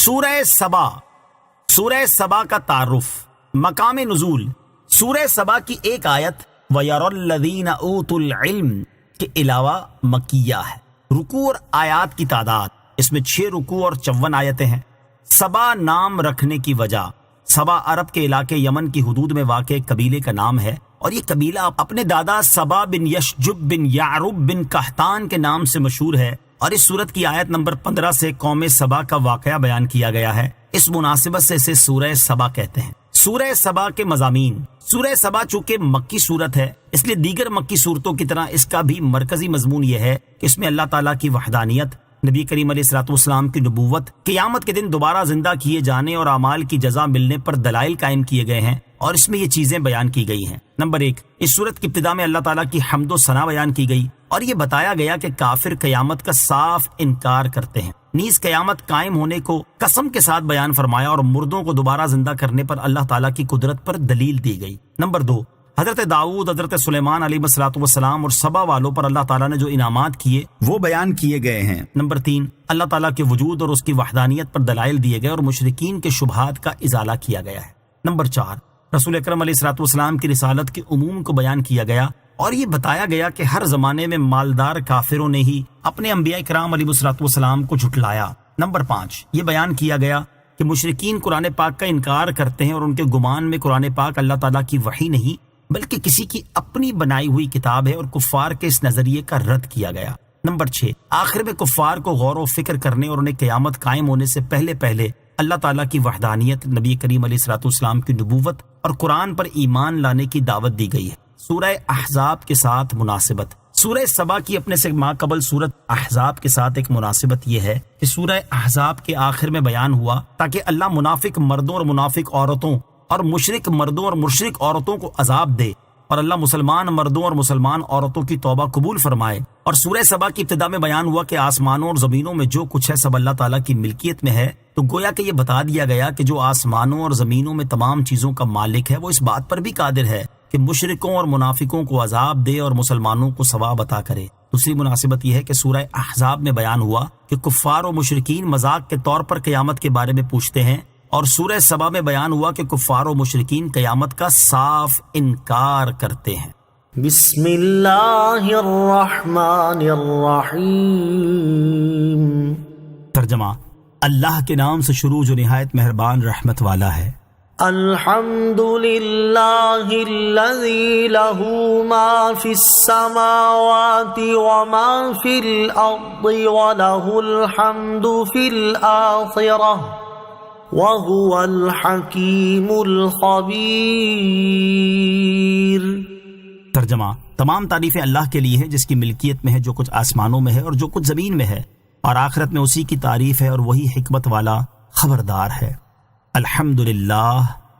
سورہ سبا، سورہ سبا کا تعارف، مقام نزول۔ سورہ سبا کی ایک آیت وَيَرَى الَّذِينَ أُوتُوا الْعِلْمَ کے علاوہ مکیہ ہے۔ رکوع اور آیات کی تعداد، اس میں 6 رکوع اور 54 آیتیں ہیں۔ سبا نام رکھنے کی وجہ، سبا عرب کے علاقے یمن کی حدود میں واقع ایک قبیلے کا نام ہے، اور یہ قبیلہ اپنے دادا سبا بن یشجب بن یعرب بن قحطان کے نام سے مشہور ہے، اور اس سورت کی آیت نمبر 15 سے قوم سبا کا واقعہ بیان کیا گیا ہے۔ اس مناسبت سے اسے سورہ سبا کہتے ہیں۔ سورہ سبا کے مضامین۔ سورہ سبا چونکہ مکی صورت ہے، اس لیے دیگر مکی صورتوں کی طرح اس کا بھی مرکزی مضمون یہ ہے کہ اس میں اللہ تعالیٰ کی وحدانیت، نبی کریم علیہ الصلوۃ والسلام کی نبوت، قیامت کے دن دوبارہ زندہ کیے جانے اور اعمال کی جزا ملنے پر دلائل قائم کیے گئے ہیں، اور اس میں یہ چیزیں بیان کی گئی ہیں۔ نمبر 1، اس سورت کی ابتدا میں اللہ تعالیٰ کی حمد و ثنا بیان کی گئی، اور یہ بتایا گیا کہ کافر قیامت کا صاف انکار کرتے ہیں۔ نیز قیامت قائم ہونے کو قسم کے ساتھ بیان فرمایا، اور مردوں کو دوبارہ زندہ کرنے پر اللہ تعالیٰ کی قدرت پر دلیل دی گئی۔ نمبر 2، حضرت داؤد، حضرت سلیمان علیہ الصلوۃ والسلام اور سبا والوں پر اللہ تعالیٰ نے جو انعامات کیے وہ بیان کیے گئے ہیں۔ نمبر 3، اللہ تعالیٰ کے وجود اور اس کی وحدانیت پر دلائل دیے گئے اور مشرکین کے شبہات کا ازالہ کیا گیا ہے۔ نمبر 4، رسول اکرم علیہ الصلوۃ والسلام کی رسالت کے عموم کو بیان کیا گیا، اور یہ بتایا گیا کہ ہر زمانے میں مالدار کافروں نے ہی اپنے انبیاء کرام علیہ الصلوۃ والسلام کو جھٹلایا۔ نمبر 5، یہ بیان کیا گیا کہ مشرکین قرآن پاک کا انکار کرتے ہیں، اور ان کے گمان میں قرآن پاک اللہ تعالیٰ کی وحی نہیں بلکہ کسی کی اپنی بنائی ہوئی کتاب ہے، اور کفار کے اس نظریے کا رد کیا گیا۔ نمبر 6، آخر میں کفار کو غور و فکر کرنے اور انہیں قیامت قائم ہونے سے پہلے پہلے اللہ تعالیٰ کی وحدانیت، نبی کریم علیہ الصلوۃ والسلام کی نبوت اور قرآن پر ایمان لانے کی دعوت دی گئی ہے۔ سورہ احزاب کے ساتھ مناسبت۔ سورہ سبا کی اپنے سے ماقبل سورت احزاب کے ساتھ ایک مناسبت یہ ہے کہ سورہ احزاب کے آخر میں بیان ہوا تاکہ اللہ منافق مردوں اور منافق عورتوں اور مشرک مردوں اور مشرک عورتوں کو عذاب دے، اور اللہ مسلمان مردوں اور مسلمان عورتوں کی توبہ قبول فرمائے۔ اور سورہ سبا کی ابتدا میں بیان ہوا کہ آسمانوں اور زمینوں میں جو کچھ ہے سب اللہ تعالیٰ کی ملکیت میں ہے، تو گویا کہ یہ بتا دیا گیا کہ جو آسمانوں اور زمینوں میں تمام چیزوں کا مالک ہے وہ اس بات پر بھی قادر ہے کہ مشرکوں اور منافقوں کو عذاب دے اور مسلمانوں کو ثواب عطا کرے۔ دوسری مناسبت یہ ہے کہ سورہ احزاب میں بیان ہوا کہ کفار و مشرکین مذاق کے طور پر قیامت کے بارے میں پوچھتے ہیں، اور سورہ سبا میں بیان ہوا کہ کفار و مشرکین قیامت کا صاف انکار کرتے ہیں۔ بسم اللہ الرحمن الرحیم۔ ترجمہ، اللہ کے نام سے شروع جو نہایت مہربان رحمت والا ہے۔ الحمد للہ الذی لہ ما فی السماوات وما فی الارض ولہ الحمد فی الآخرہ وَهُوَ الْحَكِيمُ الْخَبِيرُ۔ ترجمہ، تمام تعریفیں اللہ کے لیے ہیں جس کی ملکیت میں ہے جو کچھ آسمانوں میں ہے اور جو کچھ زمین میں ہے، اور آخرت میں اسی کی تعریف ہے، اور وہی حکمت والا خبردار ہے۔ الحمدللہ،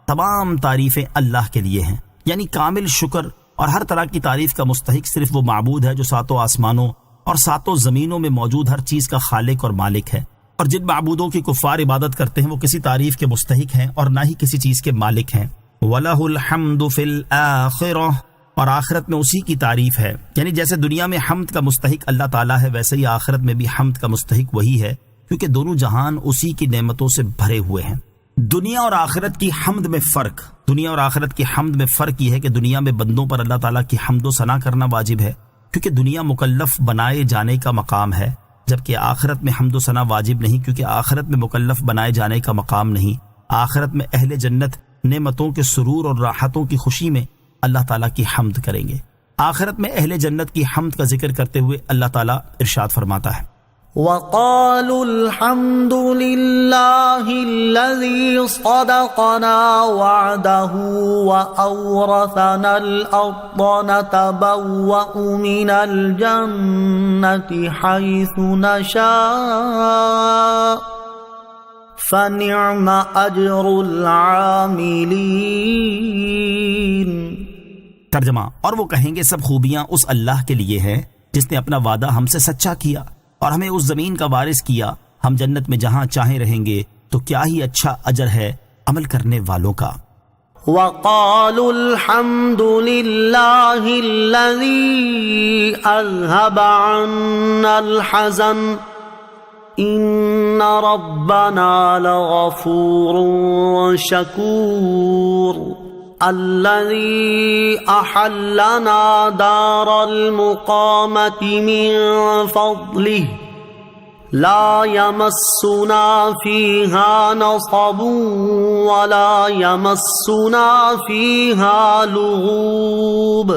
تمام تعریفیں اللہ کے لیے ہیں، یعنی کامل شکر اور ہر طرح کی تعریف کا مستحق صرف وہ معبود ہے جو 7 آسمانوں اور 7 زمینوں میں موجود ہر چیز کا خالق اور مالک ہے، اور جن معبودوں کی کفار عبادت کرتے ہیں وہ کسی تعریف کے مستحق ہیں اور نہ ہی کسی چیز کے مالک ہیں۔ وَلَهُ الْحَمْدُ فِي الْآخِرَةِ، اور آخرت میں اسی کی تعریف ہے، یعنی جیسے دنیا میں حمد کا مستحق اللہ تعالیٰ ہے ویسے ہی آخرت میں بھی حمد کا مستحق وہی ہے، کیونکہ دونوں جہان اسی کی نعمتوں سے بھرے ہوئے ہیں۔ دنیا اور آخرت کی حمد میں فرق۔ دنیا اور آخرت کی حمد میں فرق یہ ہے کہ دنیا میں بندوں پر اللہ تعالیٰ کی حمد و ثنا کرنا واجب ہے، کیونکہ دنیا مکلف بنائے جانے کا مقام ہے، جبکہ آخرت میں حمد و ثنا واجب نہیں، کیونکہ آخرت میں مکلف بنائے جانے کا مقام نہیں۔ آخرت میں اہل جنت نعمتوں کے سرور اور راحتوں کی خوشی میں اللہ تعالیٰ کی حمد کریں گے۔ آخرت میں اہل جنت کی حمد کا ذکر کرتے ہوئے اللہ تعالیٰ ارشاد فرماتا ہے، وَقَالُوا الْحَمْدُ لِلَّهِ الَّذِي صَدَقَنَا وَعْدَهُ وَأَوْرَثَنَا الْأَرْضَ نَتَبَوَّأُ مِنَ الْجَنَّةِ حَيْثُ نَشَاءُ فَنِعْمَ أَجْرُ الْعَامِلِينَ۔ ترجمہ، اور وہ کہیں گے سب خوبیاں اس اللہ کے لیے ہیں جس نے اپنا وعدہ ہم سے سچا کیا اور ہمیں اس زمین کا وارث کیا، ہم جنت میں جہاں چاہیں رہیں گے، تو کیا ہی اچھا اجر ہے عمل کرنے والوں کا۔ وَقَالُوا الْحَمْدُ لِلَّهِ الَّذِي أَذْهَبَ عَنَّا الْحَزَنَ إن ربنا لغفور شكور الذي أحلنا دار المقامة من فضله لا يمسنا فيها نصب ولا يمسنا فيها لغوب۔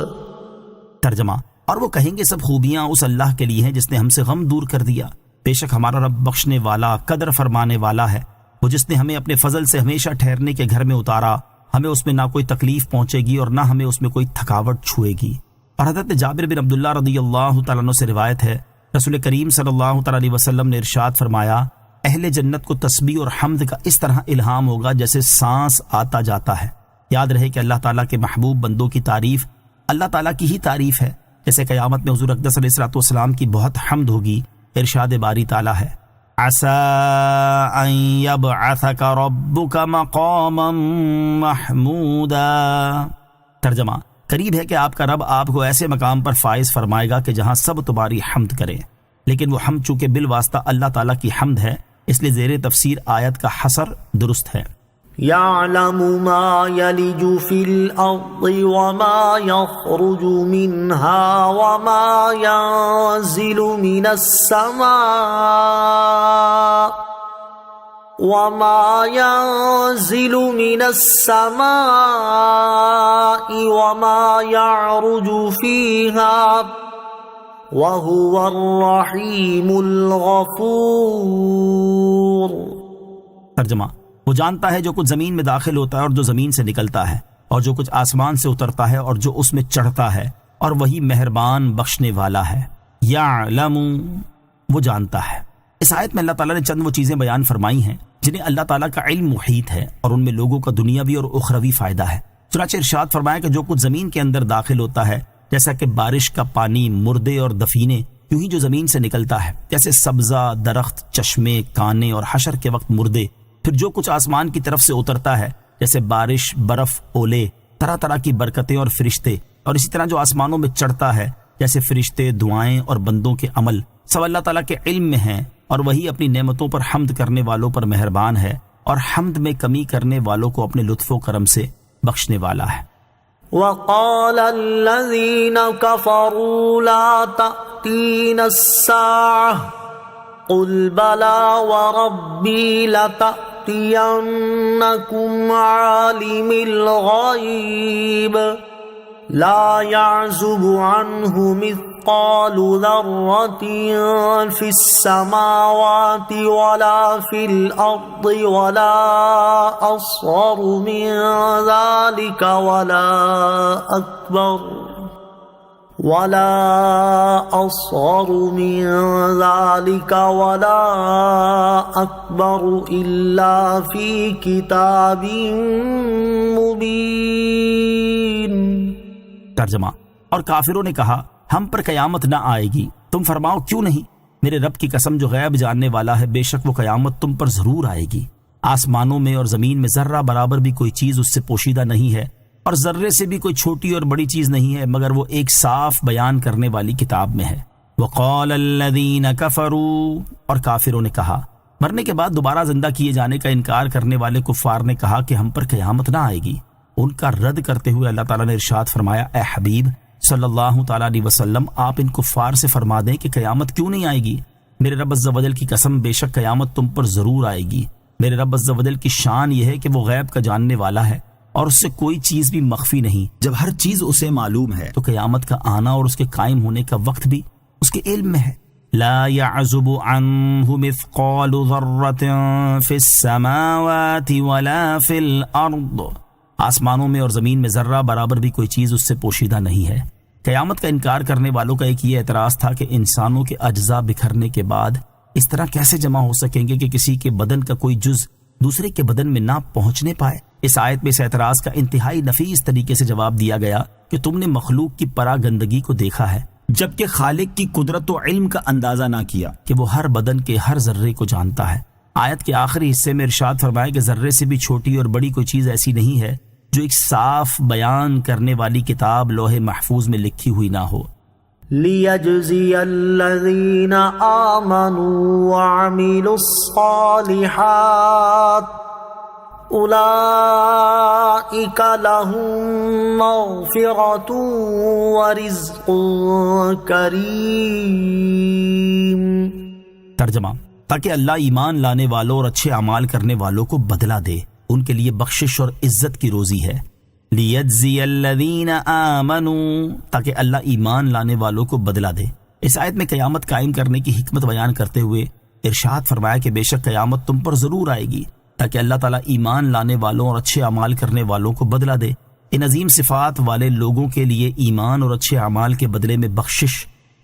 ترجمہ، اور وہ کہیں گے سب خوبیاں اس اللہ کے لیے ہیں جس نے ہم سے غم دور کر دیا، بے شک ہمارا رب بخشنے والا قدر فرمانے والا ہے، وہ جس نے ہمیں اپنے فضل سے ہمیشہ ٹھہرنے کے گھر میں اتارا، ہمیں اس میں نہ کوئی تکلیف پہنچے گی اور نہ ہمیں اس میں کوئی تھکاوٹ چھوئے گی۔ اور حضرت جابر بن عبداللہ رضی اللہ تعالیٰ عنہ سے روایت ہے، رسول کریم صلی اللہ تعالیٰ علیہ وسلم نے ارشاد فرمایا، اہل جنت کو تسبیح اور حمد کا اس طرح الہام ہوگا جیسے سانس آتا جاتا ہے۔ یاد رہے کہ اللہ تعالیٰ کے محبوب بندوں کی تعریف اللہ تعالیٰ کی ہی تعریف ہے، جیسے قیامت میں حضور اقدس علیہ الصلوۃ والسلام کی بہت حمد ہوگی۔ ارشاد باری تعالیٰ ہے، عَسَىٰ أَن يَبْعَثَكَ رَبُّكَ مَقَامًا مَحْمُودًا۔ ترجمہ، قریب ہے کہ آپ کا رب آپ کو ایسے مقام پر فائز فرمائے گا کہ جہاں سب تمہاری حمد کریں، لیکن وہ حمد چونکہ بالواسطہ اللہ تعالیٰ کی حمد ہے، اس لیے زیر تفسیر آیت کا حصر درست ہے۔ يعلم ما يلج في الأرض وما يخرج منها وما ينزل من السماء وما يعرج فيها وهو الرحيم الغفور۔ ترجمہ، وہ جانتا ہے جو کچھ زمین میں داخل ہوتا ہے اور جو زمین سے نکلتا ہے، اور جو کچھ آسمان سے اترتا ہے اور جو اس میں چڑھتا ہے، اور وہی مہربان بخشنے والا ہے۔ یعلم، وہ جانتا ہے۔ اس آیت میں اللہ تعالیٰ نے چند وہ چیزیں بیان فرمائی ہیں جنہیں اللہ تعالیٰ کا علم محیط ہے اور ان میں لوگوں کا دنیاوی اور اخروی فائدہ ہے۔ چنانچہ ارشاد فرمایا کہ جو کچھ زمین کے اندر داخل ہوتا ہے، جیسا کہ بارش کا پانی، مردے اور دفینے، یوں ہی جو زمین سے نکلتا ہے، جیسے سبزہ، درخت، چشمے، کانے اور حشر کے وقت مردے، پھر جو کچھ آسمان کی طرف سے اترتا ہے، جیسے بارش، برف، اولے، طرح طرح کی برکتیں اور فرشتے، اور اسی طرح جو آسمانوں میں چڑھتا ہے، جیسے فرشتے، دعائیں اور بندوں کے عمل، سب اللہ تعالیٰ کے علم میں ہیں، اور وہی اپنی نعمتوں پر حمد کرنے والوں پر مہربان ہے اور حمد میں کمی کرنے والوں کو اپنے لطف و کرم سے بخشنے والا ہے۔ وقال الذين كفروا لا تأتينا الساعة قل بلى وربي لتأتينكم عالم الغيب لا يعزب عنه مثقال ذرة في السماوات ولا في الأرض ولا أصغر من ذلك ولا أصغر من ذلك ولا أكبر إلا في كتاب مبين۔ ترجمہ، اور کافروں نے کہا ہم پر قیامت نہ آئے گی، تم فرماؤ کیوں نہیں؟ میرے رب کی قسم جو غیب جاننے والا ہے، بے شک وہ قیامت تم پر ضرور آئے گی۔ آسمانوں میں اور زمین میں ذرہ برابر بھی کوئی چیز اس سے پوشیدہ نہیں ہے، اور ذرے سے بھی کوئی چھوٹی اور بڑی چیز نہیں ہے، مگر وہ ایک صاف بیان کرنے والی کتاب میں ہے۔ وقال الذین کفروا، اور کافروں نے کہا، مرنے کے بعد دوبارہ زندہ کیے جانے کا انکار کرنے والے کفار نے کہا کہ ہم پر قیامت نہ آئے گی۔ ان کا رد کرتے ہوئے اللہ تعالیٰ نے ارشاد فرمایا، اے حبیب صلی اللہ تعالیٰ علیہ وسلم، آپ ان کفار سے فرما دیں کہ قیامت کیوں نہیں آئے گی؟ میرے رب عز و جل کی قسم، بے شک قیامت تم پر ضرور آئے گی۔ میرے رب عز و جل کی شان یہ ہے کہ وہ غیب کا جاننے والا ہے اور اس سے کوئی چیز بھی مخفی نہیں۔ جب ہر چیز اسے معلوم ہے تو قیامت کا آنا اور اس کے قائم ہونے کا وقت بھی اس کے علم میں ہے۔ لا يعزب عنه مثقال ذرة في السماوات ولا في الأرض، آسمانوں میں اور زمین میں ذرہ برابر بھی کوئی چیز اس سے پوشیدہ نہیں ہے۔ قیامت کا انکار کرنے والوں کا ایک یہ اعتراض تھا کہ انسانوں کے اجزاء بکھرنے کے بعد اس طرح کیسے جمع ہو سکیں گے کہ کسی کے بدن کا کوئی جز دوسرے کے بدن میں نہ پہنچنے پائے۔ اس آیت میں اس اعتراض کا انتہائی نفیس طریقے سے جواب دیا گیا کہ تم نے مخلوق کی پراگندگی کو دیکھا ہے، جبکہ خالق کی قدرت و علم کا اندازہ نہ کیا کہ وہ ہر بدن کے ہر ذرے کو جانتا ہے۔ آیت کے آخری حصے میں ارشاد فرمایا کہ ذرے سے بھی چھوٹی اور بڑی کوئی چیز ایسی نہیں ہے جو ایک صاف بیان کرنے والی کتاب لوح محفوظ میں لکھی ہوئی نہ ہو۔ لِيَجْزِيَ الَّذِينَ آمَنُوا وَعَمِلُوا الصَّالِحَاتِ أُولَئِكَ لَهُم مَّغْفِرَةٌ وَرِزْقٌ كَرِيمٌ۔ ترجمہ: تاکہ اللہ ایمان لانے والوں اور اچھے اعمال کرنے والوں کو بدلہ دے، ان کے لیے بخشش اور عزت کی روزی ہے۔ لِيَجْزِيَ الَّذِينَ آمَنُوا، تاکہ اللہ ایمان لانے والوں کو بدلہ دے۔ اس آیت میں قیامت قائم کرنے کی حکمت بیان کرتے ہوئے ارشاد فرمایا کہ بے شک قیامت تم پر ضرور آئے گی تاکہ اللہ تعالیٰ ایمان لانے والوں اور اچھے اعمال کرنے والوں کو بدلہ دے۔ ان عظیم صفات والے لوگوں کے لیے ایمان اور اچھے اعمال کے بدلے میں بخشش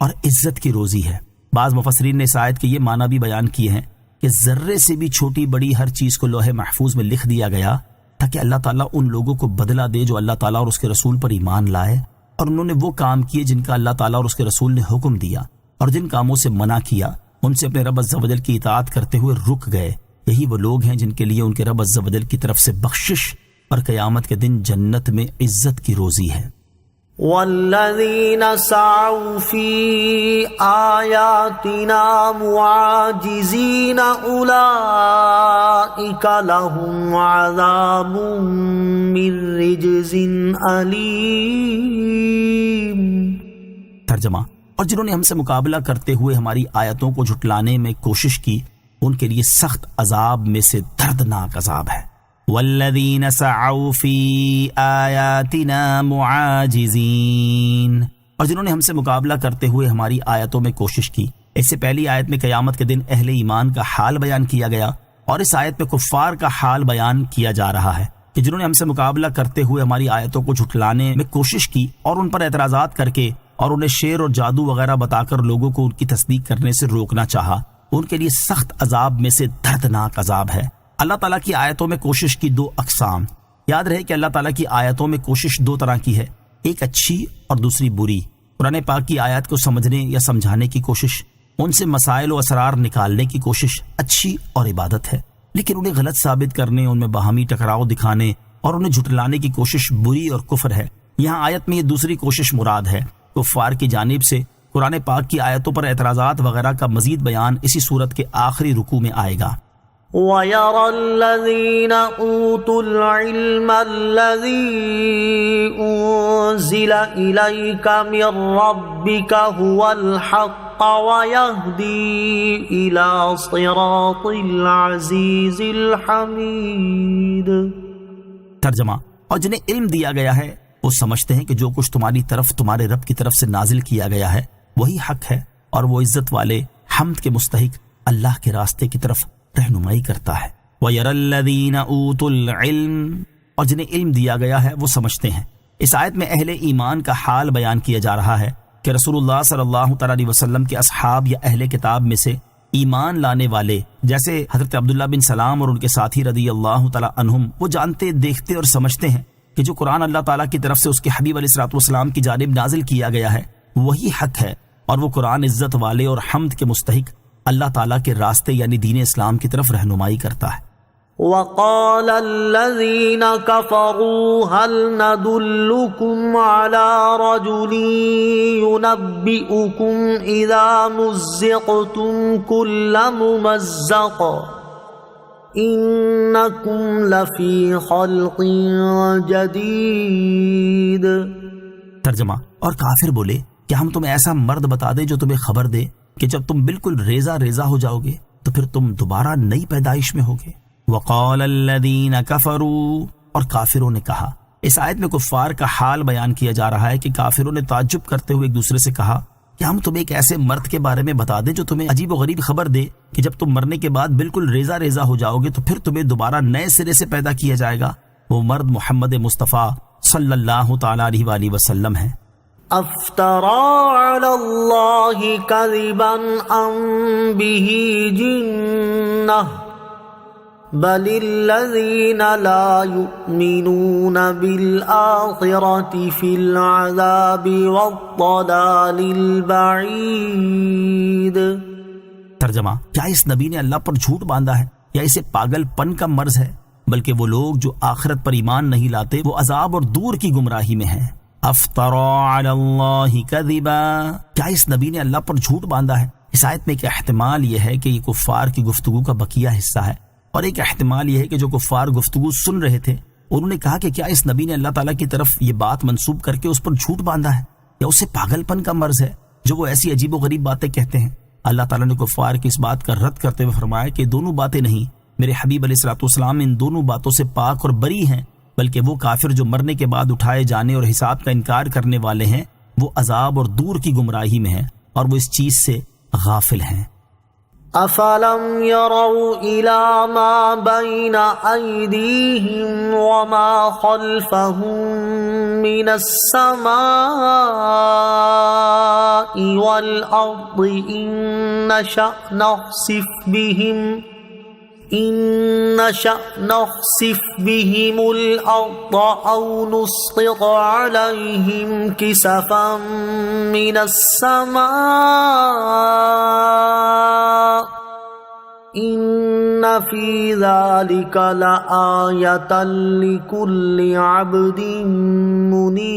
اور عزت کی روزی ہے۔ بعض مفسرین نے اس آیت کے یہ معنی بھی بیان کیے ہیں کہ ذرے سے بھی چھوٹی بڑی ہر چیز کو لوح محفوظ میں لکھ دیا گیا تاکہ اللہ تعالیٰ ان لوگوں کو بدلہ دے جو اللہ تعالیٰ اور اس کے رسول پر ایمان لائے اور انہوں نے وہ کام کیے جن کا اللہ تعالیٰ اور اس کے رسول نے حکم دیا، اور جن کاموں سے منع کیا ان سے اپنے رب عز و جل کی اطاعت کرتے ہوئے رک گئے۔ یہی وہ لوگ ہیں جن کے لیے ان کے رب عز و جل کی طرف سے بخشش اور قیامت کے دن جنت میں عزت کی روزی ہے۔ وَالَّذِينَ سَعَوْا فِي آيَاتِنَا مُعَاجِزِينَ أُولَئِكَ لَهُمْ عَذَابٌ مِّن رِّجْزٍ أَلِيمٌ۔ ترجمہ: اور جنہوں نے ہم سے مقابلہ کرتے ہوئے ہماری آیتوں کو جھٹلانے میں کوشش کی ان کے لیے سخت عذاب میں سے دردناک عذاب ہے۔ والذین سعوا فی آیاتنا معاجزین، اور جنہوں نے ہم سے مقابلہ کرتے ہوئے ہماری آیتوں میں کوشش کی۔ اس سے پہلی آیت میں قیامت کے دن اہل ایمان کا حال بیان کیا گیا، اور اس آیت میں کفار کا حال بیان کیا جا رہا ہے کہ جنہوں نے ہم سے مقابلہ کرتے ہوئے ہماری آیتوں کو جھٹلانے میں کوشش کی اور ان پر اعتراضات کر کے اور انہیں شعر اور جادو وغیرہ بتا کر لوگوں کو ان کی تصدیق کرنے سے روکنا چاہا، ان کے لیے سخت عذاب میں سے دردناک عذاب ہے۔ اللہ تعالیٰ کی آیتوں میں کوشش کی دو اقسام۔ یاد رہے کہ اللہ تعالیٰ کی آیتوں میں کوشش دو طرح کی ہے، ایک اچھی اور دوسری بری۔ قرآن پاک کی آیات کو سمجھنے یا سمجھانے کی کوشش، ان سے مسائل و اسرار نکالنے کی کوشش اچھی اور عبادت ہے، لیکن انہیں غلط ثابت کرنے، ان میں باہمی ٹکراؤ دکھانے اور انہیں جھٹلانے کی کوشش بری اور کفر ہے۔ یہاں آیت میں یہ دوسری کوشش مراد ہے۔ کفار کی جانب سے قرآن پاک کی آیتوں پر اعتراضات وغیرہ کا مزید بیان اسی صورت کے آخری رکوع میں آئے گا۔ وَيَرَى الَّذِينَ أُوتُوا الْعِلْمَ الَّذِي أُنزِلَ إِلَيْكَ مِن رَّبِّكَ هُوَ الْحَقَّ وَيَهْدِي إِلَى صِرَاطِ الْعَزِيزِ الْحَمِيدِ۔ ترجمہ: اور جنہیں علم دیا گیا ہے وہ سمجھتے ہیں کہ جو کچھ تمہاری طرف تمہارے رب کی طرف سے نازل کیا گیا ہے وہی حق ہے، اور وہ عزت والے حمد کے مستحق اللہ کے راستے کی طرف رہنمائی کرتا ہے۔ وَيَرَى الَّذِينَ أُوتُوا الْعِلْمَ، اور جنہیں علم دیا گیا ہے وہ سمجھتے ہیں۔ اس آیت میں اہل ایمان کا حال بیان کیا جا رہا ہے کہ رسول اللہ صلی اللہ تعالی علیہ وسلم کے اصحاب یا اہل کتاب میں سے ایمان لانے والے جیسے حضرت عبداللہ بن سلام اور ان کے ساتھی رضی اللہ تعالی عنہم، وہ جانتے، دیکھتے اور سمجھتے ہیں کہ جو قرآن اللہ تعالیٰ کی طرف سے اس کے حبیب علیہ الصلوۃ والسلام کی جانب نازل کیا گیا ہے وہی حق ہے، اور وہ قرآن عزت والے اور حمد کے مستحق اللہ تعالیٰ کے راستے یعنی دین اسلام کی طرف رہنمائی کرتا ہے۔ وَقَالَ الَّذِينَ كَفَرُوا هَلْ نَدُلُّكُمْ عَلَى رَجُلٍ يُنَبِّئُكُمْ إِذَا مُزِّقْتُمْ كُلَّ مُمَزَّقٍ إِنَّكُمْ لَفِي خَلْقٍ جَدِيدٍ۔ ترجمہ: اور کافر بولے کہ ہم تمہیں ایسا مرد بتا دیں جو تمہیں خبر دے کہ جب تم بالکل ریزہ ریزہ ہو جاؤ گے تو پھر تم دوبارہ نئی پیدائش میں ہوگے۔ وقال الذین کفروا، اور کافروں نے کہا۔ اس آیت میں کفار کا حال بیان کیا جا رہا ہے کہ کافروں نے تعجب کرتے ہوئے ایک دوسرے سے کہا کہ ہم تمہیں ایک ایسے مرد کے بارے میں بتا دیں جو تمہیں عجیب و غریب خبر دے کہ جب تم مرنے کے بعد بالکل ریزہ ریزہ ہو جاؤ گے تو پھر تمہیں دوبارہ نئے سرے سے پیدا کیا جائے گا۔ وہ مرد محمد مصطفیٰ صلی اللہ تعالی علیہ وآلہ وسلم ہے۔ افترى على الله كذبا ام به جنة بل الذين لا يؤمنون بالآخرة في العذاب والضلال البعيد۔ ترجمہ: کیا اس نبی نے اللہ پر جھوٹ باندھا ہے یا اسے پاگل پن کا مرض ہے؟ بلکہ وہ لوگ جو آخرت پر ایمان نہیں لاتے وہ عذاب اور دور کی گمراہی میں ہیں افترا علی اللہ کذبا، کیا اس نبی نے اللہ پر جھوٹ باندھا ہے؟ اس آیت میں ایک احتمال یہ ہے کہ یہ کفار کی گفتگو کا بقیہ حصہ ہے، اور ایک احتمال یہ ہے کہ جو کفار گفتگو سن رہے تھے انہوں نے کہا کہ کیا اس نبی نے اللہ تعالیٰ کی طرف یہ بات منسوب کر کے اس پر جھوٹ باندھا ہے، یا اسے پاگل پن کا مرض ہے جو وہ ایسی عجیب و غریب باتیں کہتے ہیں۔ اللہ تعالیٰ نے کفار کی اس بات کا رد کرتے ہوئے فرمایا کہ دونوں باتیں نہیں، میرے حبیب علیہ الصلوۃ والسلام ان دونوں باتوں سے پاک اور بری ہیں، بلکہ وہ کافر جو مرنے کے بعد اٹھائے جانے اور حساب کا انکار کرنے والے ہیں وہ عذاب اور دور کی گمراہی میں ہیں، اور وہ اس چیز سے غافل ہیں۔ أَفَلَمْ يَرَوْا إِلَى مَا بَيْنَ أَيْدِيهِمْ وَمَا خَلْفَهُمْ مِنَ السَّمَاءِ وَالْأَرْضِ إِن نَّشَأْ نَخْسِفْ بِهِمُ الْأَرْضَ أَوْ نُسْقِطْ عَلَيْهِمْ كِسَفًا مِّنَ السَّمَاءِ إِنَّ فِي ذَلِكَ لَآيَةً لِكُلِّ عَبْدٍ مُنِيبٍ۔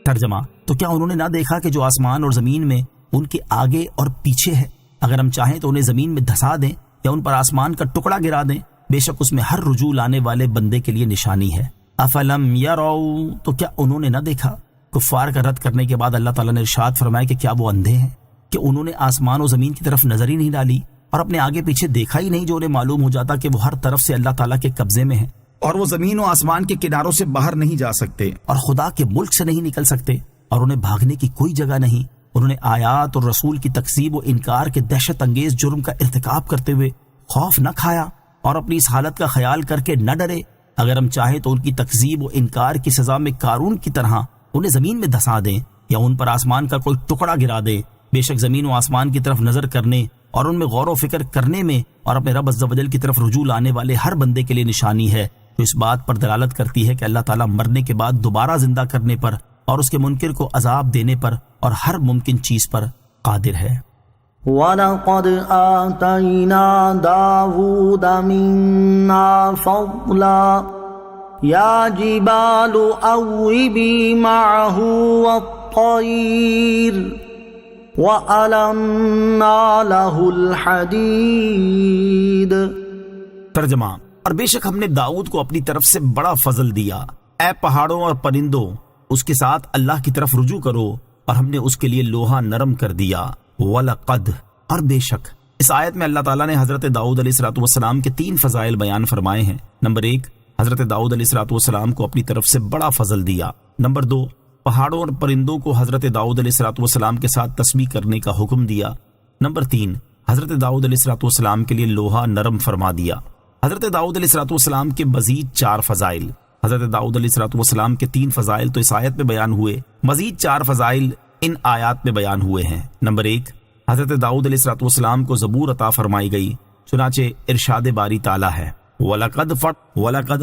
ترجمہ، تو کیا انہوں نے نہ دیکھا کہ جو آسمان اور زمین میں ان کے آگے اور پیچھے ہے، اگر ہم چاہیں تو انہیں زمین میں دھسا دیں یا ان پر آسمان کا ٹکڑا گرا دیں، بے شک اس میں ہر رجوع لانے والے بندے کے لیے نشانی ہے۔ افلم یروا، تو کیا انہوں نے نہ دیکھا؟ کفار کا رد کرنے کے بعد اللہ تعالیٰ نے ارشاد فرمایا کہ کیا وہ اندھے ہیں کہ انہوں نے آسمان و زمین کی طرف نظر ہی نہیں ڈالی اور اپنے آگے پیچھے دیکھا ہی نہیں، جو انہیں معلوم ہو جاتا کہ وہ ہر طرف سے اللہ تعالیٰ کے قبضے میں ہیں، اور وہ زمین و آسمان کے کناروں سے باہر نہیں جا سکتے اور خدا کے ملک سے نہیں نکل سکتے، اور انہیں بھاگنے کی کوئی جگہ نہیں۔ انہوں نے آیات اور رسول کی تکذیب و انکار کے دہشت انگیز جرم کا ارتکاب کرتے ہوئے خوف نہ کھایا اور اپنی اس حالت کا خیال کر کے نہ ڈرے۔ اگر ہم چاہیں تو ان کی تکذیب و انکار کی سزا میں قارون کی طرح انہیں زمین میں دھسا دیں یا ان پر آسمان کا کوئی ٹکڑا گرا دے۔ بے شک زمین و آسمان کی طرف نظر کرنے اور ان میں غور و فکر کرنے میں اور اپنے رب عز و جل کی طرف رجوع لانے والے ہر بندے کے لیے نشانی ہے، جو اس بات پر دلالت کرتی ہے کہ اللہ تعالیٰ مرنے کے بعد دوبارہ زندہ کرنے پر اور اس کے منکر کو عذاب دینے پر اور ہر ممکن چیز پر قادر ہے۔ وَلَقَدْ آتَيْنَا دَاوُودَ مِنَّا فَضْلًا يَا جِبَالُ أَوِّبِي مَعَهُ وَالطَّيْرَ وَأَلَنَّا لَهُ الْحَدِيدَ۔ ترجمہ، اور بے شک ہم نے داؤد کو اپنی طرف سے بڑا فضل دیا، اے پہاڑوں اور پرندوں اس کے ساتھ اللہ کی طرف رجوع کرو، اور ہم نے اس کے لیے لوہا نرم کر دیا۔ وَلَقَدْ، اور بے شک۔ اس آیت میں اللہ تعالیٰ نے حضرت داؤد علیہ الصلوۃ والسلام کے 3 فضائل بیان فرمائے ہیں۔ نمبر 1، حضرت داؤد علیہ الصلوۃ والسلام کو اپنی طرف سے بڑا فضل دیا۔ نمبر 2، پہاڑوں اور پرندوں کو حضرت داؤد علیہ الصلوۃ والسلام کے ساتھ تسبیح کرنے کا حکم دیا۔ نمبر 3، حضرت داؤد علیہ الصلوۃ والسلام کے لیے لوہا نرم فرما دیا۔ حضرت داؤد علیہ الصلوۃ والسلام کے مزید 4 فضائل۔ حضرت داؤد علیہ الصلوۃ والسلام کے 3 فضائل تو اس آیت میں بیان ہوئے، مزید 4 فضائل ان آیات میں بیان ہوئے ہیں۔ نمبر 1، حضرت داؤد علیہ الصلوۃ والسلام کو زبور عطا فرمائی گئی، چنانچہ ارشاد باری تعالیٰ ہے وَلَقَدْ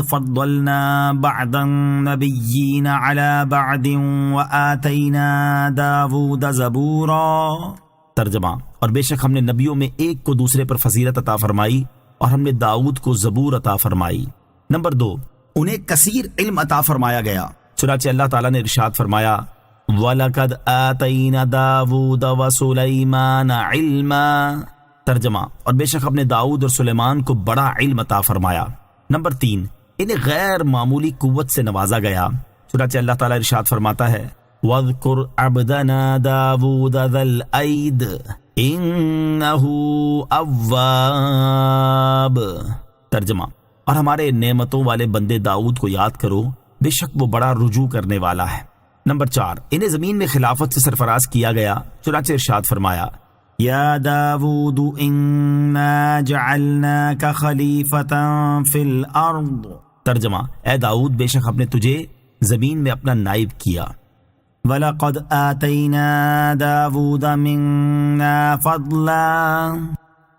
فَضَّلْنَا بَعْضَ النَّبِيِّينَ عَلَى بَعْضٍ وَآتَيْنَا دَاوُودَ زَبُورًا۔ ترجمہ، اور بے شک ہم نے نبیوں میں ایک کو دوسرے پر فضیلت عطا فرمائی اور ہم نے داؤد کو زبور عطا فرمائی۔ نمبر 2، انہیں کثیر علم عطا فرمایا گیا، چنانچہ اللہ تعالیٰ نے ارشاد فرمایا وَلَقَدْ آتَيْنَا دَاوُودَ وَسُلَيْمَانَ عِلْمًا۔ ترجمہ، اور بے شک ہم نے داؤد اور سلیمان کو بڑا علم عطا فرمایا۔ نمبر 3، انہیں غیر معمولی قوت سے نوازا گیا، چنانچہ اللہ تعالیٰ ارشاد فرماتا ہے وَاذْكُرْ عَبْدَنَا دَاوُودَ ذَا الْأَيْدِ إِنَّهُ أَوَّابٌ۔ ترجمہ، اور ہمارے نعمتوں والے بندے داؤد کو یاد کرو، بے شک وہ بڑا رجوع کرنے والا ہے۔ نمبر 4، انہیں زمین میں خلافت سے سرفراز کیا گیا، چنانچہ ارشاد فرمایا یا داود انا جعلناک خلیفۃ فی الارض۔ ترجمہ، اے داؤد بے شک ہم نے تجھے زمین میں اپنا نائب کیا۔ وَلَقَدْ آتَيْنَا دَاوُودَ مِنَّا فَضْلًا،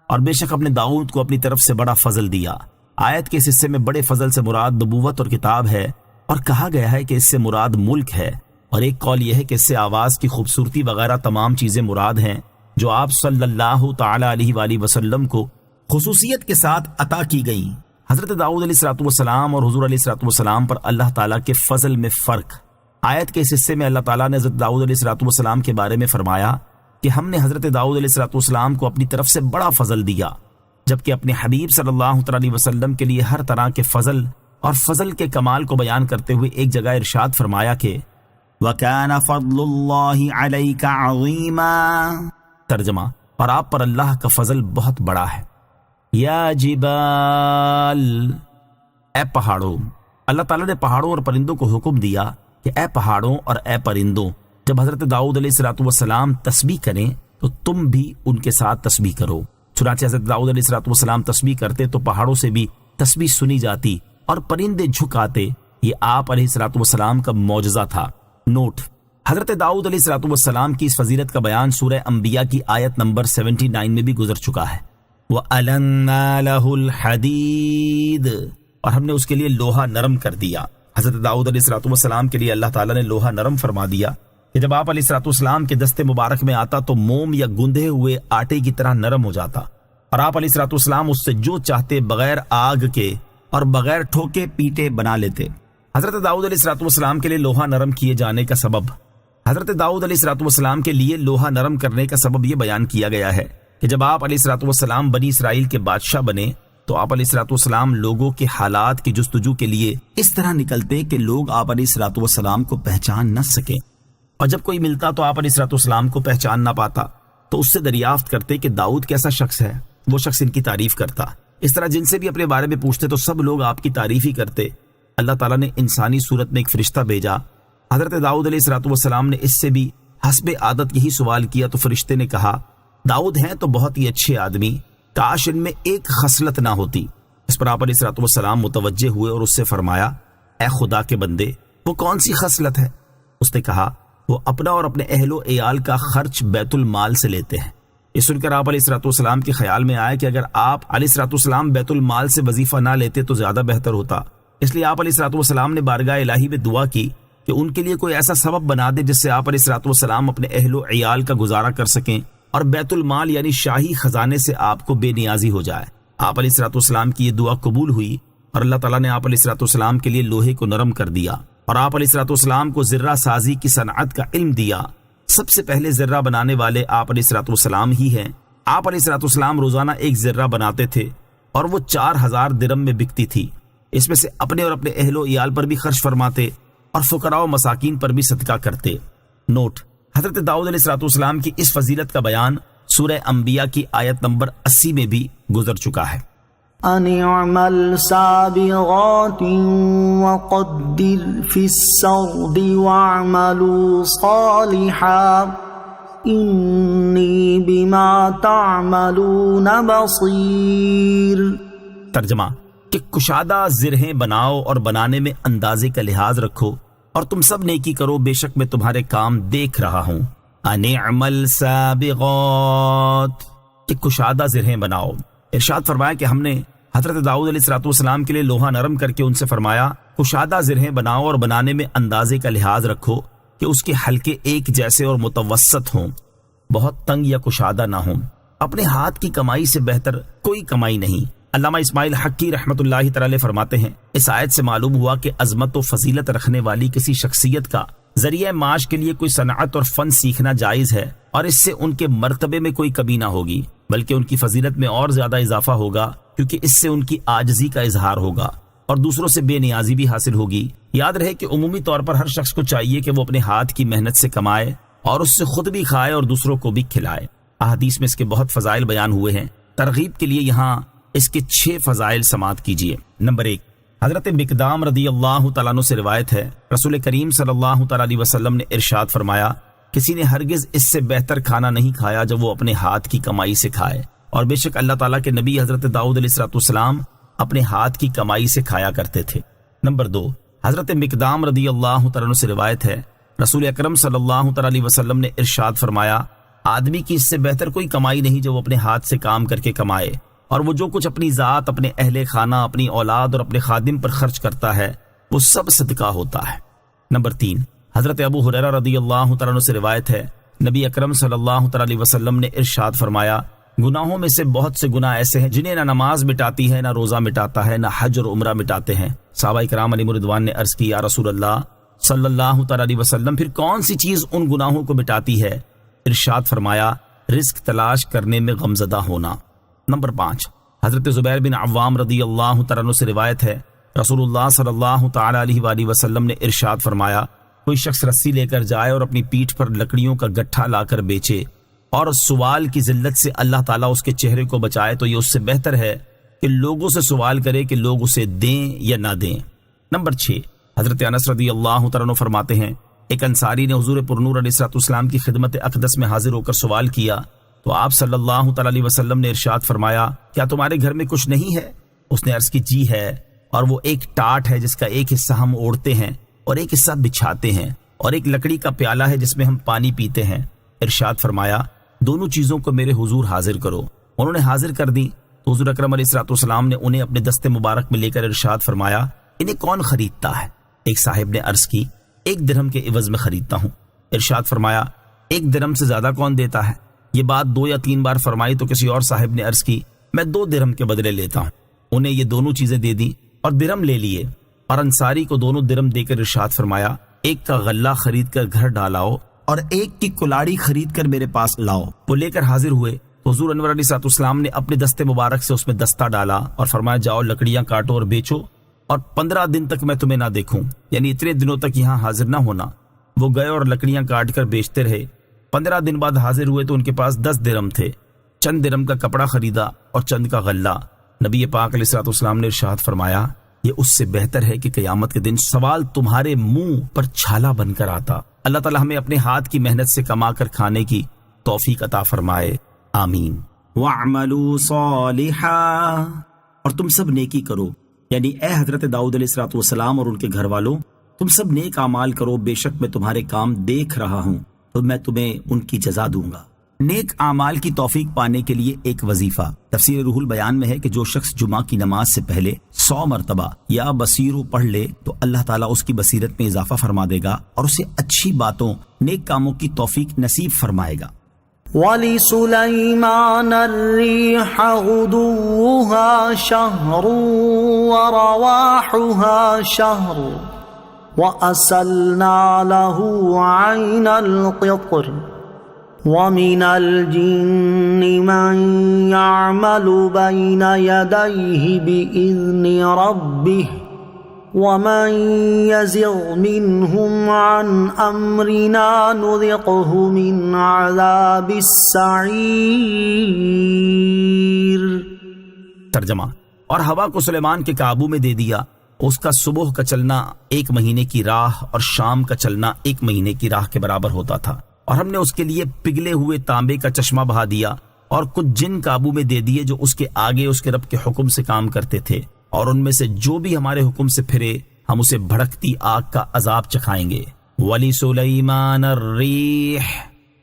اور بے شک ہم نے داؤد کو اپنی طرف سے بڑا فضل دیا۔ آیت کے اس حصے میں بڑے فضل سے مراد نبوت اور کتاب ہے، اور کہا گیا ہے کہ اس سے مراد ملک ہے، اور ایک قول یہ ہے کہ اس سے آواز کی خوبصورتی وغیرہ تمام چیزیں مراد ہیں جو آپ صلی اللہ تعالی علیہ وآلہ وسلم کو خصوصیت کے ساتھ عطا کی گئیں۔ حضرت داؤد علیہ السلام اور حضور علیہ السلام پر اللہ تعالیٰ کے فضل میں فرق۔ آیت کے اس حصے میں اللہ تعالیٰ نے حضرت داؤد علیہ السلام کے بارے میں فرمایا کہ ہم نے حضرت داؤد علیہ السلام کو اپنی طرف سے بڑا فضل دیا، جبکہ اپنے حبیب صلی اللہ علیہ وسلم کے لیے ہر طرح کے فضل اور فضل کے کمال کو بیان کرتے ہوئے ایک جگہ ارشاد فرمایا کہ وَكَانَ فَضْلُ اللَّهِ عَلَيْكَ عَظِيمًا، ترجمہ، اور آپ پر اللہ کا فضل بہت بڑا ہے۔ یا جبال، اے پہاڑوں، اللہ تعالیٰ نے پہاڑوں اور پرندوں کو حکم دیا کہ اے پہاڑوں اور اے پرندوں، جب حضرت داؤد علیہ السلام تسبیح کریں تو تم بھی ان کے ساتھ تسبیح کرو۔ چنانچہ حضرت داؤد علیہ السلام تسبیح کرتے تو پہاڑوں سے بھی تسبیح سنی جاتی اور پرندے جھک آتے۔ یہ آپ علیہ السلام کا معجزہ تھا۔ نوٹ: حضرت داؤد علیہ السلام کی اس فضیلت کا بیان سورہ انبیاء کی آیت نمبر 79 میں بھی گزر چکا ہے۔ وَأَلَنَّا لَهُ الْحَدِيدَ، اور ہم نے اس کے لیے لوہا نرم کر دیا۔ حضرت داؤد علیہ السلام کے لیے اللہ تعالیٰ نے لوہا نرم فرما دیا کہ جب آپ علیہ السلام کے دست مبارک میں آتا تو موم یا گندھے ہوئے آٹے کی طرح نرم ہو جاتا، اور آپ علیہ السلام اس سے جو چاہتے بغیر آگ کے اور بغیر ٹھوکے پیٹے بنا لیتے۔ حضرت داؤد علیہ السلام کے لیے لوہا نرم کیے جانے کا سبب، حضرت داؤد علیہ السلام کے لیے لوہا نرم کرنے کا سبب یہ بیان کیا گیا ہے کہ جب آپ علیہ السلام بنی اسرائیل کے بادشاہ بنے تو آپ علیہ السلام لوگوں کے حالات کی جستجو کے لیے اس طرح نکلتے کہ لوگ آپ علیہ السلام کو پہچان نہ سکیں، اور جب کوئی ملتا تو آپ علیہ السلام کو پہچان نہ پاتا تو اس سے دریافت کرتے کہ داؤد کیسا شخص ہے، وہ شخص ان کی تعریف کرتا۔ اس طرح جن سے بھی اپنے بارے میں پوچھتے تو سب لوگ آپ کی تعریف ہی کرتے۔ اللہ تعالیٰ نے انسانی صورت میں ایک فرشتہ بھیجا۔ حضرت داؤد علیہ السلام نے اس سے بھی حسب عادت یہی سوال کیا تو فرشتے نے کہا، داؤد ہیں تو بہت ہی اچھے آدمی، کاش ان میں ایک خصلت نہ ہوتی۔ اس پر آپ علیہ السلام متوجہ ہوئے اور اس سے فرمایا، اے خدا کے بندے، وہ کون سی خصلت ہے؟ اس نے کہا، وہ اپنا اور اپنے اہل و عیال کا خرچ بیت المال سے لیتے ہیں۔ یہ سن کر آپ علیہ السلام کے خیال میں آیا کہ اگر آپ علیہ السلام بیت المال سے وظیفہ نہ لیتے تو زیادہ بہتر ہوتا۔ اس لیے آپ علیہ السلام نے بارگاہ الہی میں دعا کی کہ ان کے لیے کوئی ایسا سبب بنا دے جس سے آپ علیہ السلام اپنے اہل و عیال کا گزارا کر سکیں اور بیت المال یعنی شاہی خزانے سے آپ کو بے نیازی ہو جائے۔ آپ علیہ السلام کی یہ دعا قبول ہوئی اور اللہ تعالیٰ نے آپ علیہ السلام کے لیے لوہے کو نرم کر دیا اور آپ علیہ السلام کو ذرہ سازی کی صنعت کا علم دیا۔ سب سے پہلے ذرہ بنانے والے آپ علیہ السلام ہی ہیں۔ آپ علیہ السلام روزانہ ایک ذرہ بناتے تھے اور وہ 4000 درم میں بکتی تھی۔ اس میں سے اپنے اور اپنے اہل و عیال پر بھی خرچ فرماتے اور فقراء و مساکین پر بھی صدقہ کرتے۔ نوٹ: حضرت داؤد علیہ السلام کی اس فضیلت کا بیان سورہ انبیاء کی آیت نمبر 80 میں بھی گزر چکا ہے۔ ان اعمل سابغات وقدر فی السرد واعملوا صالحا انی بما تعملون بصیر۔ ترجمہ کہ کشادہ زرہیں بناؤ اور بنانے میں اندازے کا لحاظ رکھو اور تم سب نیکی کرو، بے شک میں تمہارے کام دیکھ رہا ہوں۔ ان اعمل سابغات کہ کشادہ زرہیں بناؤ۔ ارشاد فرمایا کہ ہم نے حضرت داؤد علیہ السلام کے لیے لوہا نرم کر کے ان سے فرمایا، کشادہ زرہیں بناؤ اور بنانے میں اندازے کا لحاظ رکھو کہ اس کے حلقے ایک جیسے اور متوسط ہوں، بہت تنگ یا کشادہ نہ ہوں۔ اپنے ہاتھ کی کمائی سے بہتر کوئی کمائی نہیں۔ علامہ اسماعیل حقی رحمۃ اللہ تعالی فرماتے ہیں، اس آیت سے معلوم ہوا کہ عظمت و فضیلت رکھنے والی کسی شخصیت کا ذریعہ معاش کے لیے کوئی صنعت اور فن سیکھنا جائز ہے، اور اس سے ان کے مرتبے میں کوئی کمی نہ ہوگی، بلکہ ان کی فضیلت میں اور زیادہ اضافہ ہوگا، کیونکہ اس سے ان کی عاجزی کا اظہار ہوگا اور دوسروں سے بے نیازی بھی حاصل ہوگی۔ یاد رہے کہ عمومی طور پر ہر شخص کو چاہیے کہ وہ اپنے ہاتھ کی محنت سے کمائے اور اس سے خود بھی کھائے اور دوسروں کو بھی کھلائے۔ احادیث میں اس کے بہت فضائل بیان ہوئے ہیں، ترغیب کے لیے یہاں اس کے 6 فضائل سماعت کیجیے۔ نمبر 1، حضرت مقدام رضی اللہ تعالیٰ عنہ سے روایت ہے، رسول کریم صلی اللہ تعالیٰ علیہ وسلم نے ارشاد فرمایا، کسی نے ہرگز اس سے بہتر کھانا نہیں کھایا جب وہ اپنے ہاتھ کی کمائی سے کھائے، اور بے شک اللہ تعالیٰ کے نبی حضرت داؤد علیہ السلام اپنے ہاتھ کی کمائی سے کھایا کرتے تھے۔ نمبر 2، حضرت مقدام رضی اللہ تعالیٰ عنہ سے روایت ہے، رسول اکرم صلی اللہ تعالیٰ علیہ وسلم نے ارشاد فرمایا، آدمی کی اس سے بہتر کوئی کمائی نہیں جو وہ اپنے ہاتھ سے کام کر کے کمائے، اور وہ جو کچھ اپنی ذات، اپنے اہل خانہ، اپنی اولاد اور اپنے خادم پر خرچ کرتا ہے وہ سب صدقہ ہوتا ہے۔ نمبر 3، حضرت ابو ہریرہ رضی اللہ تعالیٰ عنہ سے روایت ہے، نبی اکرم صلی اللہ تعالیٰ علیہ وسلم نے ارشاد فرمایا، گناہوں میں سے بہت سے گناہ ایسے ہیں جنہیں نہ نماز مٹاتی ہے، نہ روزہ مٹاتا ہے، نہ حج اور عمرہ مٹاتے ہیں۔ صحابہ کرام علیہم رضوان نے عرض کی، یا رسول اللہ صلی اللہ تعالی علیہ وسلم، پھر کون سی چیز ان گناہوں کو مٹاتی ہے؟ ارشاد فرمایا، رزق تلاش کرنے میں غمزدہ ہونا۔ نمبر 5، حضرت زبیر بن عوام رضی اللہ تعالیٰ عنہ سے روایت ہے، رسول اللہ صلی اللہ تعالی علیہ وآلہ وسلم نے ارشاد فرمایا، کوئی شخص رسی لے کر جائے اور اپنی پیٹھ پر لکڑیوں کا گٹھا لا کر بیچے اور سوال کی ذلت سے اللہ تعالیٰ اس کے چہرے کو بچائے، تو یہ اس سے بہتر ہے کہ لوگوں سے سوال کرے کہ لوگ اسے دیں یا نہ دیں۔ نمبر 6، حضرت انس رضی اللہ تعالیٰ عنہ فرماتے ہیں، ایک انصاری نے حضور پرنور علیہ الصلوۃ والسلام کی خدمت اقدس میں حاضر ہو کر سوال کیا تو آپ صلی اللہ تعالی علیہ وسلم نے ارشاد فرمایا، کیا تمہارے گھر میں کچھ نہیں ہے؟ اس نے عرض کی، جی ہے، اور وہ ایک ٹاٹ ہے جس کا ایک حصہ ہم اوڑھتے ہیں اور ایک حصہ بچھاتے ہیں، اور ایک لکڑی کا پیالہ ہے جس میں ہم پانی پیتے ہیں۔ ارشاد فرمایا، دونوں چیزوں کو میرے حضور حاضر کرو۔ انہوں نے حاضر کر دی تو حضور اکرم علیہ الصلوۃ والسلام نے انہیں اپنے دست مبارک میں لے کر ارشاد فرمایا، انہیں کون خریدتا ہے؟ ایک صاحب نے عرض کی، 1 درہم کے عوض میں خریدتا ہوں۔ ارشاد فرمایا، 1 درہم سے زیادہ کون دیتا ہے؟ یہ بات 2 یا 3 بار فرمائی تو کسی اور صاحب نے عرض کی، میں 2 درہم کے بدلے لیتا ہوں۔ انہیں یہ دونوں چیزیں دے دی اور درہم لے لیے، اور انصاری کو دونوں درہم دے کر ارشاد فرمایا، ایک کا غلہ خرید کر گھر ڈالاؤ اور ایک کی کلاڑی خرید کر میرے پاس لاؤ۔ وہ لے کر حاضر ہوئے تو حضور انور علیہ الصلوۃ والسلام نے اپنے دست مبارک سے اس میں دستہ ڈالا اور فرمایا، جاؤ لکڑیاں کاٹو اور بیچو، اور 15 دن تک میں تمہیں نہ دیکھوں، یعنی اتنے دنوں تک یہاں حاضر نہ ہونا۔ وہ گئے اور لکڑیاں کاٹ کر بیچتے رہے۔ 15 دن بعد حاضر ہوئے تو ان کے پاس 10 درہم تھے۔ چند درہم کا کپڑا خریدا اور چند کا غلہ۔ نبی پاک علیہ الصلوۃ والسلام نے ارشاد فرمایا، یہ اس سے بہتر ہے کہ قیامت کے دن سوال تمہارے منہ پر چھالا بن کر آتا۔ اللہ تعالی ہمیں اپنے ہاتھ کی محنت سے کما کر کھانے کی توفیق عطا فرمائے، آمین۔ وَاعْمَلُوا صَالِحًا، اور تم سب نیکی کرو، یعنی اے حضرت داؤد علیہ الصلوۃ والسلام اور ان کے گھر والوں، تم سب نیک اعمال کرو، بے شک میں تمہارے کام دیکھ رہا ہوں تو میں تمہیں ان کی جزا دوں گا۔ نیک اعمال کی توفیق پانے کے لیے ایک وظیفہ۔ تفسیر روح البیان میں ہے کہ جو شخص جمعہ کی نماز سے پہلے 100 مرتبہ یا بصیرو پڑھ لے تو اللہ تعالیٰ اس کی بصیرت میں اضافہ فرما دے گا اور اسے اچھی باتوں، نیک کاموں کی توفیق نصیب فرمائے گا۔ وَلِسُلَيْمَانَ الرِّيحَ غُدُوُّهَا شَهْرٌ وَرَوَاحُهَا شَهْرٌ وَأَسَلْنَا لَهُ عَيْنَ الْقِطْرِ وَمِنَ الْجِنِّ مَن يَعْمَلُ بَيْنَ يَدَيْهِ بِإِذْنِ رَبِّهِ وَمَن يَزِغْ مِنْهُمْ عَنْ أَمْرِنَا نُذِقْهُ مِنْ عَذَابِ السَّعِيرِ۔ ترجمہ، اور ہوا کو سلیمان کے قابو میں دے دیا، اس کا صبح کا چلنا 1 مہینے کی راہ اور شام کا چلنا 1 مہینے کی راہ کے برابر ہوتا تھا، اور ہم نے اس کے لیے پگھلے ہوئے تانبے کا چشمہ بہا دیا اور کچھ جن قابو میں دے دیے جو اس کے آگے اس کے رب کے حکم سے کام کرتے تھے، اور ان میں سے جو بھی ہمارے حکم سے پھرے ہم اسے بھڑکتی آگ کا عذاب چکھائیں گے۔ وَلِسُلَيْمَانَ الرِّيحَ،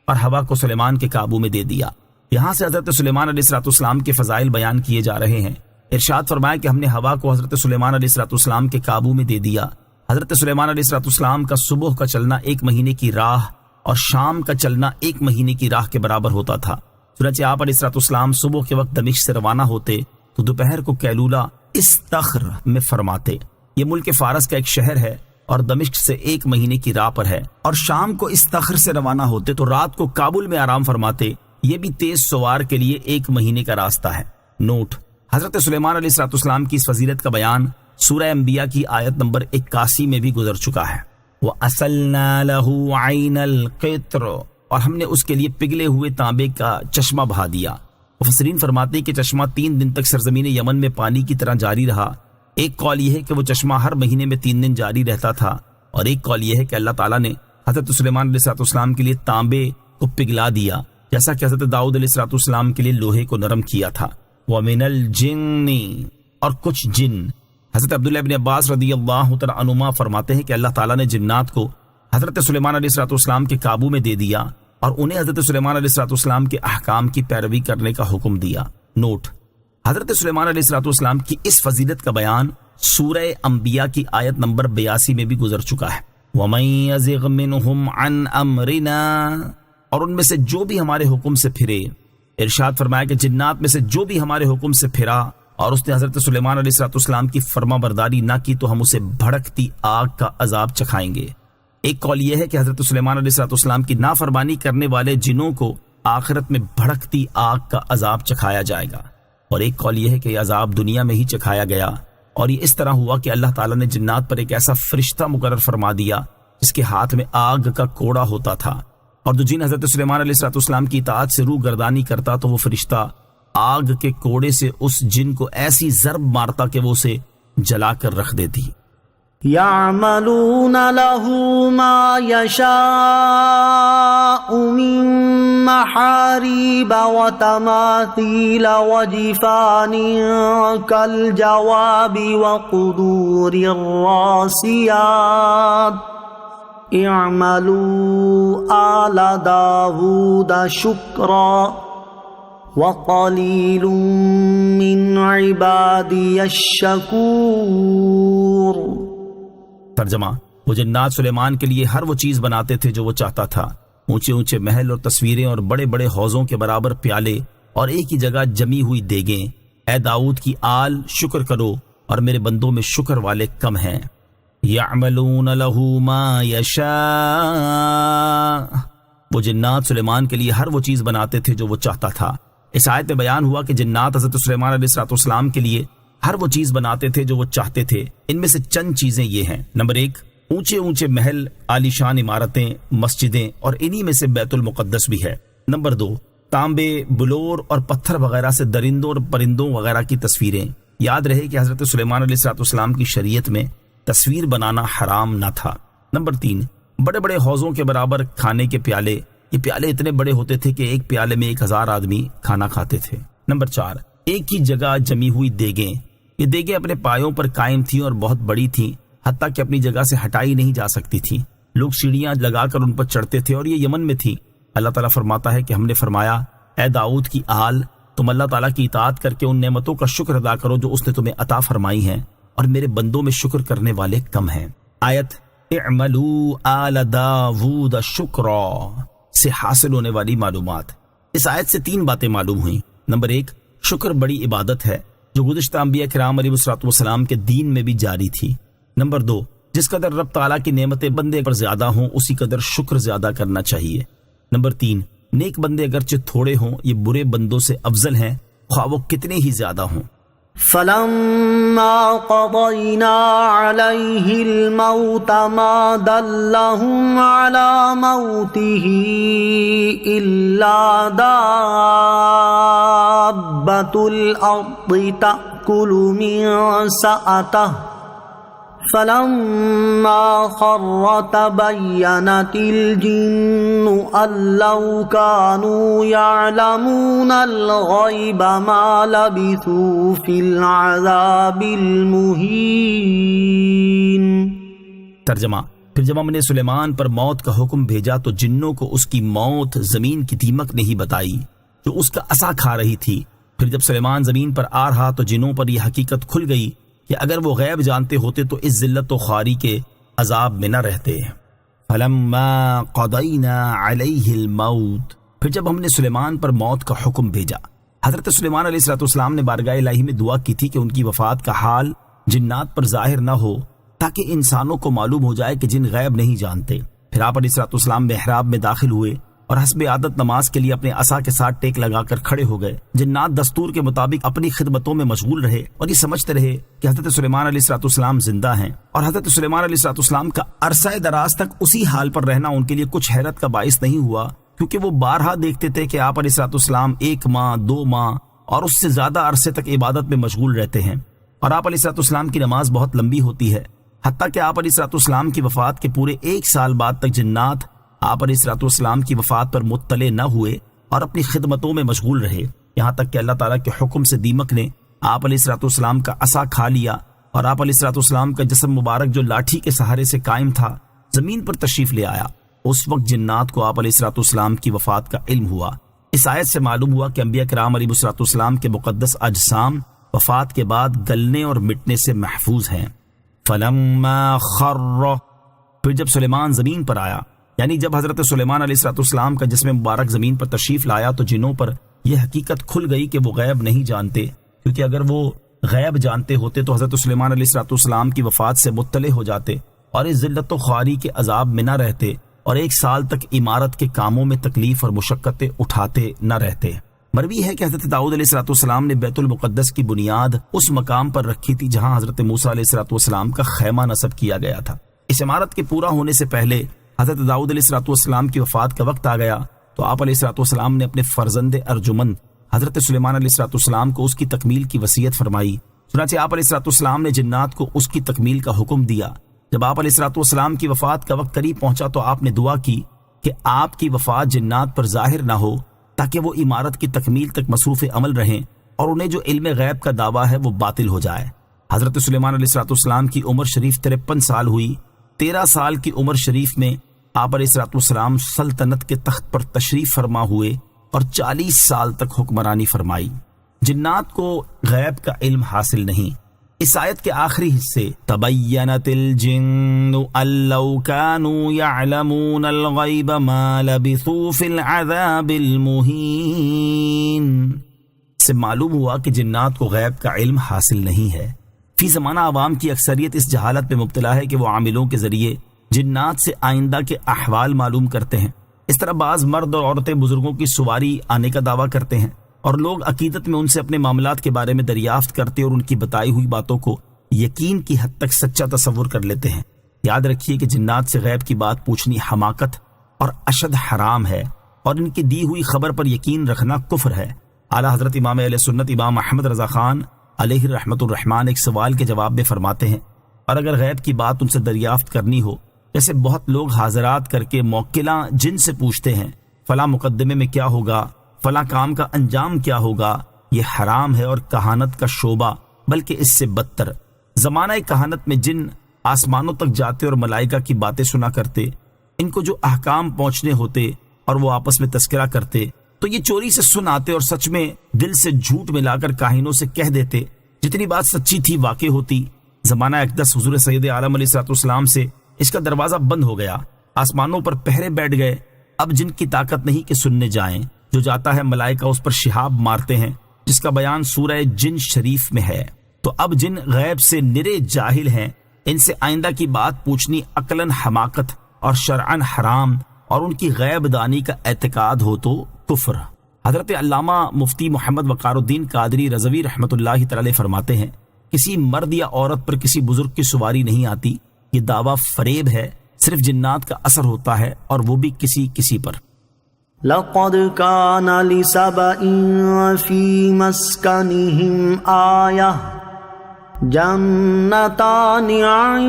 اور ہوا کو سلیمان کے قابو میں دے دیا۔ یہاں سے حضرت سلیمان علیہ الصلوۃ والسلام کے فضائل بیان کیے جا رہے ہیں۔ ارشاد فرمایا کہ ہم نے ہوا کو حضرت سلیمان علیہ الصلوۃ والسلام کے قابو میں دے دیا۔ حضرت سلیمان علیہ الصلوۃ والسلام کا صبح کا چلنا 1 مہینے کی راہ اور شام کا چلنا 1 مہینے کی راہ کے برابر ہوتا تھا۔ چنانچہ آپ علیہ الصلوۃ والسلام صبح کے وقت دمشق سے روانہ ہوتے تو دوپہر کو کیلولہ استخر میں فرماتے۔ یہ ملک فارس کا ایک شہر ہے اور دمشق سے 1 مہینے کی راہ پر ہے، اور شام کو استخر سے روانہ ہوتے تو رات کو کابل میں آرام فرماتے۔ یہ بھی تیز سوار کے لیے 1 مہینے کا راستہ ہے۔ نوٹ: حضرت سلیمان علیہ الصلوۃ والسلام کی اس فضیلت کا بیان سورہ انبیاء کی آیت نمبر 81 میں بھی گزر چکا ہے۔ وَأَسَلْنَا لَهُ عَيْنَ الْقِطْرِ، اور ہم نے اس کے لیے پگھلے ہوئے تانبے کا چشمہ بہا دیا۔ مفسرین فرماتے ہیں کہ چشمہ 3 دن تک سرزمین یمن میں پانی کی طرح جاری رہا۔ ایک قول یہ ہے کہ وہ چشمہ ہر مہینے میں 3 دن جاری رہتا تھا، اور ایک قول یہ ہے کہ اللہ تعالیٰ نے حضرت سلیمان علیہ الصلوۃ والسلام کے لیے تانبے کو پگھلا دیا، جیسا کہ حضرت داؤد علیہ الصلوۃ والسلام کے لیے لوہے کو نرم کیا تھا۔ وَمِنَ الْجِنِّ، اور کچھ جن۔ حضرت عبداللہ ابن عباس رضی اللہ تعالیٰ عنہما فرماتے ہیں کہ اللہ تعالیٰ نے جنات کو حضرت سلیمان علیہ الصلوۃ والسلام کے قابو میں دے دیا اور انہیں حضرت سلیمان علیہ الصلوۃ والسلام کے احکام کی پیروی کرنے کا حکم دیا۔ نوٹ: حضرت سلیمان علیہ الصلوۃ والسلام کی اس فضیلت کا بیان سورہ انبیاء کی آیت نمبر 82 میں بھی گزر چکا ہے۔ وَمَن يَزِغْ مِنْهُمْ عَنْ أَمْرِنَا، اور ان میں سے جو بھی ہمارے حکم سے پھرے۔ ارشاد فرمایا کہ جنات میں سے جو بھی ہمارے حکم سے پھرا اور اس نے حضرت سلیمان علیہ السلام کی فرما برداری نہ کی تو ہم اسے بھڑکتی آگ کا عذاب چکھائیں گے۔ ایک قول یہ ہے کہ حضرت سلیمان علیہ السلام کی نافرمانی کرنے والے جنوں کو آخرت میں بھڑکتی آگ کا عذاب چکھایا جائے گا، اور ایک قول یہ ہے کہ یہ عذاب دنیا میں ہی چکھایا گیا، اور یہ اس طرح ہوا کہ اللہ تعالیٰ نے جنات پر ایک ایسا فرشتہ مقرر فرما دیا جس کے ہاتھ میں آگ کا کوڑا ہوتا تھا، اور جو جن حضرت سلیمان علیہ السلام کی اطاعت سے روح گردانی کرتا تو وہ فرشتہ آگ کے کوڑے سے اس جن کو ایسی ضرب مارتا کہ وہ اسے جلا کر رکھ دیتی۔ يعملون له ما يشاء من محاريب وتماثيل وجفان كالجواب وقدور الراسيات اعملوا آل داود شكرا وقليل من عبادي الشكور۔ ترجمہ، وہ جنات سلیمان کے لیے ہر وہ چیز بناتے تھے جو وہ چاہتا تھا، اونچے اونچے محل اور تصویریں اور بڑے بڑے حوضوں کے برابر پیالے اور ایک ہی جگہ جمی ہوئی دیگیں۔ اے داؤد کی آل، شکر کرو اور میرے بندوں میں شکر والے کم ہیں۔ یعملون لہ ما یشاء، وہ جنات سلیمان کے لیے ہر وہ چیز بناتے تھے جو وہ چاہتا تھا۔ اس آیت میں بیان ہوا کہ جنات حضرت سلیمان علیہ السلام کے لیے ہر وہ چیز بناتے تھے جو وہ چاہتے تھے۔ ان میں سے چند چیزیں یہ ہیں۔ نمبر 1، اونچے اونچے محل، عالیشان عمارتیں، مسجدیں، اور انہی میں سے بیت المقدس بھی ہے۔ نمبر 2، تانبے، بلور اور پتھر وغیرہ سے درندوں اور پرندوں وغیرہ کی تصویریں۔ یاد رہے کہ حضرت سلیمان علیہ السلام کی شریعت میں تصویر بنانا حرام نہ تھا۔ نمبر 3، بڑے بڑے حوضوں کے برابر کھانے کے پیالے۔ یہ پیالے اتنے بڑے ہوتے تھے کہ ایک پیالے میں 1000 آدمی کھانا کھاتے تھے۔ نمبر 4، ایک ہی جگہ جمی ہوئی دیگیں۔ یہ دیگیں اپنے پایوں پر قائم تھیں اور بہت بڑی تھیں، حتیٰ کہ اپنی جگہ سے ہٹائی نہیں جا سکتی تھیں۔ لوگ سیڑھیاں لگا کر ان پر چڑھتے تھے، اور یہ یمن میں تھی۔ اللہ تعالیٰ فرماتا ہے کہ ہم نے فرمایا، اے داؤد کی آل، تم اللہ تعالیٰ کی اطاعت کر کے ان نعمتوں کا شکر ادا کرو جو اس نے تمہیں عطا فرمائی ہیں، اور میرے بندوں میں شکر کرنے والے کم ہیں۔ آیت اعملوا آل داود شکرا سے حاصل ہونے والی معلومات۔ اس آیت سے 3 باتیں معلوم ہوئیں۔ نمبر 1، شکر بڑی عبادت ہے جو گزشتہ انبیاء کرام علیہ السلام کے دین میں بھی جاری تھی۔ نمبر 2، جس قدر رب تعالیٰ کی نعمتیں بندے پر زیادہ ہوں اسی قدر شکر زیادہ کرنا چاہیے۔ نمبر 3، نیک بندے اگرچہ تھوڑے ہوں یہ برے بندوں سے افضل ہیں خواہ وہ کتنے ہی زیادہ ہوں۔ فلما قضينا عليه الموت ما دلهم على موته إلا دابة الأرض تأكل من سأته فلما خر تبينت الجن أن لو كانوا يعلمون الغيب ما لبثوا في العذاب المهين۔ ترجمہ، پھر جب ہم نے سلیمان پر موت کا حکم بھیجا تو جنوں کو اس کی موت زمین کی دیمک نے ہی بتائی جو اس کا عصا کھا رہی تھی۔ پھر جب سلیمان زمین پر آ رہا تو جنوں پر یہ حقیقت کھل گئی کہ اگر وہ غیب جانتے ہوتے تو اس ذلت و خواری کے عذاب میں نہ رہتے۔ فلما قضینا علیہ الموت، پھر جب ہم نے سلیمان پر موت کا حکم بھیجا۔ حضرت سلیمان علیہ السلام نے بارگاہ الہی میں دعا کی تھی کہ ان کی وفات کا حال جنات پر ظاہر نہ ہو تاکہ انسانوں کو معلوم ہو جائے کہ جن غیب نہیں جانتے۔ پھر آپ علیہ السلام محراب میں داخل ہوئے اور حسب عادت نماز کے لیے اپنے عصا کے ساتھ ٹیک لگا کر کھڑے ہو گئے۔ جنات دستور کے مطابق اپنی خدمتوں میں مشغول رہے اور یہ سمجھتے رہے کہ حضرت سلیمان علیہ السلام زندہ ہیں، اور حضرت سلیمان علیہ السلام کا عرصہ دراز تک اسی حال پر رہنا ان کے لیے کچھ حیرت کا باعث نہیں ہوا، کیونکہ وہ بارہا دیکھتے تھے کہ آپ علیہ السلام 1 ماہ 2 ماہ اور اس سے زیادہ عرصے تک عبادت میں مشغول رہتے ہیں، اور آپ علیہ السلام کی نماز بہت لمبی ہوتی ہے، حتیٰ کہ آپ علیہ السلام کی وفات کے پورے 1 سال بعد تک جنات آپ علیہ السلام کی وفات پر مطلع نہ ہوئے اور اپنی خدمتوں میں مشغول رہے، یہاں تک کہ اللہ تعالیٰ کے حکم سے دیمک نے آپ علیہ السلام کا عصا کھا لیا، اور آپ علیہ السلام کا جسم مبارک جو لاٹھی کے سہارے سے قائم تھا زمین پر تشریف لے آیا۔ اس وقت جنات کو آپ علیہ السلام کی وفات کا علم ہوا۔ اس آیت سے معلوم ہوا کہ انبیاء کرام علیہ السلام کے مقدس اجسام وفات کے بعد گلنے اور مٹنے سے محفوظ ہیں۔ فلما خر، پھر جب سلیمان زمین پر آیا، یعنی جب حضرت سلیمان علیہ السلام کا جسم مبارک زمین پر تشریف لایا تو جنوں پر یہ حقیقت کھل گئی کہ وہ غیب نہیں جانتے، کیونکہ اگر وہ غیب جانتے ہوتے تو حضرت سلیمان علیہ السلام کی وفات سے مطلع ہو جاتے اور اس ذلت و خواری کے عذاب میں نہ رہتے اور 1 سال تک عمارت کے کاموں میں تکلیف اور مشقتیں اٹھاتے نہ رہتے۔ مروی ہے کہ حضرت داؤد علیہ السلام نے بیت المقدس کی بنیاد اس مقام پر رکھی تھی جہاں حضرت موسیٰ علیہ السلام کا خیمہ نصب کیا گیا تھا۔ اس عمارت کے پورا ہونے سے پہلے حضرت داؤد علیہ السلام کی وفات کا وقت آ گیا تو آپ علیہ السلام نے اپنے فرزند ارجمند حضرت سلیمان علیہ السلام کو اس کی تکمیل کی وصیت فرمائی۔ چنانچہ آپ علیہ السلام نے جنات کو اس کی تکمیل کا حکم دیا۔ جب آپ علیہ السلام کی وفات کا وقت قریب پہنچا تو آپ نے دعا کی کہ آپ کی وفات جنات پر ظاہر نہ ہو تاکہ وہ عمارت کی تکمیل تک مصروف عمل رہیں اور انہیں جو علم غیب کا دعویٰ ہے وہ باطل ہو جائے۔ حضرت سلیمان علیہ السلام کی عمر شریف 53 سال ہوئی۔ 13 سال کی عمر شریف میں آپ علیہ السلام سلطنت کے تخت پر تشریف فرما ہوئے اور 40 سال تک حکمرانی فرمائی۔ جنات کو غیب کا علم حاصل نہیں۔ اس آیت کے آخری حصے تبینت الجن ان لو كانوا يعلمون الغیب ما لبثوا فی العذاب المہین سے معلوم ہوا کہ جنات کو غیب کا علم حاصل نہیں ہے۔ فی زمانہ عوام کی اکثریت اس جہالت میں مبتلا ہے کہ وہ عاملوں کے ذریعے جنات سے آئندہ کے احوال معلوم کرتے ہیں۔ اس طرح بعض مرد اور عورتیں بزرگوں کی سواری آنے کا دعویٰ کرتے ہیں اور لوگ عقیدت میں ان سے اپنے معاملات کے بارے میں دریافت کرتے اور ان کی بتائی ہوئی باتوں کو یقین کی حد تک سچا تصور کر لیتے ہیں۔ یاد رکھیے کہ جنات سے غیب کی بات پوچھنی حماقت اور اشد حرام ہے اور ان کی دی ہوئی خبر پر یقین رکھنا کفر ہے۔ اعلیٰ حضرت امام اہل سنت امام احمد رضا خان علیہ رحمت الرحمن ایک سوال کے جواب میں فرماتے ہیں، اور اگر غیب کی بات ان سے دریافت کرنی ہو، جیسے بہت لوگ حاضرات کر کے موکلاں جن سے پوچھتے ہیں فلاں مقدمے میں کیا ہوگا، فلاں کام کا انجام کیا ہوگا، یہ حرام ہے اور کہانت کا شعبہ بلکہ اس سے بدتر۔ زمانہ کہانت میں جن آسمانوں تک جاتے اور ملائکہ کی باتیں سنا کرتے، ان کو جو احکام پہنچنے ہوتے اور وہ آپس میں تذکرہ کرتے تو یہ چوری سے سن آتے اور سچ میں دل سے جھوٹ ملا کر کاہنوں سے کہہ دیتے، جتنی بات سچی تھی واقع ہوتی۔ زمانہ اقدس حضور سید عالم علیہ السلام سے اس کا دروازہ بند ہو گیا، آسمانوں پر پہرے بیٹھ گئے۔ اب جن کی طاقت نہیں کہ سننے جائیں، جو جاتا ہے ملائکہ اس پر شہاب مارتے ہیں، جس کا بیان سورہ جن شریف میں ہے۔ تو اب جن غیب سے نرے جاہل ہیں، ان سے آئندہ کی بات پوچھنی عقلاً حماقت اور شرعاً حرام، اور ان کی غیب دانی کا اعتقاد ہو تو کفر۔ حضرت علامہ مفتی محمد وقار الدین قادری رضوی رحمۃ اللہ تعالی فرماتے ہیں، کسی مرد یا عورت پر کسی بزرگ کی سواری نہیں آتی، یہ دعویٰ فریب ہے، صرف جنات کا اثر ہوتا ہے اور وہ بھی کسی پر۔ لقد كان لسبإ في مسكنهم آية جنتان عن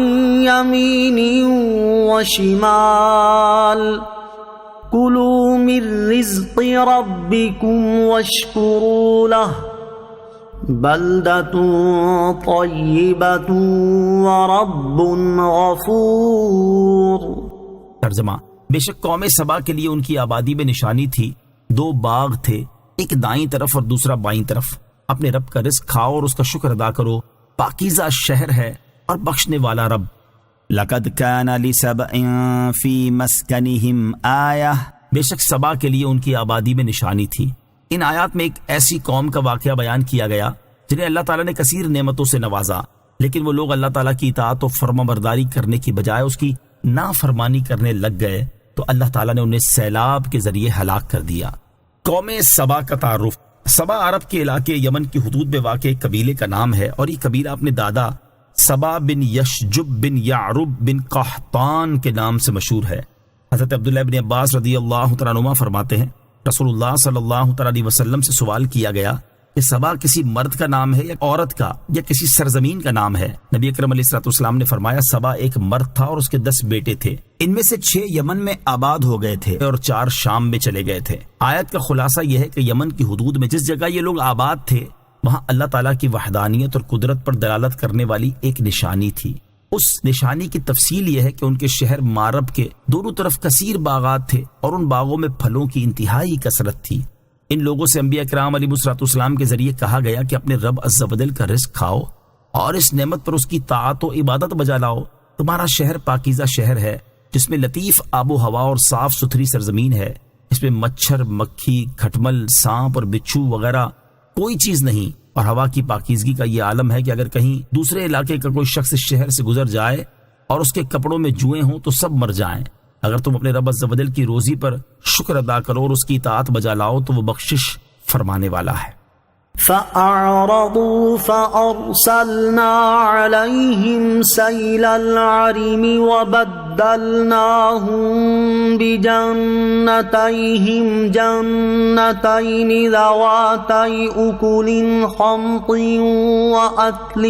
يمين وشمال كلوا من رزق ربكم واشكروا له بلدة طيبة ورب غفور۔ ترجمہ: بے شک قوم سبا کے لیے ان کی آبادی میں نشانی تھی، 2 باغ تھے، ایک دائیں طرف اور دوسرا بائیں طرف۔ اپنے رب کا رزق کھاؤ اور اس کا شکر ادا کرو، پاکیزہ شہر ہے اور بخشنے والا رب۔ لقد كان لسبأ في مسكنهم آية، بے شک سبا کے لیے ان کی آبادی میں نشانی تھی۔ ان آیات میں ایک ایسی قوم کا واقعہ بیان کیا گیا جنہیں اللہ تعالیٰ نے کثیر نعمتوں سے نوازا، لیکن وہ لوگ اللہ تعالیٰ کی اطاعت و فرما برداری کرنے کی بجائے اس کی نافرمانی کرنے لگ گئے تو اللہ تعالیٰ نے انہیں سیلاب کے ذریعے ہلاک کر دیا۔ قوم سبا کا تعارف۔ سبا عرب کے علاقے یمن کی حدود میں واقع ایک قبیلے کا نام ہے، اور یہ قبیلہ اپنے دادا سبا بن یشجب بن یعرب بن قحطان کے نام سے مشہور ہے۔ حضرت عبداللہ بن عباس رضی اللہ تعالیٰ عنہما فرماتے ہیں، رسول اللہ صلی اللہ تعالیٰ علیہ وسلم سے سوال کیا گیا کہ سبا کسی مرد کا نام ہے یا عورت کا یا کسی سرزمین کا نام ہے؟ نبی اکرم علیہ السلام نے فرمایا، سبا ایک مرد تھا اور اس کے 10 بیٹے تھے، ان میں سے 6 یمن میں آباد ہو گئے تھے اور 4 شام میں چلے گئے تھے۔ آیت کا خلاصہ یہ ہے کہ یمن کی حدود میں جس جگہ یہ لوگ آباد تھے وہاں اللہ تعالیٰ کی وحدانیت اور قدرت پر دلالت کرنے والی ایک نشانی تھی۔ اس نشانی کی تفصیل یہ ہے کہ ان کے شہر مارب کے دونوں طرف کثیر باغات تھے اور ان باغوں میں پھلوں کی انتہائی کثرت تھی۔ ان لوگوں سے انبیاء کرام علیہ السلام کے ذریعے کہا گیا کہ اپنے رب عز و جل کا رزق کھاؤ اور اس نعمت پر اس کی طاعت و عبادت بجا لاؤ۔ تمہارا شہر پاکیزہ شہر ہے جس میں لطیف آب و ہوا اور صاف ستھری سرزمین ہے، اس میں مچھر، مکھی، کھٹمل، سانپ اور بچھو وغیرہ کوئی چیز نہیں۔ اور ہوا کی پاکیزگی کا یہ عالم ہے کہ اگر کہیں دوسرے علاقے کا کوئی شخص اس شہر سے گزر جائے اور اس کے کپڑوں میں جوئیں ہوں تو سب مر جائیں۔ اگر تم اپنے رب عز و جل کی روزی پر شکر ادا کرو اور اس کی اطاعت بجا لاؤ تو وہ بخشش فرمانے والا ہے۔ فأعرضوا فأرسلنا عليهم سيل العرم وبدلناهم بجنتيهم جنتين ذواتي أكل خمط وأكل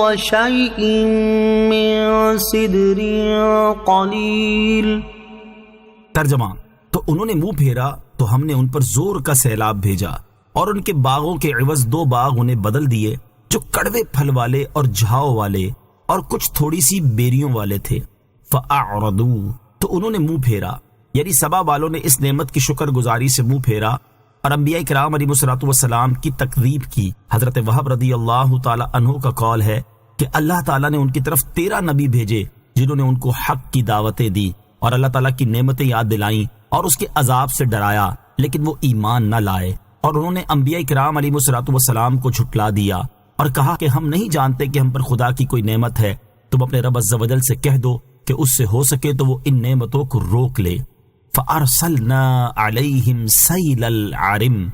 وشيء من سدر قليل۔ ترجمہ، تو انہوں نے منہ پھیرا تو ہم نے ان پر زور کا سیلاب بھیجا اور ان کے باغوں کے عوض 2 باغ انہیں بدل دیے جو کڑوے پھل والے اور جھاؤ والے اور کچھ تھوڑی سی بیریوں والے تھے۔ فَأَعْرَضُوا، تو انہوں نے منہ پھیرا، یعنی سبا والوں نے اس نعمت کی شکر گزاری سے منہ پھیرا اور انبیاء کرام علیہ الصلوۃ والسلام کی تکذیب کی۔ حضرت وہب رضی اللہ تعالی عنہ کا قول ہے کہ اللہ تعالیٰ نے ان کی طرف 13 نبی بھیجے جنہوں نے ان کو حق کی دعوتیں دی اور اللہ تعالیٰ کی نعمتیں یاد دلائیں اور اس کے عذاب سے ڈرایا، لیکن وہ ایمان نہ لائے اور انہوں نے انبیاء کرام علیہ الصلوۃ والسلام کو جھٹلا دیا اور کہا کہ ہم نہیں جانتے کہ ہم پر خدا کی کوئی نعمت ہے، تم اپنے رب عز و جل سے کہہ دو کہ اس سے ہو سکے تو وہ ان نعمتوں کو روک لے۔ فَأَرْسَلْنَا عَلَيْهِمْ سَيْلَ الْعَرِمِ،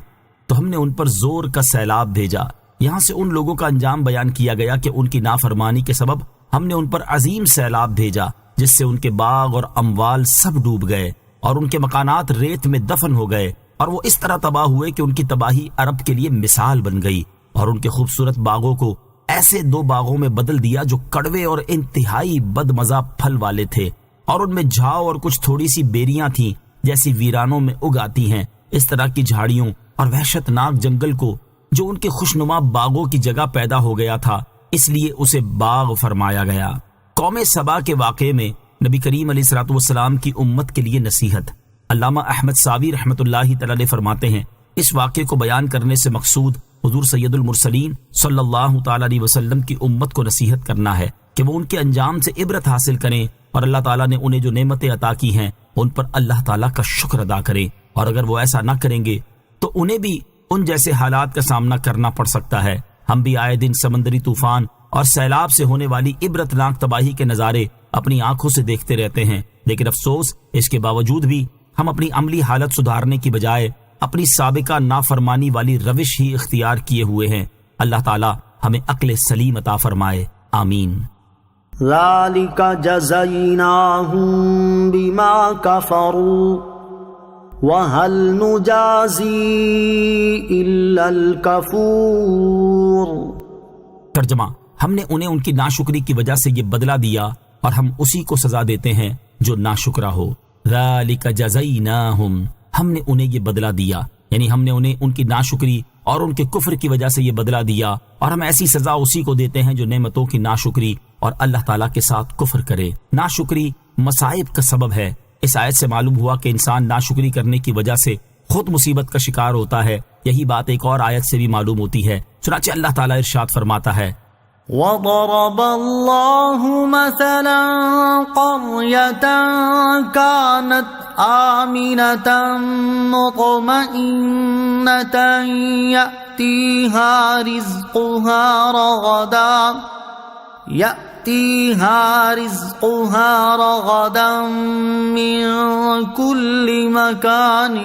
تو ہم نے ان پر زور کا سیلاب بھیجا۔ یہاں سے ان لوگوں کا انجام بیان کیا گیا کہ ان کی نافرمانی کے سبب ہم نے ان پر عظیم سیلاب بھیجا جس سے ان کے باغ اور اموال سب ڈوب گئے اور ان کے مکانات ریت میں دفن ہو گئے اور وہ اس طرح تباہ ہوئے کہ ان کی تباہی عرب کے لیے مثال بن گئی، اور ان کے خوبصورت باغوں کو ایسے 2 باغوں میں بدل دیا جو کڑوے اور انتہائی بد مزہ پھل والے تھے، اور ان میں جھاؤ اور کچھ تھوڑی سی بیریاں تھیں جیسی ویرانوں میں اگاتی ہیں، اس طرح کی جھاڑیوں اور وحشت ناک جنگل کو جو ان کے خوشنما باغوں کی جگہ پیدا ہو گیا تھا، اس لیے اسے باغ فرمایا گیا۔ قوم سبا کے واقعے میں نبی کریم علیہ الصلوۃ والسلام کی امت کے لیے نصیحت۔ علامہ احمد ساوی رحمۃ اللہ تعالی علیہ فرماتے ہیں، اس واقعے کو بیان کرنے سے مقصود حضور سید المرسلین صلی اللہ تعالی علیہ وسلم کی امت کو نصیحت کرنا ہے کہ وہ ان کے انجام سے عبرت حاصل کریں اور اللہ تعالیٰ نے انہیں جو نعمتیں عطا کی ہیں ان پر اللہ تعالیٰ کا شکر ادا کریں، اور اگر وہ ایسا نہ کریں گے تو انہیں بھی ان جیسے حالات کا سامنا کرنا پڑ سکتا ہے۔ ہم بھی آئے دن سمندری طوفان اور سیلاب سے ہونے والی عبرتناک تباہی کے نظارے اپنی آنکھوں سے دیکھتے رہتے ہیں، لیکن افسوس اس کے باوجود بھی ہم اپنی عملی حالت سدھارنے کی بجائے اپنی سابقہ نافرمانی والی روش ہی اختیار کیے ہوئے ہیں۔ اللہ تعالی ہمیں عقل سلیم عطا فرمائے، آمین۔ ذَلِكَ جَزَيْنَاهُمْ بِمَا كَفَرُوا وَهَلْ نُجَازِي إِلَّا الْكَفُورَ۔ ترجمہ، ہم نے انہیں ان کی ناشکری کی وجہ سے یہ بدلہ دیا اور ہم اسی کو سزا دیتے ہیں جو ناشکرا ہو۔ ذَلِكَ جَزَيْنَاهُمْ، ہم نے انہیں یہ بدلہ دیا، یعنی ہم نے انہیں ان کی ناشکری اور ان کے کفر کی وجہ سے یہ بدلہ دیا، اور ہم ایسی سزا اسی کو دیتے ہیں جو نعمتوں کی ناشکری اور اللہ تعالیٰ کے ساتھ کفر کرے۔ ناشکری مصائب کا سبب ہے۔ اس آیت سے معلوم ہوا کہ انسان ناشکری کرنے کی وجہ سے خود مصیبت کا شکار ہوتا ہے۔ یہی بات ایک اور آیت سے بھی معلوم ہوتی ہے، چنانچہ اللہ تعالیٰ ارشاد فرماتا ہے، وَضَرَبَ اللَّهُ مَثَلًا قَرْيَةً كَانَتْ آمِنَةً مُطْمَئِنَّةً يَأْتِيهَا رِزْقُهَا رَغَدًا مِّن كُلِّ مَكَانٍ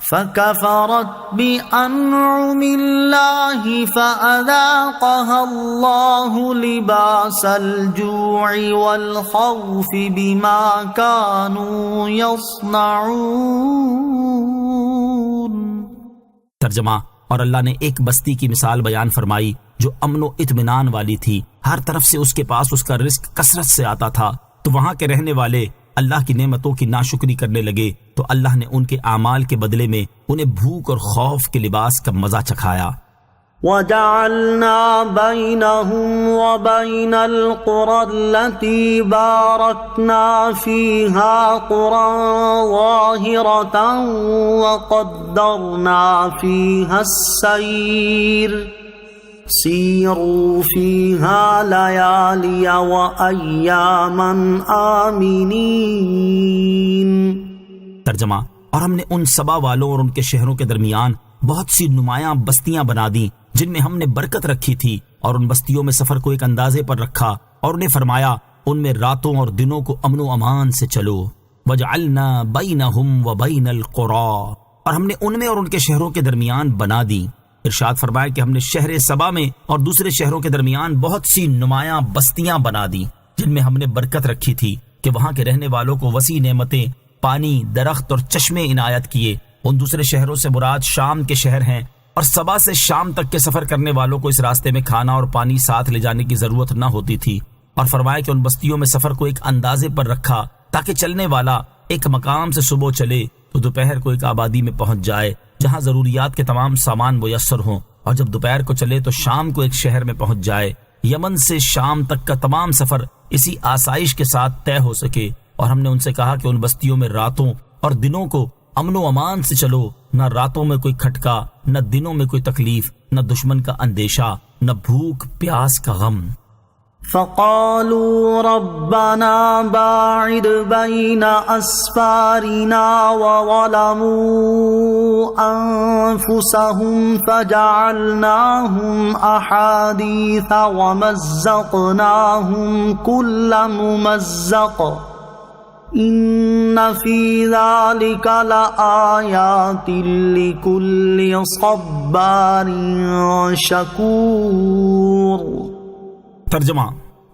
فَكَفَرَتْ بِأَنْعُمِ اللَّهِ فَأَذَاقَهَا اللَّهُ لِبَاسَ الْجُوعِ وَالْخَوْفِ بِمَا كَانُوا يَصْنَعُونَ۔ ترجمہ، اور اللہ نے ایک بستی کی مثال بیان فرمائی جو امن و اطمینان والی تھی، ہر طرف سے اس کے پاس اس کا رزق کثرت سے آتا تھا، تو وہاں کے رہنے والے اللہ کی نعمتوں کی ناشکری کرنے لگے تو اللہ نے ان کے اعمال کے بدلے میں انہیں بھوک اور خوف کے لباس کا مزہ چکھایا۔ وَجَعَلْنَا بَيْنَهُمْ وَبَيْنَ الْقُرَى الَّتِي بَارَكْنَا فِيهَا قُرًى ظَاهِرَةً وَقَدَّرْنَا فِيهَا السَّيْرَ سیروا فیہا لیالی وایاما آمنین۔ ترجمہ، اور ہم نے ان سبا والوں اور ان کے شہروں کے درمیان بہت سی نمایاں بستیاں بنا دی جن میں ہم نے برکت رکھی تھی، اور ان بستیوں میں سفر کو ایک اندازے پر رکھا، اور انہیں فرمایا ان میں راتوں اور دنوں کو امن و امان سے چلو۔ وجعلنا بینہم وبین القری، اور ہم نے ان میں اور ان کے شہروں کے درمیان بنا دی۔ ارشاد فرمایا کہ ہم نے شہر سبا میں اور دوسرے شہروں کے درمیان بہت سی نمایاں بستیاں بنا دی جن میں ہم نے برکت رکھی تھی کہ وہاں کے رہنے والوں کو وسیع نعمتیں، پانی، درخت اور چشمے عنایت کیے۔ ان دوسرے شہروں سے مراد شام کے شہر ہیں، اور سبا سے شام تک کے سفر کرنے والوں کو اس راستے میں کھانا اور پانی ساتھ لے جانے کی ضرورت نہ ہوتی تھی۔ اور فرمایا کہ ان بستیوں میں سفر کو ایک اندازے پر رکھا تاکہ چلنے والا ایک مقام سے صبح چلے تو دوپہر کو ایک آبادی میں پہنچ جائے جہاں ضروریات کے تمام سامان میسر ہوں، اور جب دوپہر کو چلے تو شام کو ایک شہر میں پہنچ جائے۔ یمن سے شام تک کا تمام سفر اسی آسائش کے ساتھ طے ہو سکے۔ اور ہم نے ان سے کہا کہ ان بستیوں میں راتوں اور دنوں کو امن و امان سے چلو، نہ راتوں میں کوئی کھٹکا، نہ دنوں میں کوئی تکلیف، نہ دشمن کا اندیشہ، نہ بھوک پیاس کا غم۔ فقالوا ربنا باعد بين أسفارنا وظلموا أنفسهم فجعلناهم أحاديث ومزقناهم كل ممزق إن في ذلك لآيات لكل صبار شكور۔ ترجمہ،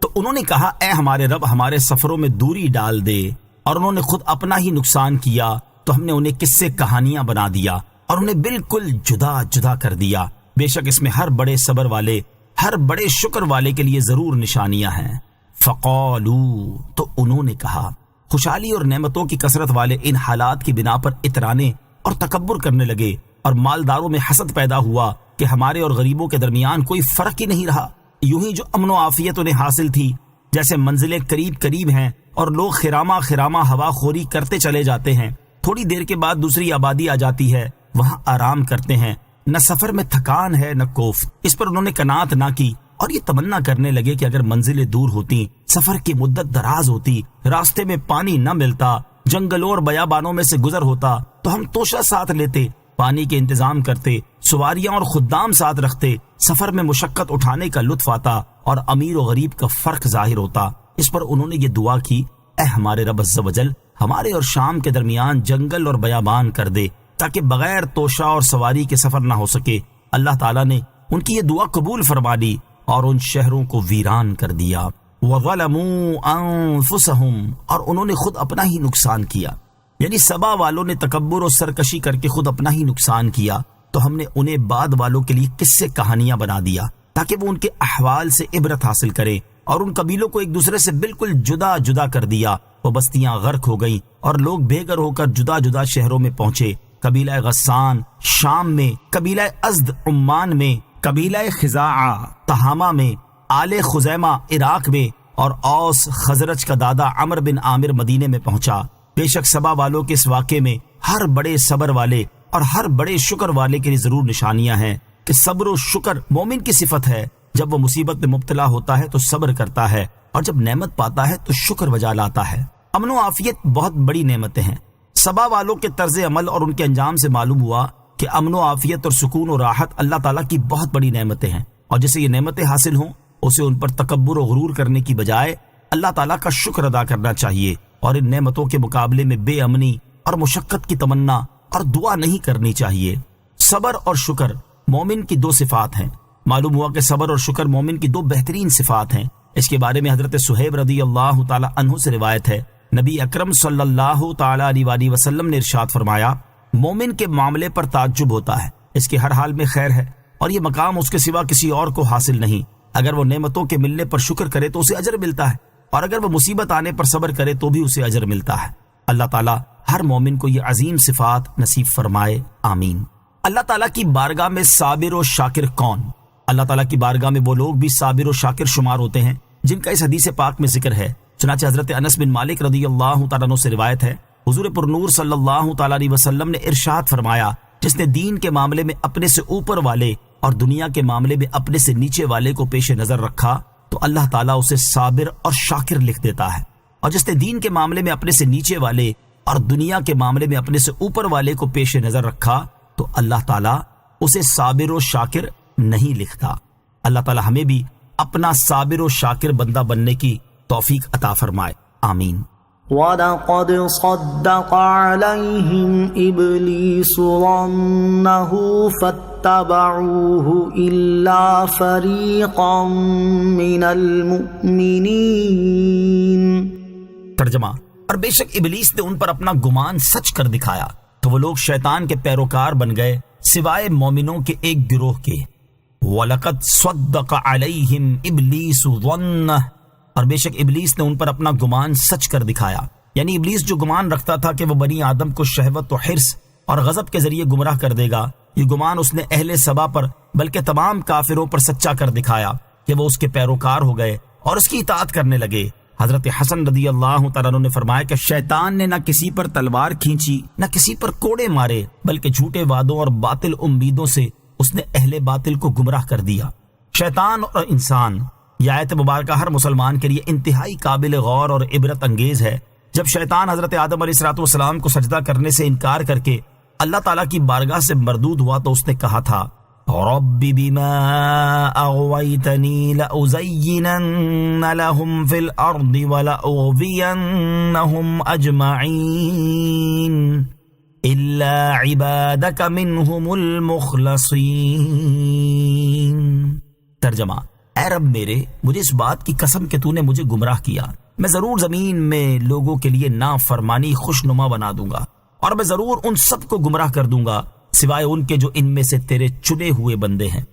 تو انہوں نے کہا اے ہمارے رب ہمارے سفروں میں دوری ڈال دے، اور انہوں نے خود اپنا ہی نقصان کیا تو ہم نے انہیں قصے کہانیاں بنا دیا اور انہیں بالکل جدا جدا کر دیا۔ بے شک اس میں ہر بڑے صبر والے، ہر بڑے شکر والے کے لیے ضرور نشانیاں ہیں۔ فقالوا، تو انہوں نے کہا، خوشحالی اور نعمتوں کی کثرت والے ان حالات کی بنا پر اترانے اور تکبر کرنے لگے، اور مالداروں میں حسد پیدا ہوا کہ ہمارے اور غریبوں کے درمیان کوئی فرق ہی نہیں رہا۔ یوں ہی جو امن و عافیت انہیں حاصل تھی، جیسے منزلیں قریب قریب ہیں اور لوگ خرامہ خرامہ ہوا خوری کرتے چلے جاتے ہیں، تھوڑی دیر کے بعد دوسری آبادی آ جاتی ہے، وہاں آرام کرتے ہیں، نہ سفر میں تھکان ہے نہ کوف۔ اس پر انہوں نے قناعت نہ کی اور یہ تمنا کرنے لگے کہ اگر منزلیں دور ہوتی، سفر کی مدت دراز ہوتی، راستے میں پانی نہ ملتا، جنگلوں اور بیابانوں میں سے گزر ہوتا تو ہم توشہ ساتھ لیتے، پانی کے انتظام کرتے، سواریاں اور خدام ساتھ رکھتے، سفر میں مشقت اٹھانے کا لطف آتا اور امیر و غریب کا فرق ظاہر ہوتا۔ اس پر انہوں نے یہ دعا کی، اے ہمارے رب عز و جل ہمارے اور شام کے درمیان جنگل اور بیابان کر دے تاکہ بغیر توشہ اور سواری کے سفر نہ ہو سکے۔ اللہ تعالیٰ نے ان کی یہ دعا قبول فرما لی اور ان شہروں کو ویران کر دیا۔ وَظَلَمُوا أَنفُسَهُمْ، اور انہوں نے خود اپنا ہی نقصان کیا، یعنی سبا والوں نے تکبر اور سرکشی کر کے خود اپنا ہی نقصان کیا، تو ہم نے انہیں بعد والوں کے لیے قصے کہانیاں بنا دیا تاکہ وہ ان کے احوال سے عبرت حاصل کریں، اور ان قبیلوں کو ایک دوسرے سے بالکل جدا جدا کر دیا۔ وہ بستیاں غرق ہو گئیں اور لوگ بے گھر ہو کر جدا جدا شہروں میں پہنچے، قبیلہ غسان شام میں، قبیلہ ازد عمان میں، قبیلہ خزاعہ تہامہ میں، آل خزیمہ عراق میں، اور اوس خزرج کا دادا عمر بن عامر مدینے میں پہنچا۔ بے شک سبا والوں کے اس واقعے میں ہر بڑے صبر والے اور ہر بڑے شکر والے کے لیے ضرور نشانیاں ہیں کہ صبر و شکر مومن کی صفت ہے۔ جب وہ مصیبت میں مبتلا ہوتا ہے تو صبر کرتا ہے، اور جب نعمت پاتا ہے تو شکر بجا لاتا ہے۔ امن و عافیت بہت بڑی نعمتیں ہیں۔ سبا والوں کے طرز عمل اور ان کے انجام سے معلوم ہوا کہ امن و عافیت اور سکون و راحت اللہ تعالیٰ کی بہت بڑی نعمتیں ہیں، اور جسے یہ نعمتیں حاصل ہوں اسے ان پر تکبر و غرور کرنے کی بجائے اللہ تعالیٰ کا شکر ادا کرنا چاہیے، اور ان نعمتوں کے مقابلے میں بے امنی اور مشقت کی تمنا اور دعا نہیں کرنی چاہیے۔ صبر اور شکر مومن کی دو صفات ہیں۔ معلوم ہوا کہ صبر اور شکر مومن کی دو بہترین صفات ہیں۔ اس کے بارے میں حضرت صہیب رضی اللہ تعالی عنہ سے روایت ہے، نبی اکرم صلی اللہ تعالی علیہ وسلم نے ارشاد فرمایا، مومن کے معاملے پر تعجب ہوتا ہے، اس کے ہر حال میں خیر ہے، اور یہ مقام اس کے سوا کسی اور کو حاصل نہیں۔ اگر وہ نعمتوں کے ملنے پر شکر کرے تو اسے اجر ملتا ہے، اور اگر وہ مصیبت آنے پر صبر کرے تو بھی اسے اجر ملتا ہے۔ اللہ تعالیٰ ہر مومن کو یہ عظیم صفات نصیب فرمائے، آمین۔ اللہ تعالیٰ کی بارگاہ میں صابر و شاکر کون؟ اللہ تعالیٰ کی بارگاہ میں وہ لوگ بھی صابر و شاکر شمار ہوتے ہیں جن کا اس حدیث پاک میں ذکر ہے۔ چنانچہ حضرت انس بن مالک رضی اللہ تعالیٰ عنہ سے روایت ہے، حضور پر نور صلی اللہ تعالیٰ علیہ وسلم نے ارشاد فرمایا، جس نے دین کے معاملے میں اپنے سے اوپر والے اور دنیا کے معاملے میں اپنے سے نیچے والے کو پیش نظر رکھا تو اللہ تعالیٰ اسے صابر اور شاکر لکھ دیتا ہے، اور جس نے دین کے معاملے میں اپنے سے نیچے والے اور دنیا کے معاملے میں اپنے سے اوپر والے کو پیش نظر رکھا تو اللہ تعالیٰ اسے صابر و شاکر نہیں لکھتا۔ اللہ تعالیٰ ہمیں بھی اپنا صابر و شاکر بندہ بننے کی توفیق عطا فرمائے، آمین۔ وَلَقَدْ صَدَّقَ عَلَيْهِمْ إِبْلِيسُ ظَنَّهُ فَاتَّبَعُوهُ إِلَّا فَرِيقًا مِّنَ الْمُؤْمِنِينَ۔ ترجمہ، اور بے شک ابلیس نے ان پر اپنا گمان سچ کر دکھایا تو وہ لوگ شیطان کے پیروکار بن گئے سوائے مومنوں کے ایک گروہ کے۔ وَلَقَدْ صَدَّقَ عَلَيْهِمْ إِبْلِيسُ ظَنَّهُ، اور بے شک ابلیس نے ان پر اپنا گمان سچ کر دکھایا، یعنی ابلیس جو گمان رکھتا تھا کہ وہ بنی آدم کو شہوت و حرص اور غضب کے ذریعے گمراہ کر دے گا، یہ گمان اس نے اہل سبا پر بلکہ تمام کافروں پر سچا کر دکھایا کہ وہ اس کے پیروکار ہو گئے اور اس کی اطاعت کرنے لگے۔ حضرت حسن رضی اللہ تعالیٰ عنہ نے فرمایا کہ شیطان نے نہ کسی پر تلوار کھینچی نہ کسی پر کوڑے مارے، بلکہ جھوٹے وعدوں اور باطل امیدوں سے اس نے اہل باطل کو گمراہ کر دیا۔ شیطان اور انسان، یہ آیت مبارکہ ہر مسلمان کے لیے انتہائی قابل غور اور عبرت انگیز ہے۔ جب شیطان حضرت آدم علیہ السلام کو سجدہ کرنے سے انکار کر کے اللہ تعالیٰ کی بارگاہ سے مردود ہوا تو اس نے کہا تھا، رب بما اغویتنی لأزینن لهم فی الارض ولأغوینہم اجمعین الا عبادک منہم المخلصین۔ ترجمہ، اے رب میرے، مجھے اس بات کی قسم کہ تو نے مجھے گمراہ کیا، میں ضرور زمین میں لوگوں کے لیے نافرمانی خوشنما بنا دوں گا، اور میں ضرور ان سب کو گمراہ کر دوں گا سوائے ان کے جو ان میں سے تیرے چنے ہوئے بندے ہیں۔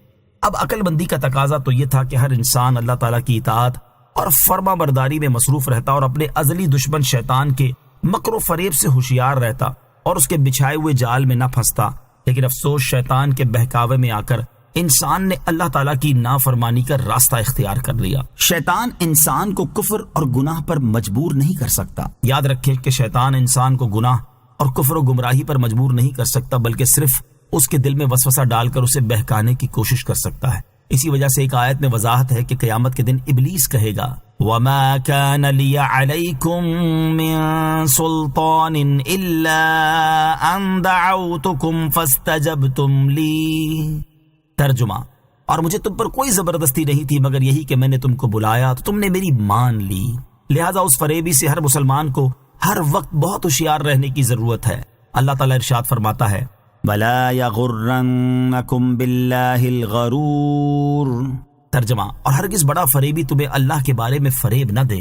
اب عقل مندی کا تقاضا تو یہ تھا کہ ہر انسان اللہ تعالیٰ کی اطاعت اور فرما برداری میں مصروف رہتا اور اپنے ازلی دشمن شیطان کے مکر و فریب سے ہوشیار رہتا اور اس کے بچھائے ہوئے جال میں نہ پھنستا، لیکن افسوس شیطان کے بہکاوے میں آ کر انسان نے اللہ تعالیٰ کی نافرمانی کا راستہ اختیار کر لیا۔ شیطان انسان کو کفر اور گناہ پر مجبور نہیں کر سکتا۔ یاد رکھیں کہ شیطان انسان کو گناہ اور کفر و گمراہی پر مجبور نہیں کر سکتا، بلکہ صرف اس کے دل میں وسوسہ ڈال کر اسے بہکانے کی کوشش کر سکتا ہے۔ اسی وجہ سے ایک آیت میں وضاحت ہے کہ قیامت کے دن ابلیس کہے گا، وَمَا كَانَ لِيَ عَلَيْكُمْ مِنْ سُلْطَانٍ إِلَّا أَنْ دَعَوْتُكُمْ فَاسْتَجَبْتُمْ لِي۔ ترجمہ، اور مجھے تم پر کوئی زبردستی نہیں تھی مگر یہی کہ میں نے تم کو بلایا تو تم نے میری مان لی۔ لہذا اس فریبی سے ہر مسلمان کو ہر وقت بہت ہوشیار رہنے کی ضرورت ہے۔ اللہ تعالیٰ ارشاد فرماتا ہے، وَلَا يَغُرَّنَّكُمْ بِاللَّهِ الْغَرُورُ۔ ترجمہ، اور ہرگز بڑا فریبی تمہیں اللہ کے بارے میں فریب نہ دے۔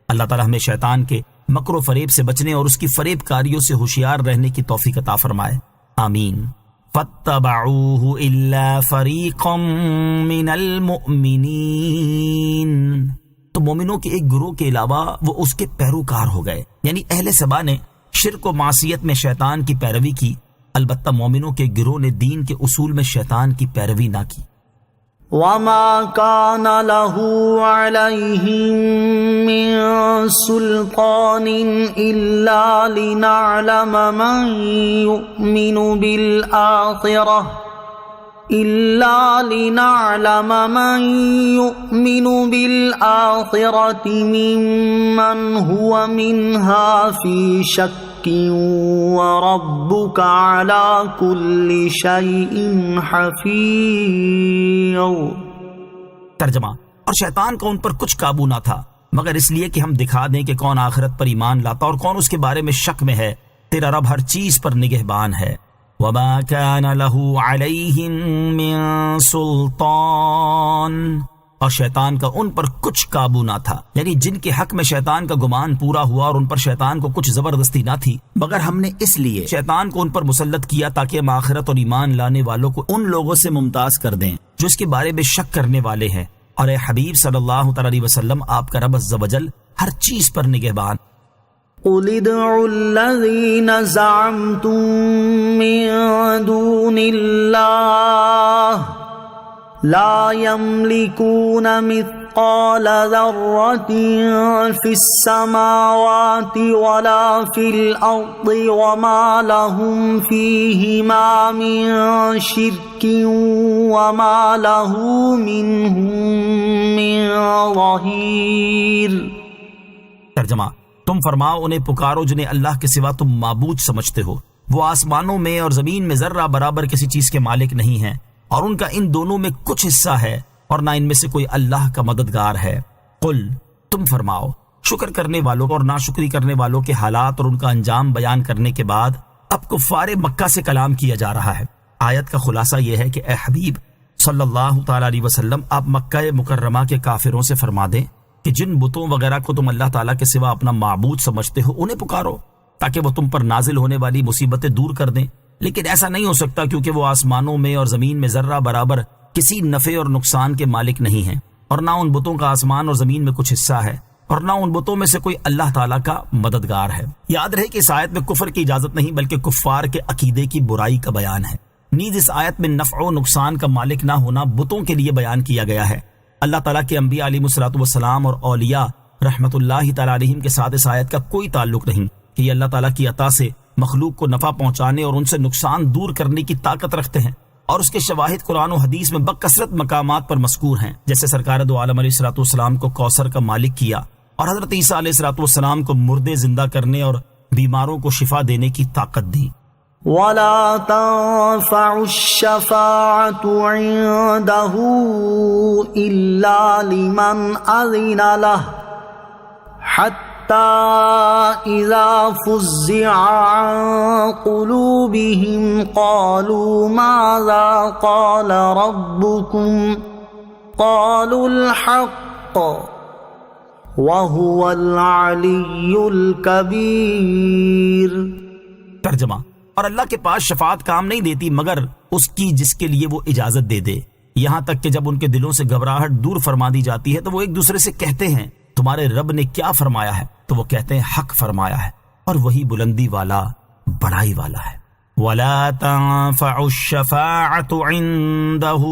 اللہ تعالیٰ ہمیں شیطان کے مکر و فریب سے بچنے اور اس کی فریب کاریوں سے ہوشیار رہنے کی توفیق عطا فرمائے، آمین۔ فَاتَّبَعُوهُ إِلَّا فَرِيقًا مِّنَ الْمُؤْمِنِينَ۔ تو مومنوں کے ایک گروہ کے علاوہ وہ اس کے پیروکار ہو گئے، یعنی اہل سبا نے شرک و معصیت میں شیطان کی پیروی کی، البتہ مومنوں کے گروہ نے دین کے اصول میں شیطان کی پیروی نہ کی۔ وَمَا كَانَ لَهُ عَلَيْهِم مِّن سُلْطَانٍ إِلَّا لِنَعْلَمَ مَن يُؤْمِنُ بِالْآخِرَةِ مِمَّنْ هُوَ مِنْهَا فِي شَكٍّ وَرَبُّكَ عَلَى كُلِّ شَيْءٍ حَفِيظٌ۔ ترجمہ، اور شیطان کا ان پر کچھ قابو نہ تھا مگر اس لیے کہ ہم دکھا دیں کہ کون آخرت پر ایمان لاتا اور کون اس کے بارے میں شک میں ہے۔ تیرا رب ہر چیز پر نگہبان ہے۔ وَمَا كَانَ لَهُ عَلَيْهِم مِّن سُلْطَانٍ، اور شیطان کا ان پر کچھ قابو نہ تھا، یعنی جن کے حق میں شیطان کا گمان پورا ہوا اور ان پر شیطان کو کچھ زبردستی نہ تھی، مگر ہم نے اس لیے شیطان کو ان پر مسلط کیا تاکہ ہم آخرت اور ایمان لانے والوں کو ان لوگوں سے ممتاز کر دیں جو اس کے بارے میں شک کرنے والے ہیں۔ اور اے حبیب صلی اللہ علیہ وسلم، آپ کا رب عز و جل ہر چیز پر نگہبان۔ قُلِ ادْعُوا الَّذِينَ زَعَمْتُم مِّن دُونِ اللَّهِ لَا يَمْلِكُونَ مِثْقَالَ مثقال ذرة في السماوات ولا في الأرض وما لهم فيهما من شرك وما له منهم من ظهير۔ ترجمہ، تم فرماؤ انہیں پکارو جنہیں اللہ کے سوا تم معبود سمجھتے ہو، وہ آسمانوں میں اور زمین میں ذرہ برابر کسی چیز کے مالک نہیں ہیں، اور ان کا ان دونوں میں کچھ حصہ ہے، اور نہ ان میں سے کوئی اللہ کا مددگار ہے۔ قل، تم فرماؤ، شکر کرنے والوں اور ناشکری کرنے والوں کے حالات اور ان کا انجام بیان کرنے کے بعد اب کفار مکہ سے کلام کیا جا رہا ہے۔ آیت کا خلاصہ یہ ہے کہ اے حبیب صلی اللہ تعالی علیہ وسلم، آپ مکہ مکرمہ کے کافروں سے فرما دیں کہ جن بتوں وغیرہ کو تم اللہ تعالیٰ کے سوا اپنا معبود سمجھتے ہو انہیں پکارو تاکہ وہ تم پر نازل ہونے والی مصیبتیں دور کر دیں، لیکن ایسا نہیں ہو سکتا کیونکہ وہ آسمانوں میں اور زمین میں ذرہ برابر کسی نفع اور نقصان کے مالک نہیں ہیں، اور نہ ان بتوں کا آسمان اور زمین میں کچھ حصہ ہے، اور نہ ان بتوں میں سے کوئی اللہ تعالیٰ کا مددگار ہے۔ یاد رہے کہ اس آیت میں کفر کی اجازت نہیں بلکہ کفار کے عقیدے کی برائی کا بیان ہے۔ نیز اس آیت میں نفع و نقصان کا مالک نہ ہونا بتوں کے لیے بیان کیا گیا ہے۔ اللہ تعالیٰ کے انبیاء علیہ الصلوۃ والسلام اور اولیاء رحمت اللہ تعالیٰ علیہم کے ساتھ اس آیت کا کوئی تعلق نہیں کہ یہ اللہ تعالیٰ کی عطا سے مخلوق کو نفع پہنچانے اور ان سے نقصان دور کرنے کی طاقت رکھتے ہیں، اور اس کے شواہد قرآن و حدیث میں بکثرت مقامات پر مذکور ہیں، جیسے سرکار دو عالم علیہ الصلوۃ والسلام کو کوثر کا مالک کیا، اور حضرت عیسیٰ علیہ الصلوۃ والسلام کو مردے زندہ کرنے اور بیماروں کو شفا دینے کی طاقت دی۔ ولا تنفع الشفاعة عنده إلا لمن أذن له حتى إذا فزع عن قلوبهم قالوا ماذا قال ربكم قالوا الحق وهو العلي الكبير۔ ترجمہ، اور اللہ کے پاس شفاعت کام نہیں دیتی مگر اس کی جس کے لیے وہ اجازت دے دے، یہاں تک کہ جب ان کے دلوں سے گھبراہٹ دور فرما دی جاتی ہے تو وہ ایک دوسرے سے کہتے ہیں تمہارے رب نے کیا فرمایا ہے؟ تو وہ کہتے ہیں حق فرمایا ہے، اور وہی بلندی والا بڑائی والا ہے۔ وَلَا تَنفَعُ الشَّفَاعَةُ عِندَهُ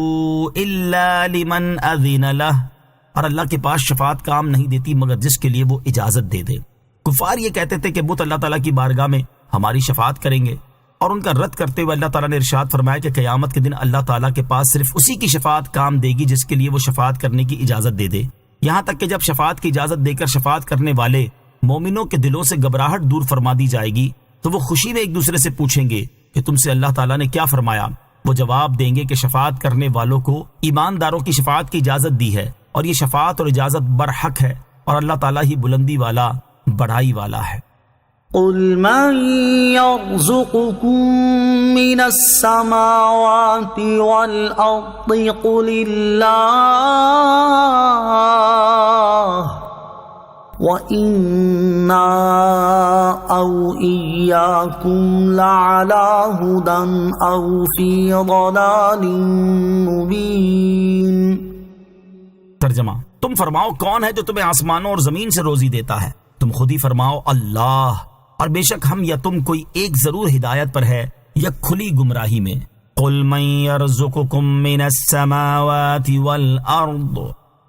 إِلَّا لِمَنْ أَذِنَ لَهُ، اور اللہ کے پاس شفاعت کام نہیں دیتی مگر جس کے لیے وہ اجازت دے دے۔ کفار یہ کہتے تھے کہ بت اللہ تعالیٰ کی بارگاہ میں ہماری شفاعت کریں گے، اور ان کا رد کرتے ہوئے اللہ تعالیٰ نے ارشاد فرمایا کہ قیامت کے دن اللہ تعالیٰ کے پاس صرف اسی کی شفاعت کام دے گی جس کے لیے وہ شفاعت کرنے کی اجازت دے دے، یہاں تک کہ جب شفاعت کی اجازت دے کر شفاعت کرنے والے مومنوں کے دلوں سے گھبراہٹ دور فرما دی جائے گی تو وہ خوشی میں ایک دوسرے سے پوچھیں گے کہ تم سے اللہ تعالیٰ نے کیا فرمایا؟ وہ جواب دیں گے کہ شفاعت کرنے والوں کو ایمانداروں کی شفاعت کی اجازت دی ہے، اور یہ شفاعت اور اجازت برحق ہے، اور اللہ تعالیٰ ہی بلندی والا بڑائی والا ہے۔ قل من يرزقكم من السماوات والأرض قل الله وإنا أو إياكم لعلى هدى أو في ضلال مبين۔ ترجمہ، تم فرماؤ کون ہے جو تمہیں آسمانوں اور زمین سے روزی دیتا ہے؟ تم خود ہی فرماؤ اللہ، اور بے شک ہم یا تم کوئی ایک ضرور ہدایت پر ہے یا کھلی گمراہی میں۔ قل من يرزقكم من السماوات والارض،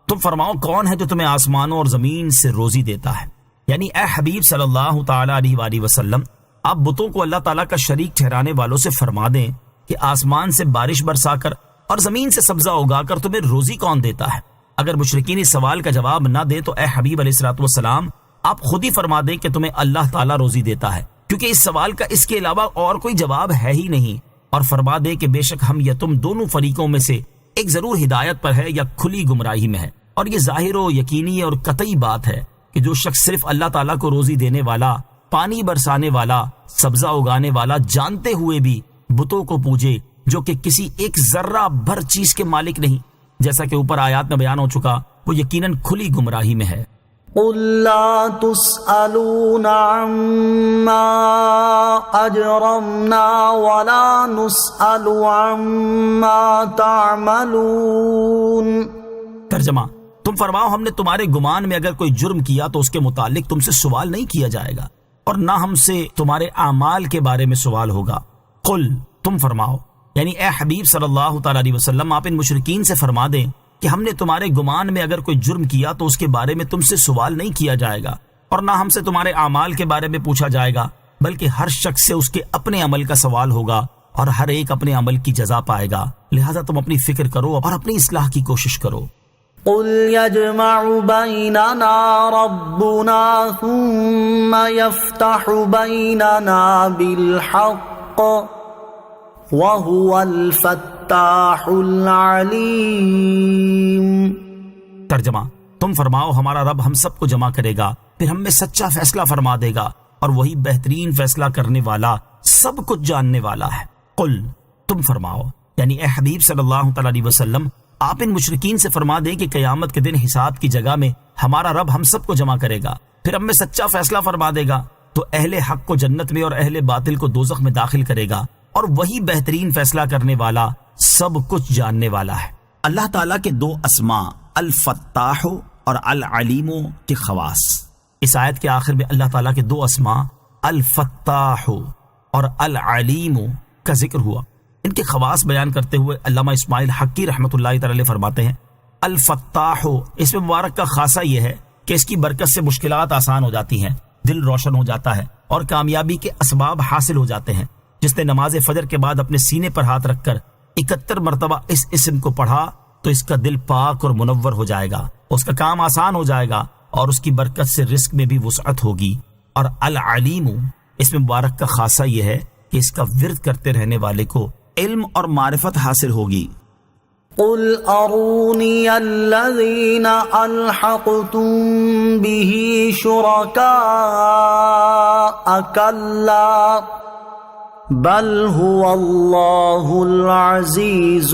تم فرماؤ کون ہے جو تمہیں آسمانوں اور زمین سے روزی دیتا ہے؟ یعنی اے حبیب صلی اللہ تعالی علیہ وآلہ وسلم، آپ بتوں کو اللہ تعالیٰ کا شریک ٹھہرانے والوں سے فرما دیں کہ آسمان سے بارش برسا کر اور زمین سے سبزہ اگا کر تمہیں روزی کون دیتا ہے؟ اگر مشرکین اس سوال کا جواب نہ دیں تو اے حبیب علیہ الصلوۃ والسلام آپ خود ہی فرما دیں کہ تمہیں اللہ تعالیٰ روزی دیتا ہے، کیونکہ اس سوال کا اس کے علاوہ اور کوئی جواب ہے ہی نہیں، اور فرما دیں کہ بے شک ہم یا تم دونوں فریقوں میں سے ایک ضرور ہدایت پر ہے یا کھلی گمراہی میں ہے۔ اور یہ ظاہر و یقینی اور قطعی بات ہے کہ جو شخص صرف اللہ تعالیٰ کو روزی دینے والا، پانی برسانے والا، سبزہ اگانے والا جانتے ہوئے بھی بتوں کو پوجے جو کہ کسی ایک ذرہ بھر چیز کے مالک نہیں، جیسا کہ اوپر آیات میں بیان ہو چکا، وہ یقیناً کھلی گمراہی میں ہے۔ قل لا تسألون عما أجرمنا ولا نسأل عما تعملون۔ ترجمہ، تم فرماؤ ہم نے تمہارے گمان میں اگر کوئی جرم کیا تو اس کے متعلق تم سے سوال نہیں کیا جائے گا، اور نہ ہم سے تمہارے اعمال کے بارے میں سوال ہوگا۔ قل، تم فرماؤ، یعنی اے حبیب صلی اللہ تعالی علیہ وسلم آپ ان مشرکین سے فرما دیں کہ ہم نے تمہارے گمان میں اگر کوئی جرم کیا تو اس کے بارے میں تم سے سوال نہیں کیا جائے گا، اور نہ ہم سے تمہارے اعمال کے بارے میں پوچھا جائے گا، بلکہ ہر شخص سے اس کے اپنے عمل کا سوال ہوگا اور ہر ایک اپنے عمل کی جزا پائے گا، لہذا تم اپنی فکر کرو اور اپنی اصلاح کی کوشش کرو۔ قل يجمع بيننا ربنا ثم يفتح بيننا بالحق وهو الفتاح العليم۔ ترجمہ، تم فرماؤ ہمارا رب ہم سب کو جمع کرے گا، پھر ہم میں سچا فیصلہ فرما دے گا، اور وہی بہترین فیصلہ کرنے والا، سب کچھ جاننے والا ہے۔ قل، تم فرماؤ، یعنی اے حبیب صلی اللہ تعالی علیہ وسلم، آپ ان مشرکین سے فرما دیں کہ قیامت کے دن حساب کی جگہ میں ہمارا رب ہم سب کو جمع کرے گا، پھر ہم میں سچا فیصلہ فرما دے گا، تو اہل حق کو جنت میں اور اہل باطل کو دوزخ میں داخل کرے گا، اور وہی بہترین فیصلہ کرنے والا، سب کچھ جاننے والا ہے۔ اللہ تعالیٰ کے دو اسماء الفتاح اور العلیم کے خواص، اس آیت کے آخر میں اللہ تعالیٰ کے دو اسماء الفتاح اور العلیم کا ذکر ہوا۔ ان کے خواص بیان کرتے ہوئے علامہ اسماعیل حقی رحمۃ اللہ تعالی علیہ فرماتے ہیں، الفتاح، اس میں مبارک کا خاصہ یہ ہے کہ اس کی برکت سے مشکلات آسان ہو جاتی ہیں، دل روشن ہو جاتا ہے، اور کامیابی کے اسباب حاصل ہو جاتے ہیں۔ جس نے نماز فجر کے بعد اپنے سینے پر ہاتھ رکھ کر 71 مرتبہ اس اسم کو پڑھا تو اس کا دل پاک اور منور ہو جائے گا، اس کا کام آسان ہو جائے گا، اور اس کی برکت سے رزق میں بھی وسعت ہوگی۔ اور العلیم، اس میں مبارک کا خاصہ یہ ہے کہ اس کا ورد کرتے رہنے والے کو علم اور معرفت حاصل ہوگی۔ قل ارونی الذین الحقتم به شرکاء کلا بل هو اللہ العزیز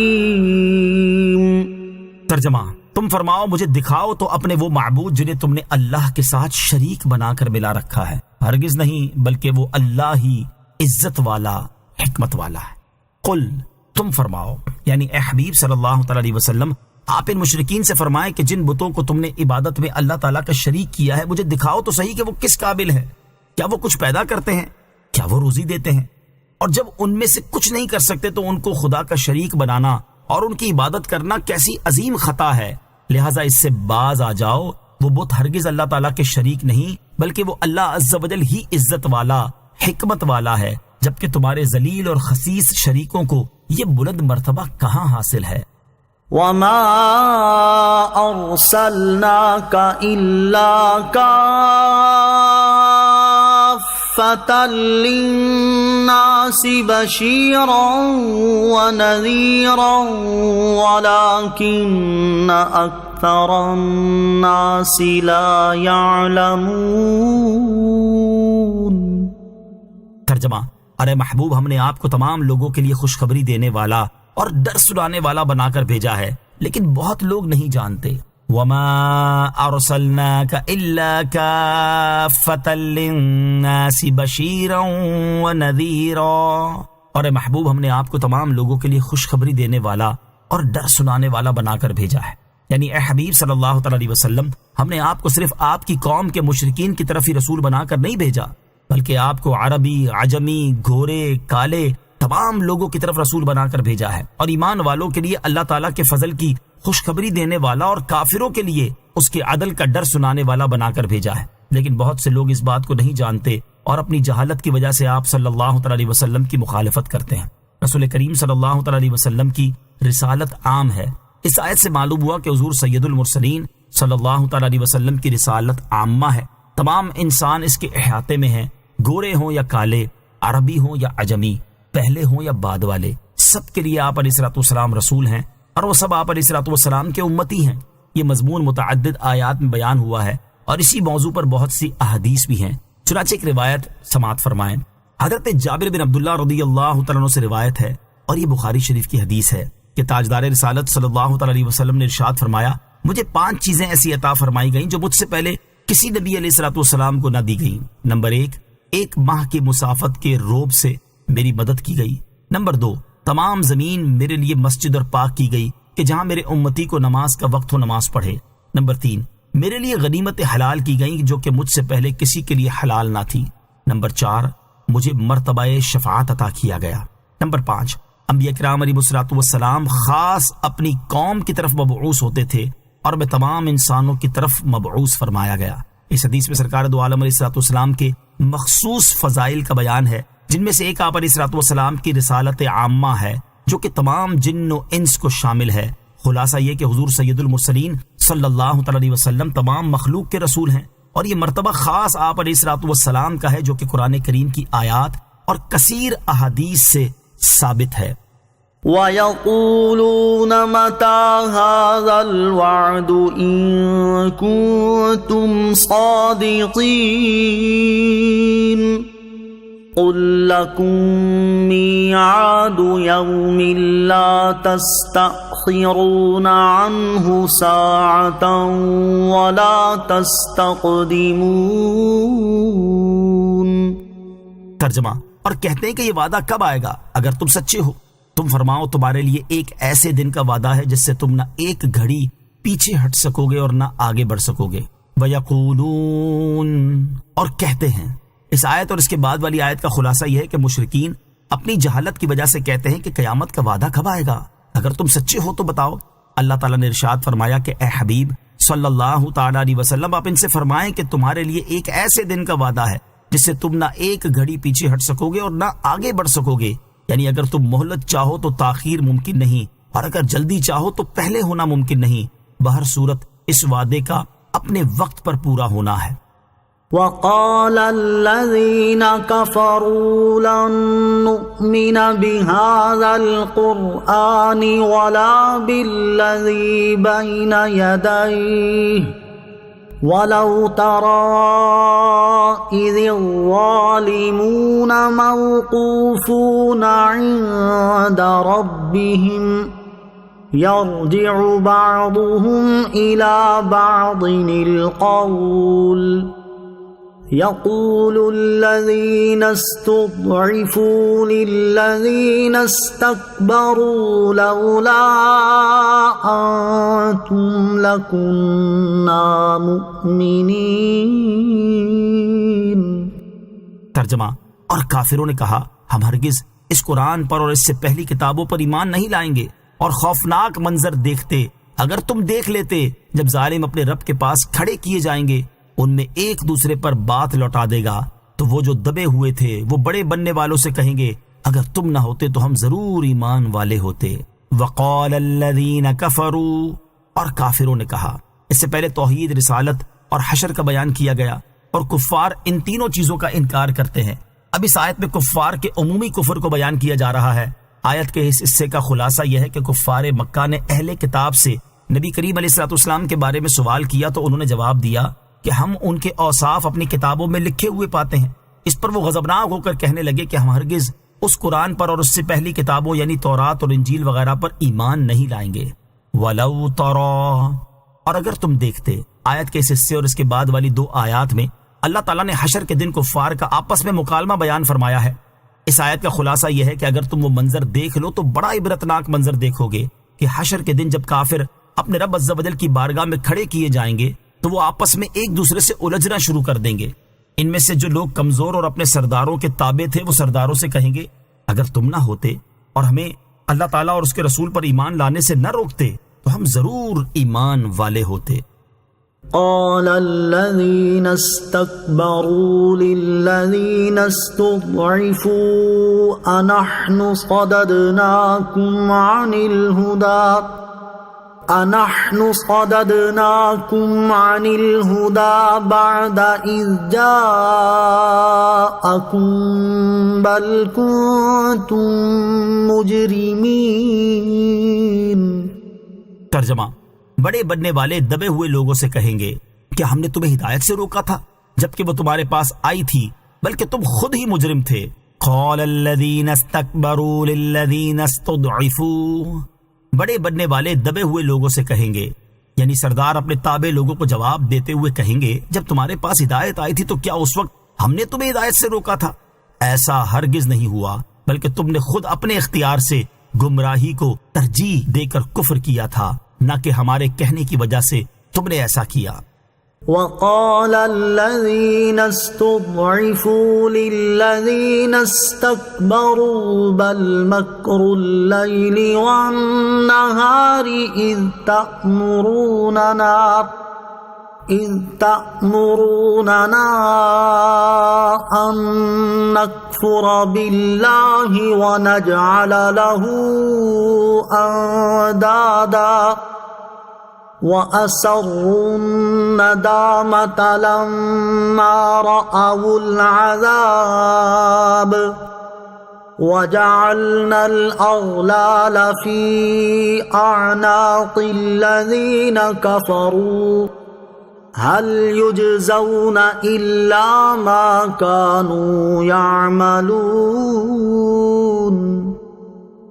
الحکیم۔ ترجمہ، تم فرماؤ مجھے دکھاؤ تو اپنے وہ معبود جنہیں تم نے اللہ کے ساتھ شریک بنا کر ملا رکھا ہے، ہرگز نہیں، بلکہ وہ اللہ ہی عزت والا، حکمت والا ہے۔ قل، تم فرماؤ، یعنی اے حبیب صلی اللہ تعالی علیہ وسلم، آپ ان مشرکین سے فرمائیں کہ جن بتوں کو تم نے عبادت میں اللہ تعالیٰ کا شریک کیا ہے، مجھے دکھاؤ تو صحیح کہ وہ کس قابل ہے، کیا وہ کچھ پیدا کرتے ہیں، کیا وہ روزی دیتے ہیں؟ اور جب ان میں سے کچھ نہیں کر سکتے تو ان کو خدا کا شریک بنانا اور ان کی عبادت کرنا کیسی عظیم خطا ہے، لہٰذا اس سے باز آ جاؤ، وہ بت ہرگز اللہ تعالیٰ کے شریک نہیں، بلکہ وہ اللہ عز و جل ہی عزت والا، حکمت والا ہے، جبکہ تمہارے ذلیل اور خسیس شریکوں کو یہ بلند مرتبہ کہاں حاصل ہے۔ وما ارسلناک الا کافۃ للناس بشیرا ونذیرا ولکن اکثر الناس لا یعلمون۔ ترجمہ، ارے محبوب، ہم نے آپ کو تمام لوگوں کے لیے خوشخبری دینے والا اور ڈر سنانے والا بنا کر بھیجا ہے، لیکن بہت لوگ نہیں جانتے۔ وما ارسلناک الا کافۃ للناس بشیرا ونذیرا، اور اے محبوب، ہم نے آپ کو تمام لوگوں کے لیے خوشخبری دینے والا اور ڈر سنانے والا بنا کر بھیجا ہے، یعنی اے حبیب صلی اللہ تعالی علیہ وسلم، ہم نے آپ کو صرف آپ کی قوم کے مشرکین کی طرف ہی رسول بنا کر نہیں بھیجا، بلکہ آپ کو عربی، عجمی، گورے، کالے، تمام لوگوں کی طرف رسول بنا کر بھیجا ہے، اور ایمان والوں کے لیے اللہ تعالیٰ کے فضل کی خوشخبری دینے والا اور کافروں کے لیے اس کے عدل کا ڈر سنانے والا بنا کر بھیجا ہے۔ لیکن بہت سے لوگ اس بات کو نہیں جانتے اور اپنی جہالت کی وجہ سے آپ صلی اللہ تعالی علیہ وسلم کی مخالفت کرتے ہیں۔ رسول کریم صلی اللہ تعالی علیہ وسلم کی رسالت عام ہے۔ اس آیت سے معلوم ہوا کہ حضور سید المرسلین صلی اللہ تعالی علیہ وسلم کی رسالت عامہ ہے، تمام انسان اس کے احاطے میں ہیں، گورے ہوں یا کالے، عربی ہوں یا عجمی، پہلے ہوں یا بعد والے، سب کے لیے آپ علیہ الصلوۃ والسلام رسول ہیں، اور وہ سب آپ علیہ الصلوۃ والسلام کے امتی ہیں۔ یہ مضمون متعدد آیات میں بیان ہوا ہے، اور اسی موضوع پر بہت سی احادیث بھی ہیں۔ چنانچہ ایک روایت سماعت فرمائیں۔ حضرت جابر بن عبداللہ رضی اللہ تعالیٰ عنہ سے روایت ہے، اور یہ بخاری شریف کی حدیث ہے کہ تاجدار رسالت صلی اللہ تعالی علیہ وسلم نے ارشاد فرمایا، مجھے 5 چیزیں ایسی عطا فرمائی گئیں جو مجھ سے پہلے کسی نبی علیہ الصلوۃ والسلام کو نہ دی گئیں۔ نمبر 1 ماہ کی مسافت کے روب سے میری مدد کی گئی۔ نمبر 2 تمام زمین میرے لیے مسجد اور پاک کی گئی کہ جہاں میرے امتی کو نماز کا وقت ہو نماز پڑھے۔ نمبر 3 میرے لیے غنیمت حلال کی گئی جو کہ مجھ سے پہلے کسی کے لیے حلال نہ تھی۔ نمبر 4 مجھے مرتبہ شفاعت عطا کیا گیا۔ نمبر 5 انبیاء کرام علیہ الصلوۃ والسلام خاص اپنی قوم کی طرف مبعوث ہوتے تھے اور میں تمام انسانوں کی طرف مبعوث فرمایا گیا۔ اس حدیث میں سرکار دو عالم علیہ الصلوۃ والسلام کے مخصوص فضائل کا بیان ہے، جن میں سے ایک آپ علیہ الصلوۃ والسلام کی رسالت عامہ ہے جو کہ تمام جن و انس کو شامل ہے۔ خلاصہ یہ کہ حضور سید المرسلین صلی اللہ تعالی علیہ وسلم تمام مخلوق کے رسول ہیں، اور یہ مرتبہ خاص آپ علیہ الصلوۃ والسلام کا ہے جو کہ قرآن کریم کی آیات اور کثیر احادیث سے ثابت ہے۔ وَيَقُولُونَ مَتَى هَذَا الْوَعْدُ إِن كُنتُمْ صَادِقِينَ قُل لَّكُم مِّيعَادُ يَوْمٍ لَّا تَسْتَأْخِرُونَ عَنْهُ سَاعَةً وَلَا تَسْتَقْدِمُونَ۔ ترجمہ، اور کہتے ہیں کہ یہ وعدہ کب آئے گا اگر تم سچے ہو؟ تم فرماؤ تمہارے لیے ایک ایسے دن کا وعدہ ہے جس سے تم نہ ایک گھڑی پیچھے ہٹ سکو گے اور نہ آگے بڑھ سکو گے۔ وَيَقُولُونَ، اور کہتے ہیں۔ اس آیت اور اس کے بعد والی آیت کا خلاصہ یہ ہے کہ مشرکین اپنی جہالت کی وجہ سے کہتے ہیں کہ قیامت کا وعدہ کب آئے گا؟ اگر تم سچے ہو تو بتاؤ۔ اللہ تعالیٰ نے ارشاد فرمایا کہ اے حبیب صلی اللہ تعالیٰ علیہ وسلم، آپ ان سے فرمائیں کہ تمہارے لیے ایک ایسے دن کا وعدہ ہے جس سے تم نہ ایک گھڑی پیچھے ہٹ سکو گے اور نہ آگے بڑھ سکو گے، یعنی اگر تم مہلت چاہو تو تاخیر ممکن نہیں، اور اگر جلدی چاہو تو پہلے ہونا ممکن نہیں۔ بہر صورت اس وعدے کا اپنے وقت پر پورا ہونا ہے۔ وَقَالَ الَّذِينَ كَفَرُوا لَن نُّؤْمِنَ بِهَذَا الْقُرْآنِ وَلَا بِالَّذِي بَيْنَ يَدَيْهِ وَلَوْ تَرَىٰ إِذِ الظَّالِمُونَ مَوْقُوفُونَ عِندَ رَبِّهِمْ يَرْجِعُ بَعْضُهُمْ إِلَىٰ بَعْضٍ الْقَوْلَ يَقُولُ الَّذِينَ اسْتُضْعِفُوا لِلَّذِينَ اسْتَكْبَرُوا لَوْلَا أَنتُمْ لَكُنَّا مُؤْمِنِينَ۔ ترجمہ، اور کافروں نے کہا ہم ہرگز اس قرآن پر اور اس سے پہلی کتابوں پر ایمان نہیں لائیں گے، اور خوفناک منظر دیکھتے اگر تم دیکھ لیتے جب ظالم اپنے رب کے پاس کھڑے کیے جائیں گے، ان میں ایک دوسرے پر بات لوٹا دے گا، تو وہ جو دبے ہوئے تھے وہ بڑے بننے والوں سے کہیں گے اگر تم نہ ہوتے تو ہم ضرور ایمان والے ہوتے۔ وقال الذین کفروا، اور کافروں نے کہا۔ اس سے پہلے توحید، رسالت اور حشر کا بیان کیا گیا، اور کفار ان تینوں چیزوں کا انکار کرتے ہیں۔ اب اس آیت میں کفار کے عمومی کفر کو بیان کیا جا رہا ہے۔ آیت کے اس حصے کا خلاصہ یہ ہے کہ کفار مکہ نے اہل کتاب سے نبی کریم علیہ الصلوۃ والسلام کے بارے میں سوال کیا تو انہوں نے جواب دیا کہ ہم ان کے اوصاف اپنی کتابوں میں لکھے ہوئے پاتے ہیں۔ اس پر وہ غضبناک ہو کر کہنے لگے کہ ہم ہرگز اس قرآن پر اور اس سے پہلی کتابوں یعنی تورات اور انجیل وغیرہ پر ایمان نہیں لائیں گے۔ وَلَوْ تَرَىٰ، اور اگر تم دیکھتے۔ آیت کے اس حصے اور اس کے بعد والی دو آیات میں اللہ تعالیٰ نے حشر کے دن کفار کا آپس میں مکالمہ بیان فرمایا ہے۔ اس آیت کا خلاصہ یہ ہے کہ اگر تم وہ منظر دیکھ لو تو بڑا عبرتناک منظر دیکھو گے کہ حشر کے دن جب کافر اپنے رب عز و جل کی بارگاہ میں کھڑے کیے جائیں گے تو وہ آپس میں ایک دوسرے سے الجھنا شروع کر دیں گے۔ ان میں سے جو لوگ کمزور اور اپنے سرداروں کے تابع تھے وہ سرداروں سے کہیں گے اگر تم نہ ہوتے اور ہمیں اللہ تعالیٰ اور اس کے رسول پر ایمان لانے سے نہ روکتے تو ہم ضرور ایمان والے ہوتے۔ قال الذين استكبروا للذين استضعفوا أنحن صددناكم عن الهدى بعد إذ جاءكم بل كنتم مجرمين۔ ترجمہ، بڑے بننے والے دبے ہوئے لوگوں سے کہیں گے کہ ہم نے تمہیں ہدایت سے روکا تھا جبکہ وہ تمہارے پاس آئی تھی، بلکہ تم خود ہی مجرم تھے۔ قال الذین استکبروا للذین استضعفوا، بڑے بننے والے دبے ہوئے لوگوں سے کہیں گے، یعنی سردار اپنے تابع لوگوں کو جواب دیتے ہوئے کہیں گے جب تمہارے پاس ہدایت آئی تھی تو کیا اس وقت ہم نے تمہیں ہدایت سے روکا تھا؟ ایسا ہرگز نہیں ہوا، بلکہ تم نے خود اپنے اختیار سے گمراہی کو ترجیح دے کر کفر کیا تھا، نہ کہ ہمارے کہنے کی وجہ سے تم نے ایسا کیا۔ وقال الذين استضعفوا للذين استكبروا بل مكر الليل والنهار إذ تأمروننا أن نكفر بالله ونجعل له أندادا وأسروا الندامة لما رأوا العذاب وجعلنا الأغلال في أعناق الذين كفروا هل يجزون إلا ما كانوا يعملون۔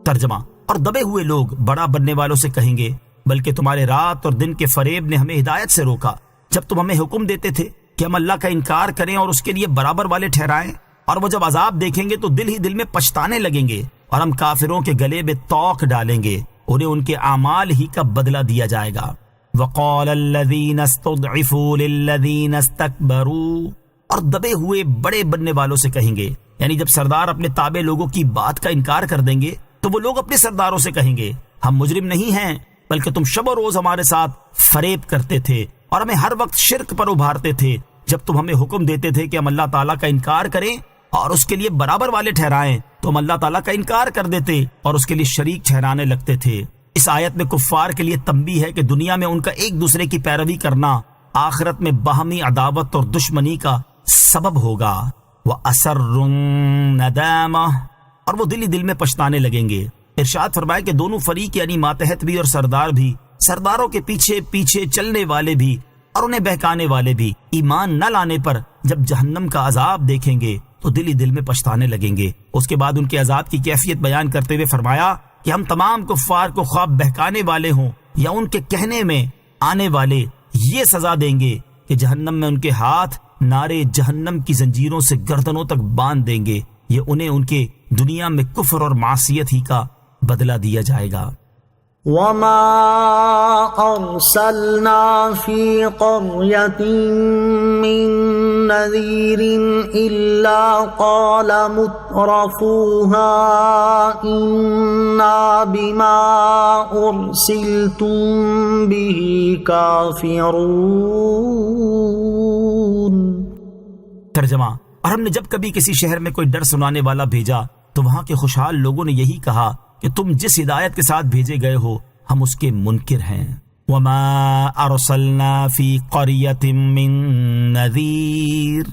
ترجمہ، اور دبے ہوئے لوگ بڑا بننے والوں سے کہیں گے بلکہ تمہارے رات اور دن کے فریب نے ہمیں ہدایت سے روکا جب تم ہمیں حکم دیتے تھے کہ ہم اللہ کا انکار کریں اور اس کے لیے برابر والے ٹھہرائیں، اور وہ جب عذاب دیکھیں گے تو دل ہی دل میں پچھتانے لگیں گے، اور ہم کافروں کے گلے میں توق ڈالیں گے، انہیں ان کے اعمال ہی کا بدلہ دیا جائے گا۔ وقال الذین استضعفوا للذین استکبروا، اور دبے ہوئے بڑے بننے والوں سے کہیں گے، یعنی جب سردار اپنے تابع لوگوں کی بات کا انکار کر دیں گے تو وہ لوگ اپنے سرداروں سے کہیں گے ہم مجرم نہیں ہیں بلکہ تم شب و روز ہمارے ساتھ فریب کرتے تھے اور ہمیں ہر وقت شرک پر ابھارتے تھے جب تم ہمیں حکم دیتے تھے کہ ہم اللہ تعالیٰ کا انکار کریں اور اس کے لیے برابر والے ٹھہرائیں تو ہم اللہ تعالیٰ کا انکار کر دیتے اور اس کے لیے شریک ٹھہرانے لگتے تھے۔ اس آیت میں کفار کے لیے تنبیہ ہے کہ دنیا میں ان کا ایک دوسرے کی پیروی کرنا آخرت میں باہمی عداوت اور دشمنی کا سبب ہوگا۔ وَأَسَرُّ النَّدَامَةَ، اور وہ دل ہی دل میں پچھتانے لگیں گے۔ ارشاد فرمائے کہ دونوں فریق یعنی ماتحت بھی اور سردار بھی، سرداروں کے پیچھے پیچھے چلنے والے بھی اور انہیں بہکانے والے بھی، ایمان نہ لانے پر جب جہنم کا عذاب دیکھیں گے تو دل ہی دل میں پچھتانے لگیں گے۔ اس کے بعد ان کے عذاب کی کیفیت بیان کرتے ہوئے فرمایا کہ ہم تمام کفار کو خواب بہکانے والے ہوں یا ان کے کہنے میں آنے والے یہ سزا دیں گے کہ جہنم میں ان کے ہاتھ نارے جہنم کی زنجیروں سے گردنوں تک باندھ دیں گے، یہ انہیں ان کے دنیا میں کفر اور معصیت ہی کا بدلہ دیا جائے گا۔ وما أرسلنا في قرية من نذير إلا قال مترفوها إنا بما أرسلتم به كافرون۔ ترجمہ، اور ہم نے جب کبھی کسی شہر میں کوئی ڈر سنانے والا بھیجا تو وہاں کے خوشحال لوگوں نے یہی کہا کہ تم جس ہدایت کے ساتھ بھیجے گئے ہو ہم اس کے منکر ہیں۔ وما ارسلنا فی قریۃ من نذیر،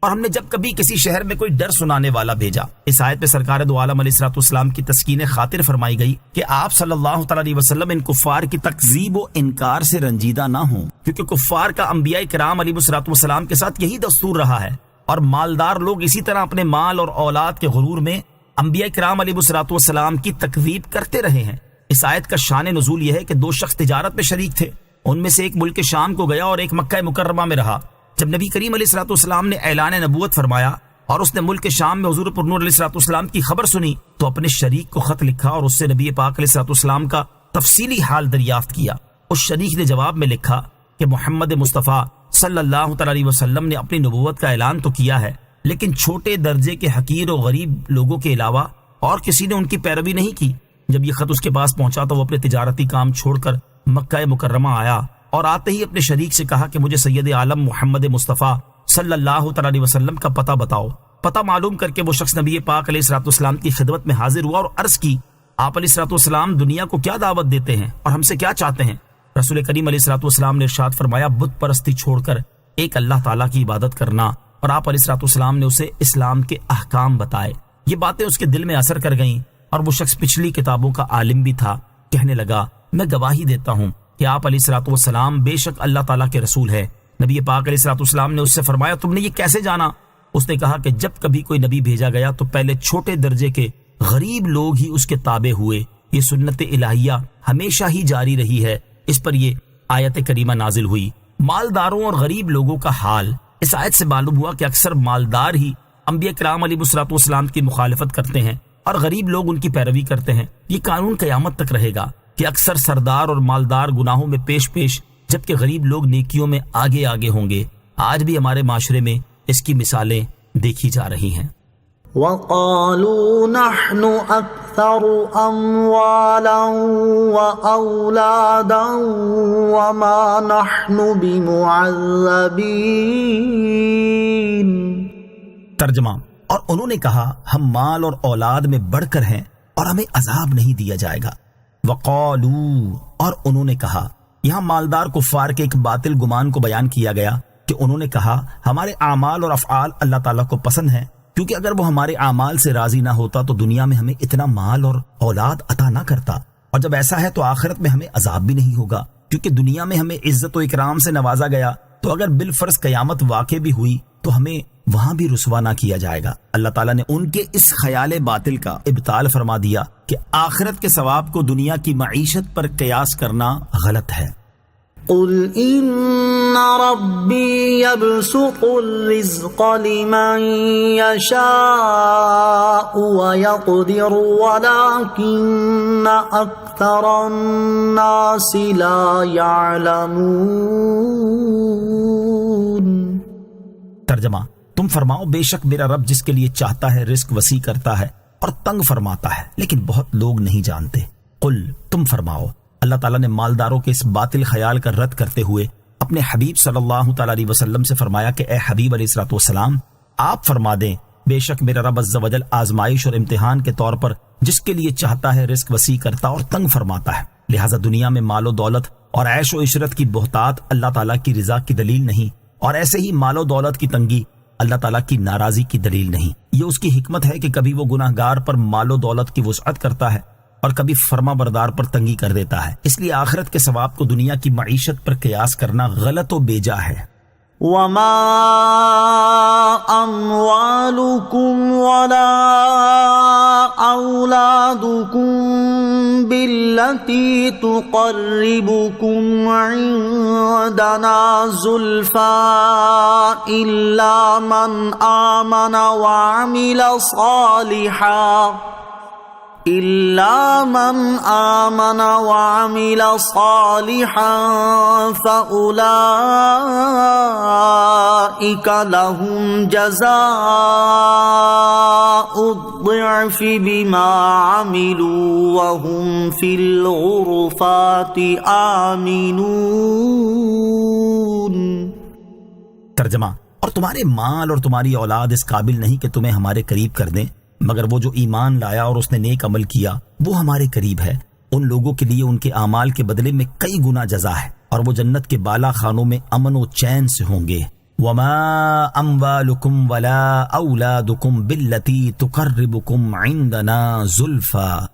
اور ہم نے جب کبھی کسی شہر میں کوئی ڈر سنانے والا بھیجا۔ اس آیت میں سرکار دو عالم علیہ الصلوۃ والسلام کی تسکین خاطر فرمائی گئی کہ آپ صلی اللہ تعالی علیہ وسلم ان کفار کی تکذیب و انکار سے رنجیدہ نہ ہوں، کیونکہ کفار کا انبیاء کرام علیہ الصلوۃ والسلام کے ساتھ یہی دستور رہا ہے، اور مالدار لوگ اسی طرح اپنے مال اور اولاد کے غرور میں انبیاء کرام علیہ الصلوۃ والسلام کی تکذیب کرتے رہے ہیں۔ اس آیت کا شان نزول یہ ہے کہ دو شخص تجارت میں شریک تھے، ان میں سے ایک ملک شام کو گیا اور ایک مکہ مکرمہ میں رہا۔ جب نبی کریم علیہ الصلوۃ والسلام نے اعلان نبوت فرمایا اور اس نے ملک شام میں حضور پرنور علیہ الصلوۃ والسلام کی خبر سنی تو اپنے شریک کو خط لکھا اور اس سے نبی پاک علیہ الصلوۃ والسلام کا تفصیلی حال دریافت کیا۔ اس شریک نے جواب میں لکھا کہ محمد مصطفیٰ صلی اللہ تعالی علیہ وسلم نے اپنی نبوت کا اعلان تو کیا ہے لیکن چھوٹے درجے کے حقیر و غریب لوگوں کے علاوہ اور کسی نے ان کی پیروی نہیں کی۔ جب یہ خط اس کے پاس پہنچا تو وہ اپنے تجارتی کام چھوڑ کر مکہ مکرمہ آیا اور آتے ہی اپنے شریک سے کہا کہ مجھے سید عالم محمد مصطفیٰ صلی اللہ تعالی علیہ وسلم کا پتہ بتاؤ۔ پتہ معلوم کر کے وہ شخص نبی پاک علیہ الصلوۃ والسلام کی خدمت میں حاضر ہوا اور عرض کی، آپ علیہ الصلوۃ والسلام دنیا کو کیا دعوت دیتے ہیں اور ہم سے کیا چاہتے ہیں؟ رسول کریم علیہ الصلوۃ والسلام نے ارشاد فرمایا، بت پرستی چھوڑ کر ایک اللہ تعالیٰ کی عبادت کرنا، اور آپ علیہ الصلوۃ والسلام نے اسے اسلام کے احکام بتائے۔ یہ باتیں اس کے دل میں اثر کر گئیں اور وہ شخص پچھلی کتابوں کا عالم بھی تھا۔ کہنے لگا، میں گواہی دیتا ہوں کہ آپ علیہ الصلوۃ والسلام بے شک اللہ تعالیٰ کے رسول ہے۔ نبی پاک علیہ الصلوۃ والسلام نے اس سے فرمایا، تم نے یہ کیسے جانا؟ اس نے کہا کہ جب کبھی کوئی نبی بھیجا گیا تو پہلے چھوٹے درجے کے غریب لوگ ہی اس کے تابع ہوئے، یہ سنت الہیہ ہمیشہ ہی جاری رہی ہے۔ اس پر یہ آیت کریمہ نازل ہوئی۔ مالداروں اور غریب لوگوں کا حال، اس آیت سے معلوم ہوا کہ اکثر مالدار ہی انبیاء کرام علیہ الصلوۃ والسلام کی مخالفت کرتے ہیں اور غریب لوگ ان کی پیروی کرتے ہیں۔ یہ قانون قیامت تک رہے گا کہ اکثر سردار اور مالدار گناہوں میں پیش پیش جبکہ غریب لوگ نیکیوں میں آگے آگے ہوں گے۔ آج بھی ہمارے معاشرے میں اس کی مثالیں دیکھی جا رہی ہیں۔ وَقَالُوا نَحْنُ أَكْثَرُ أَمْوَالًا وَأَوْلَادًا وَمَا نَحْنُ بِمُعَذَّبِينَ۔ ترجمہ، اور انہوں نے کہا ہم مال اور اولاد میں بڑھ کر ہیں اور ہمیں عذاب نہیں دیا جائے گا۔ وقالوا، اور انہوں نے کہا، یہاں مالدار کفار کے ایک باطل گمان کو بیان کیا گیا کہ انہوں نے کہا ہمارے اعمال اور افعال اللہ تعالیٰ کو پسند ہیں، کیونکہ اگر وہ ہمارے اعمال سے راضی نہ ہوتا تو دنیا میں ہمیں اتنا مال اور اولاد عطا نہ کرتا، اور جب ایسا ہے تو آخرت میں ہمیں عذاب بھی نہیں ہوگا، کیونکہ دنیا میں ہمیں عزت و اکرام سے نوازا گیا، تو اگر بالفرض قیامت واقع بھی ہوئی تو ہمیں وہاں بھی رسوا نہ کیا جائے گا۔ اللہ تعالیٰ نے ان کے اس خیال باطل کا ابطال فرما دیا کہ آخرت کے ثواب کو دنیا کی معیشت پر قیاس کرنا غلط ہے۔ قل ان ربی یبسط الرزق لمن یشاء ویقدر ولکن اکثر الناس لا یعلمون۔ ترجمہ، تم فرماؤ بے شک میرا رب جس کے لیے چاہتا ہے رزق وسیع کرتا ہے اور تنگ فرماتا ہے، لیکن بہت لوگ نہیں جانتے۔ قل، تم فرماؤ۔ اللہ تعالیٰ نے مالداروں کے اس باطل خیال کا رد کرتے ہوئے اپنے حبیب صلی اللہ تعالیٰ علیہ وسلم سے فرمایا کہ اے حبیب علیہ الصلوۃ والسلام، آپ فرما دیں بے شک میرا رب عز و جل آزمائش اور امتحان کے طور پر جس کے لیے چاہتا ہے رزق وسیع کرتا اور تنگ فرماتا ہے، لہٰذا دنیا میں مال و دولت اور عیش و عشرت کی بہتات اللہ تعالیٰ کی رضا کی دلیل نہیں، اور ایسے ہی مال و دولت کی تنگی اللہ تعالیٰ کی ناراضی کی دلیل نہیں۔ یہ اس کی حکمت ہے کہ کبھی وہ گناہ گار پر مال و دولت کی وسعت کرتا ہے اور کبھی فرما بردار پر تنگی کر دیتا ہے، اس لیے آخرت کے ثواب کو دنیا کی معیشت پر قیاس کرنا غلط و بیجا ہے۔ وما اموالکم ولا اولادکم باللتی تقربکم عندنا زلفا الا من آمن وعمل صالحا فأولئك لهم جزاء الضعف بما عملوا وهم في الغرفات آمنون۔ ترجمہ، اور تمہارے مال اور تمہاری اولاد اس قابل نہیں کہ تمہیں ہمارے قریب کر دیں، مگر وہ جو ایمان لایا اور اس نے نیک عمل کیا وہ ہمارے قریب ہے، ان لوگوں کے لیے ان کے اعمال کے بدلے میں کئی گنا جزا ہے، اور وہ جنت کے بالا خانوں میں امن و چین سے ہوں گے۔ وما اموالکم ولا اولادکم باللتی تقربکم عندنا زلفا،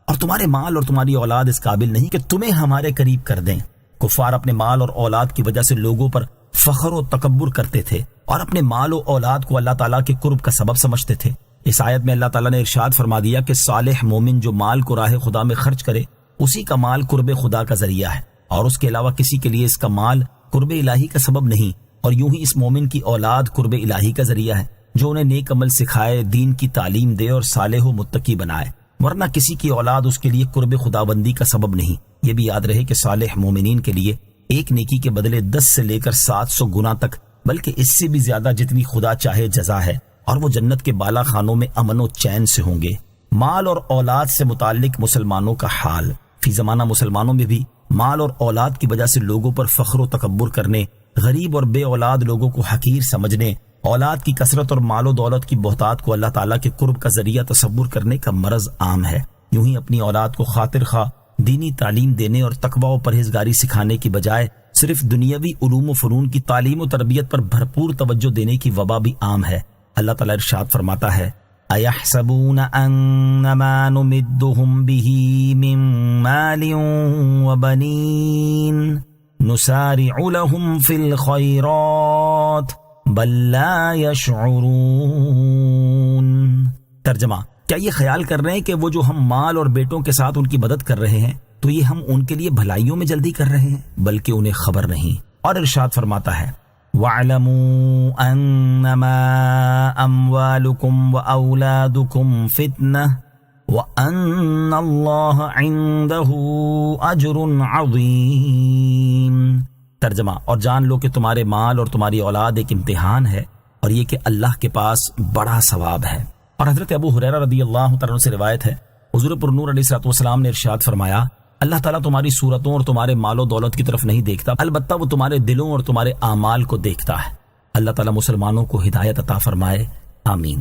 اور تمہارے مال اور تمہاری اولاد اس قابل نہیں کہ تمہیں ہمارے قریب کر دیں۔ کفار اپنے مال اور اولاد کی وجہ سے لوگوں پر فخر و تکبر کرتے تھے اور اپنے مال و اولاد کو اللہ تعالیٰ کے قرب کا سبب سمجھتے تھے۔ اس آیت میں اللہ تعالیٰ نے ارشاد فرما دیا کہ صالح مومن جو مال کو راہ خدا میں خرچ کرے اسی کا مال قرب خدا کا ذریعہ ہے، اور اس کے علاوہ کسی کے لیے اس کا مال قرب الہی کا سبب نہیں، اور یوں ہی اس مومن کی اولاد قرب الہی کا ذریعہ ہے جو انہیں نیک عمل سکھائے، دین کی تعلیم دے اور صالح و متقی بنائے، ورنہ کسی کی اولاد اس کے لیے قرب خداوندی کا سبب نہیں۔ یہ بھی یاد رہے کہ صالح مومنین کے لیے ایک نیکی کے بدلے 10 سے لے کر 700 گنا تک، بلکہ اس سے بھی زیادہ جتنی خدا چاہے جزا ہے، اور وہ جنت کے بالا خانوں میں امن و چین سے ہوں گے۔ مال اور اولاد سے متعلق مسلمانوں کا حال۔ فی زمانہ مسلمانوں میں بھی مال اور اولاد کی وجہ سے لوگوں پر فخر و تکبر کرنے، غریب اور بے اولاد لوگوں کو حقیر سمجھنے، اولاد کی کثرت اور مال و دولت کی بہتات کو اللہ تعالیٰ کے قرب کا ذریعہ تصور کرنے کا مرض عام ہے۔ یوں ہی اپنی اولاد کو خاطر خواہ دینی تعلیم دینے اور تقوی و پرہیزگاری سکھانے کی بجائے صرف دنیاوی علوم و فنون کی تعلیم و تربیت پر بھرپور توجہ دینے کی وبا بھی عام ہے۔ اللہ تعالیٰ ارشاد فرماتا ہے اَيَحْسَبُونَ أَنَّمَا نُمِدُّهُمْ بِهِ مِن مَالٍ وَبَنِينَ نُسَارِعُ لَهُمْ فِي الْخَيْرَاتِ بَل لَّا يَشْعُرُونَ۔ ترجمہ، کیا یہ خیال کر رہے ہیں کہ وہ جو ہم مال اور بیٹوں کے ساتھ ان کی مدد کر رہے ہیں تو یہ ہم ان کے لیے بھلائیوں میں جلدی کر رہے ہیں، بلکہ انہیں خبر نہیں۔ اور ارشاد فرماتا ہے وَاعْلَمُوا أَنَّمَا أَمْوَالُكُمْ وَأَوْلَادُكُمْ فِتْنَةٌ وَأَنَّ اللَّهَ عِندَهُ أَجْرٌ عَظِيمٌ۔ ترجمہ، اور جان لو کہ تمہارے مال اور تمہاری اولاد ایک امتحان ہے، اور یہ کہ اللہ کے پاس بڑا ثواب ہے۔ اور حضرت ابو ہریرہ رضی اللہ تعالیٰ عنہ سے روایت ہے، حضور پر نور علیہ الصلوۃ والسلام نے ارشاد فرمایا، اللہ تعالیٰ تمہاری صورتوں اور تمہارے مال و دولت کی طرف نہیں دیکھتا، البتہ وہ تمہارے دلوں اور تمہارے اعمال کو دیکھتا ہے۔ اللہ تعالیٰ مسلمانوں کو ہدایت عطا فرمائے، آمین۔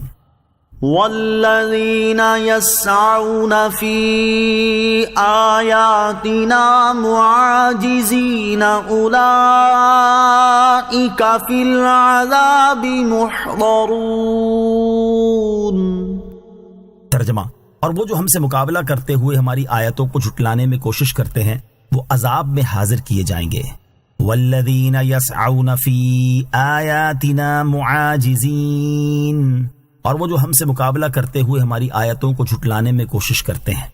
والذین یسعون فی آیاتنا معاجزین اولئک فی العذاب محضرون۔ ترجمہ، اور وہ جو ہم سے مقابلہ کرتے ہوئے ہماری آیتوں کو جھٹلانے میں کوشش کرتے ہیں وہ عذاب میں حاضر کیے جائیں گے۔ والذین یسعون فی آیاتنا معاجزین، اور وہ جو ہم سے مقابلہ کرتے ہوئے ہماری آیتوں کو جھٹلانے میں کوشش کرتے ہیں،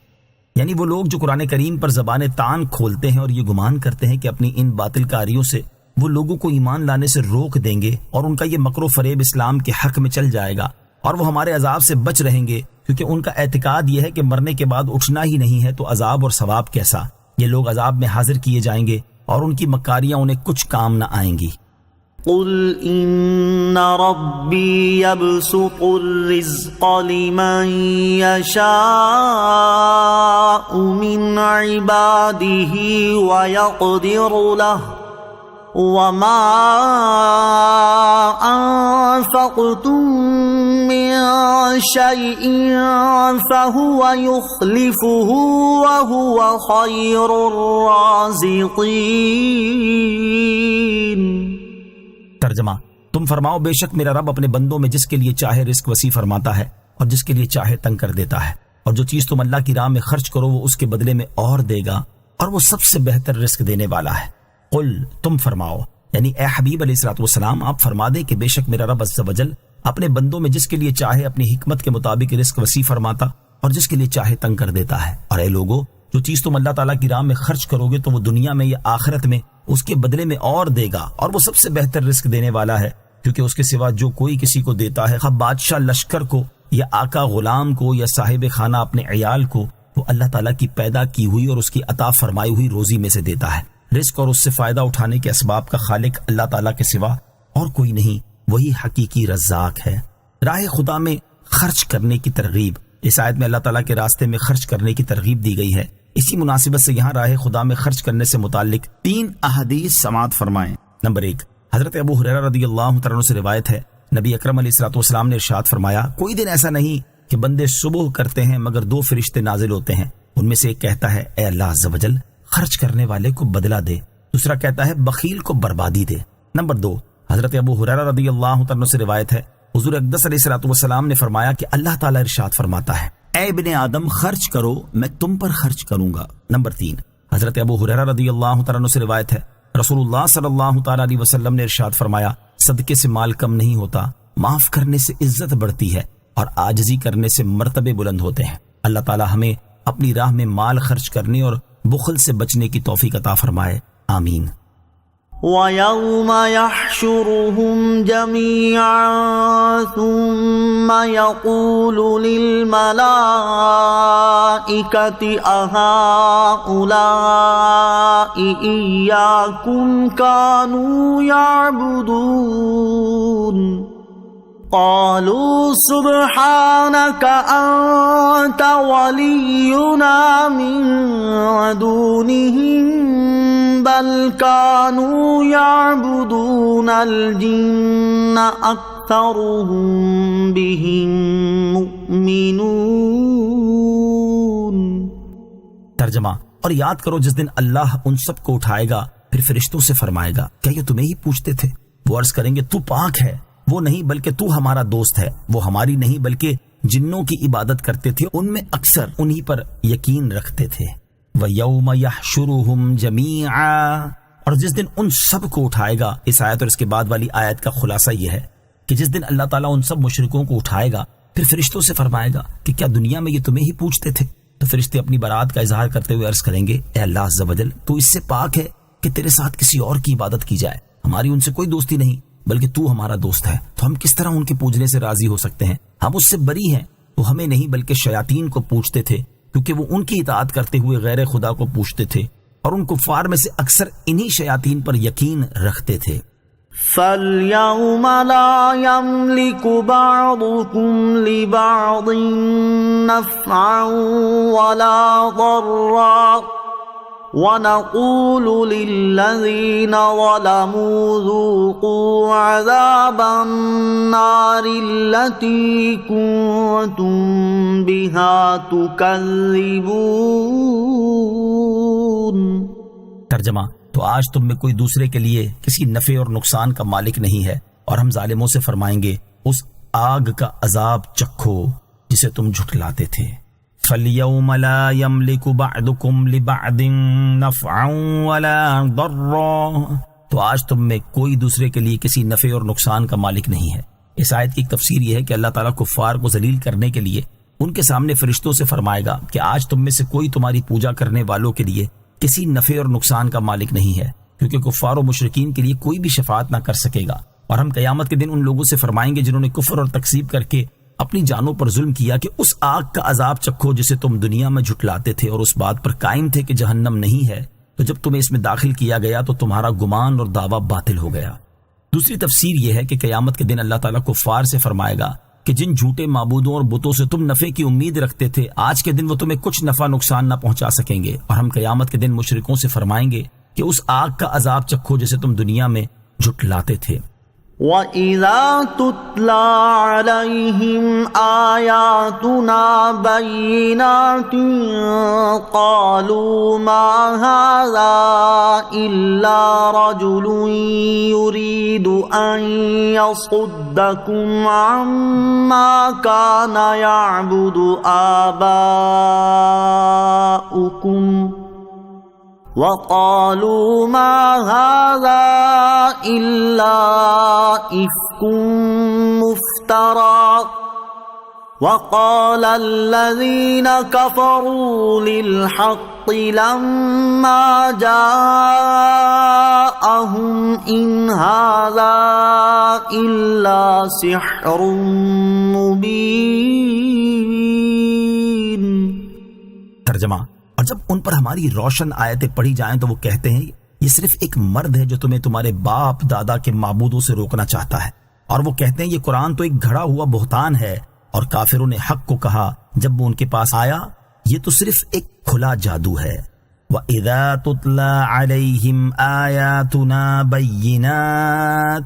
یعنی وہ لوگ جو قرآن کریم پر زبان تان کھولتے ہیں اور یہ گمان کرتے ہیں کہ اپنی ان باطل کاریوں سے وہ لوگوں کو ایمان لانے سے روک دیں گے اور ان کا یہ مکر و فریب اسلام کے حق میں چل جائے گا اور وہ ہمارے عذاب سے بچ رہیں گے، کیونکہ ان کا اعتقاد یہ ہے کہ مرنے کے بعد اٹھنا ہی نہیں ہے، تو عذاب اور ثواب کیسا؟ یہ لوگ عذاب میں حاضر کیے جائیں گے اور ان کی مکاریاں انہیں کچھ کام نہ آئیں گی۔ قل ان ربی یبسط الرزق لمن یشاء من عباده ویقدر له وما انفقتم من شیء فهو یخلفه وهو خیر الرازقین۔ ترجمہ، تم فرماؤ بے شک میرا رب اپنے بندوں میں جس کے لیے چاہے رزق وسیع فرماتا ہے اور جس کے لیے چاہے تنگ کر دیتا ہے، اور جو چیز تم اللہ کی راہ میں خرچ کرو وہ اس کے بدلے میں اور دے گا، اور وہ سب سے بہتر رزق دینے والا ہے۔ قل، تم فرماؤ، یعنی اے حبیب علیہ الصلوۃ والسلام آپ فرما دیں کہ بے شک میرا رب عز وجل اپنے بندوں میں جس کے لیے چاہے اپنی حکمت کے مطابق رزق وسیع فرماتا اور جس کے لیے چاہے تنگ کر دیتا ہے، اور اے لوگو جو چیز تم اللہ تعالیٰ کی راہ میں خرچ کرو گے تو وہ دنیا میں یا آخرت میں اس کے بدلے میں اور دے گا، اور وہ سب سے بہتر رزق دینے والا ہے، کیونکہ اس کے سوا جو کوئی کسی کو دیتا ہے، خواہ بادشاہ لشکر کو یا آقا غلام کو یا صاحب خانہ اپنے عیال کو، وہ اللہ تعالیٰ کی پیدا کی ہوئی اور اس کی عطا فرمائی ہوئی روزی میں سے دیتا ہے۔ رزق اور اس سے فائدہ اٹھانے کے اسباب کا خالق اللہ تعالیٰ کے سوا اور کوئی نہیں، وہی حقیقی رزاق ہے۔ راہ خدا میں خرچ کرنے کی ترغیب، اس آیت میں اللہ تعالیٰ کے راستے میں خرچ کرنے کی ترغیب دی گئی ہے۔ اسی مناسبت سے یہاں راہ خدا میں خرچ کرنے سے متعلق 3 احادیث سماعت فرمائیں۔ نمبر 1، حضرت ابو ہریرہ رضی اللہ تعالیٰ عنہ سے روایت ہے، نبی اکرم علیہ الصلوۃ والسلام نے ارشاد فرمایا، کوئی دن ایسا نہیں کہ بندے صبح کرتے ہیں مگر 2 فرشتے نازل ہوتے ہیں، ان میں سے ایک کہتا ہے اے اللہ عز وجل خرچ کرنے والے کو بدلہ دے، دوسرا کہتا ہے بخیل کو بربادی دے۔ نمبر 2، حضرت ابو ہریرہ رضی اللہ تعالیٰ عنہ سے روایت ہے، حضور اقدس علیہ الصلوۃ والسلام نے فرمایا کہ اللہ تعالیٰ ارشاد فرماتا ہے، اے ابن آدم خرچ کرو میں تم پر خرچ کروں گا۔ نمبر 3، حضرت ابو ہریرہ رضی اللہ تعالیٰ عنہ سے روایت ہے، رسول اللہ صلی اللہ تعالیٰ علیہ وسلم نے ارشاد فرمایا، صدقے سے مال کم نہیں ہوتا، معاف کرنے سے عزت بڑھتی ہے اور عاجزی کرنے سے مرتبے بلند ہوتے ہیں۔ اللہ تعالیٰ ہمیں اپنی راہ میں مال خرچ کرنے اور بخل سے بچنے کی توفیق عطا فرمائے، آمین۔ وَيَوْمَ يَحْشُرُهُمْ جَمِيعًا ثُمَّ يَقُولُ لِلْمَلَائِكَةِ أَهَؤُلَاءِ إِيَّاكُمْ كَانُوا يَعْبُدُونَ قَالُوا سُبْحَانَكَ أَنْتَ وَلِيُّنَا مِنْ دُونِهِمْ بل كانوا يعبدون الجن اكثرهم بهم مؤمنون۔ ترجمہ، اور یاد کرو جس دن اللہ ان سب کو اٹھائے گا پھر فرشتوں سے فرمائے گا، کیا یہ تمہیں ہی پوچھتے تھے؟ وہ عرض کریں گے تو پاک ہے، وہ نہیں بلکہ تو ہمارا دوست ہے، وہ ہماری نہیں بلکہ جنوں کی عبادت کرتے تھے، ان میں اکثر انہی پر یقین رکھتے تھے۔ وَيَوْمَ يَحْشُرُهُمْ جَمِيعًا، اور جس دن ان سب کو اٹھائے گا۔ اس آیت اور اس کے بعد والی آیت کا خلاصہ یہ ہے کہ جس دن اللہ تعالیٰ ان سب مشرکوں کو اٹھائے گا پھر فرشتوں سے فرمائے گا کہ کیا دنیا میں یہ تمہیں ہی پوچھتے تھے؟ تو فرشتے اپنی برات کا اظہار کرتے ہوئے عرض کریں گے، اے اللہ عز وجل تو اس سے پاک ہے کہ تیرے ساتھ کسی اور کی عبادت کی جائے، ہماری ان سے کوئی دوستی نہیں بلکہ تو ہمارا دوست ہے، تو ہم کس طرح ان کے پوجنے سے راضی ہو سکتے ہیں؟ ہم اس سے بری ہیں، تو ہمیں نہیں بلکہ شیاطین کو پوچھتے تھے، کیونکہ وہ ان کی اطاعت کرتے ہوئے غیر خدا کو پوچھتے تھے۔ اور ان کفار میں سے اکثر انہی شیاطین پر یقین رکھتے تھے۔ فَالْيَوْمَ لَا يَمْلِكُ بَعْضُكُمْ لِبَعْضٍ نَفْعًا وَلَا ضَرًّا وَنَقُولُ لِلَّذِينَ ظَلَمُوا ذُوقُوا عَذَابَ النَّارِ الَّتِي كُنتُم بِهَا تُكَذِّبُونَ۔ ترجمہ: تو آج تم میں کوئی دوسرے کے لیے کسی نفع اور نقصان کا مالک نہیں ہے، اور ہم ظالموں سے فرمائیں گے اس آگ کا عذاب چکھو جسے تم جھٹلاتے تھے۔ فَالْيَوْمَ لَا يَمْلِكُ بَعْضُكُمْ لِبَعْضٍ نَفْعًا وَلَا ضَرًّا، تو آج تم میں کوئی دوسرے کے لیے کسی نفع اور نقصان کا مالک نہیں ہے۔ اس آیت کی ایک تفسیر یہ ہے کہ اللہ تعالیٰ کفار کو ذلیل کرنے کے لیے ان کے سامنے فرشتوں سے فرمائے گا کہ آج تم میں سے کوئی تمہاری پوجا کرنے والوں کے لیے کسی نفع اور نقصان کا مالک نہیں ہے، کیونکہ کفار و مشرکین کے لیے کوئی بھی شفاعت نہ کر سکے گا۔ اور ہم قیامت کے دن ان لوگوں سے فرمائیں گے جنہوں نے کفر اور تکذیب کر کے اپنی جانوں پر ظلم کیا کہ اس آگ کا عذاب چکھو جسے تم دنیا میں جھٹلاتے تھے اور اس بات پر قائم تھے کہ جہنم نہیں ہے، تو جب تمہیں اس میں داخل کیا گیا تو تمہارا گمان اور دعویٰ باطل ہو گیا۔ دوسری تفسیر یہ ہے کہ قیامت کے دن اللہ تعالیٰ کفار سے فرمائے گا کہ جن جھوٹے معبودوں اور بتوں سے تم نفع کی امید رکھتے تھے، آج کے دن وہ تمہیں کچھ نفع نقصان نہ پہنچا سکیں گے، اور ہم قیامت کے دن مشرکوں سے فرمائیں گے کہ اس آگ کا عذاب چکھو جسے تم دنیا میں جھٹلاتے تھے۔ وَإِذَا تُتْلَى عَلَيْهِمْ آيَاتُنَا بَيِّنَاتٍ قَالُوا مَا هَذَا إِلَّا رَجُلٌ يُرِيدُ أَن يَصُدَّكُمْ عَمَّا كَانَ يَعْبُدُ آبَاؤُكُمْ وَقَالُوا مَا هَذَا إِلَّا إِفْكٌ مُفْتَرًى وَقَالَ الَّذِينَ كَفَرُوا لِلْحَقِّ لَمَّا جَاءَهُمْ إِنْ هَذَا إِلَّا سِحْرٌ مُبِينٌ۔ ترجمہ: اور جب ان پر ہماری روشن آیتیں پڑھی جائیں تو وہ کہتے ہیں یہ صرف ایک مرد ہے جو تمہیں تمہارے باپ دادا کے معبودوں سے روکنا چاہتا ہے، اور وہ کہتے ہیں یہ قرآن تو ایک گھڑا ہوا بہتان ہے، اور کافروں نے حق کو کہا جب وہ ان کے پاس آیا یہ تو صرف ایک کھلا جادو ہے۔ وَإِذَا تُتْلَى عَلَيْهِمْ آيَاتُنَا بَيِّنَاتٍ،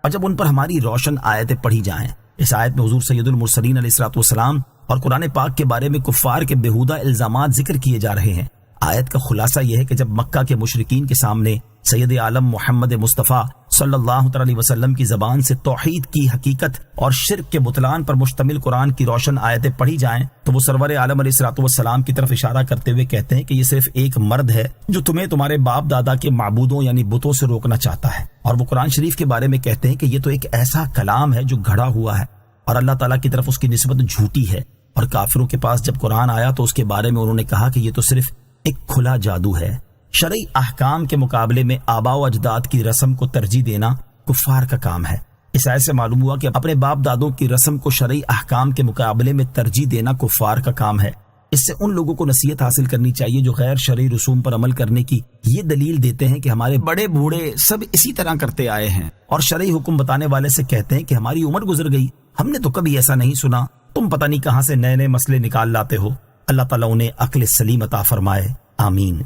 اور جب ان پر ہماری روشن آیتیں پڑھی جائیں۔ اس آیت میں حضور سید المرسلین علیہ الصلوۃ والسلام اور قرآن پاک کے بارے میں کفار کے بیہودہ الزامات ذکر کیے جا رہے ہیں۔ آیت کا خلاصہ یہ ہے کہ جب مکہ کے مشرکین کے سامنے سید عالم محمد مصطفیٰ صلی اللہ علیہ وسلم کی زبان سے توحید کی حقیقت اور شرک کے بطلان پر مشتمل قرآن کی روشن آیتیں پڑھی جائیں تو وہ سرور عالم علیہ الصلوۃ والسلام کی طرف اشارہ کرتے ہوئے کہتے ہیں کہ یہ صرف ایک مرد ہے جو تمہیں تمہارے باپ دادا کے معبودوں یعنی بتوں سے روکنا چاہتا ہے، اور وہ قرآن شریف کے بارے میں کہتے ہیں کہ یہ تو ایک ایسا کلام ہے جو گھڑا ہوا ہے اور اللہ تعالیٰ کی طرف اس کی نسبت جھوٹی ہے۔ اور کافروں کے پاس جب قرآن آیا تو اس کے بارے میں انہوں نے کہا کہ یہ تو صرف ایک کھلا جادو ہے۔ شرعی احکام کے مقابلے میں آباء و اجداد کی رسم کو ترجیح دینا کفار کا کام ہے۔ اس آیت سے معلوم ہوا کہ اپنے باپ دادوں کی رسم کو شرعی احکام کے مقابلے میں ترجیح دینا کفار کا کام ہے۔ اس سے ان لوگوں کو نصیحت حاصل کرنی چاہیے جو غیر شرعی رسوم پر عمل کرنے کی یہ دلیل دیتے ہیں کہ ہمارے بڑے بوڑھے سب اسی طرح کرتے آئے ہیں، اور شرعی حکم بتانے والے سے کہتے ہیں کہ ہماری عمر گزر گئی، ہم نے تو کبھی ایسا نہیں سنا، تم پتہ نہیں کہاں سے نئے نئے مسئلے نکال لاتے ہو۔ اللہ تعالیٰ انہیں عقل سلیم عطا فرمائے، آمین۔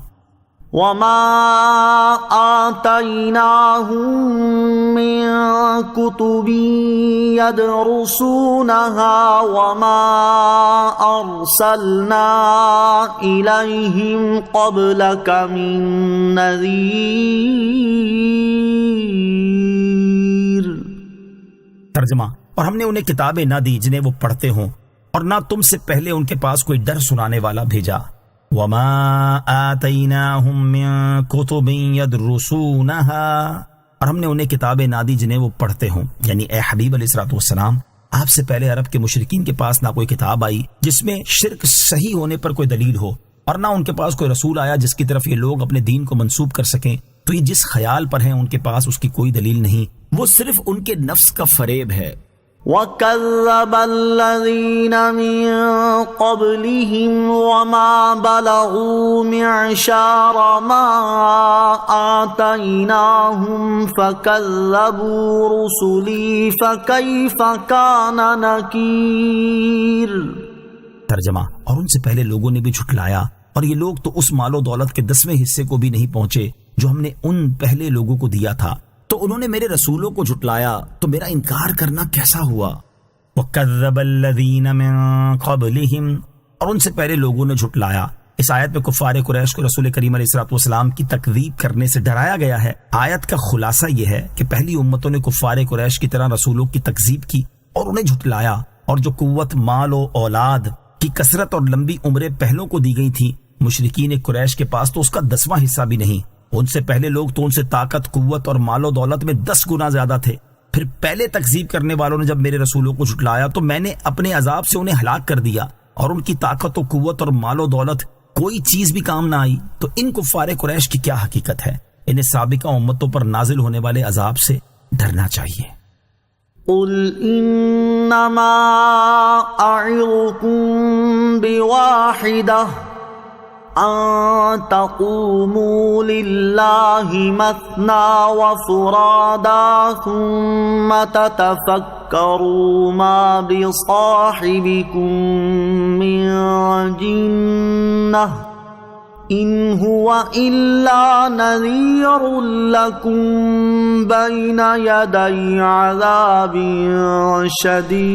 وَمَا آتَيْنَاهُم مِّن كُتُبٍ يَدْرُسُونَهَا وَمَا أَرْسَلْنَا إِلَيْهِمْ قَبْلَكَ مِن نَّذِيرٍ۔ ترجمہ: اور ہم نے انہیں کتابیں نہ دی جنہیں وہ پڑھتے ہوں، اور نہ تم سے پہلے ان کے پاس کوئی ڈر سنانے والا بھیجا۔ وَمَا آتَيْنَاهُم مِّن كُتُبٍ يَدْرُسُونَهَا، اور ہم نے انہیں کتابیں نہ دی جنہیں وہ پڑھتے ہوں، یعنی اے حبیب علیہ الصلوۃ والسلام آپ سے پہلے عرب کے مشرکین کے پاس نہ کوئی کتاب آئی جس میں شرک صحیح ہونے پر کوئی دلیل ہو، اور نہ ان کے پاس کوئی رسول آیا جس کی طرف یہ لوگ اپنے دین کو منسوب کر سکیں، تو یہ جس خیال پر ہیں ان کے پاس اس کی کوئی دلیل نہیں، وہ صرف ان کے نفس کا فریب ہے۔ وَكَذَّبَ الَّذِينَ مِن قَبْلِهِمْ وَمَا بَلَغُوا مِعْشَارَ مَا آتَيْنَاهُمْ فَكَذَّبُوا رُسُلِي فَكَيْفَ كَانَ نَكِيرِ۔ ترجمہ، اور ان سے پہلے لوگوں نے بھی جھٹلایا، اور یہ لوگ تو اس مال و دولت کے 10ویں حصے کو بھی نہیں پہنچے جو ہم نے ان پہلے لوگوں کو دیا تھا، تو انہوں نے میرے رسولوں کو جھٹلایا، تو میرا انکار کرنا کیسا ہوا۔ وَكَذَّبَ الَّذِينَ مِن قَبْلِهِمْ، اور ان سے پہلے لوگوں نے جھٹلایا۔ اس آیت میں کفار قریش کو رسول کریم علیہ الصلوۃ والسلام کی تکذیب کرنے سے ڈرایا گیا ہے۔ آیت کا خلاصہ یہ ہے کہ پہلی امتوں نے کفار قریش کی طرح رسولوں کی تکذیب کی اور انہیں جھٹلایا، اور جو قوت مال و اولاد کی کثرت اور لمبی عمریں پہلوں کو دی گئی تھی، مشرکین قریش کے پاس تو اس کا 10واں حصہ بھی نہیں۔ ان سے پہلے لوگ تو ان سے طاقت، قوت اور مال و دولت میں 10 گنا زیادہ تھے۔ پھر پہلے تکذیب کرنے والوں نے جب میرے رسولوں کو جھٹلایا تو میں نے اپنے عذاب سے انہیں ہلاک کر دیا، اور ان کی طاقت و قوت اور مال و دولت کوئی چیز بھی کام نہ آئی۔ تو ان کفار قریش کی کیا حقیقت ہے؟ انہیں سابقہ امتوں پر نازل ہونے والے عذاب سے ڈرنا چاہیے۔ قُلْ إِنَّمَا أَعِظُكُم بِوَاحِدَةٍ أَن تَقُومُوا لِلَّهِ مَثْنَىٰ وَفُرَادَىٰ ثُمَّ تَتَفَكَّرُوا مَا بِصَاحِبِكُم مِّن جِنَّةٍ إِنْ هُوَ إِلَّا نَذِيرٌ لَّكُم بَيْنَ يَدَيْ عَذَابٍ شَدِيدٍ۔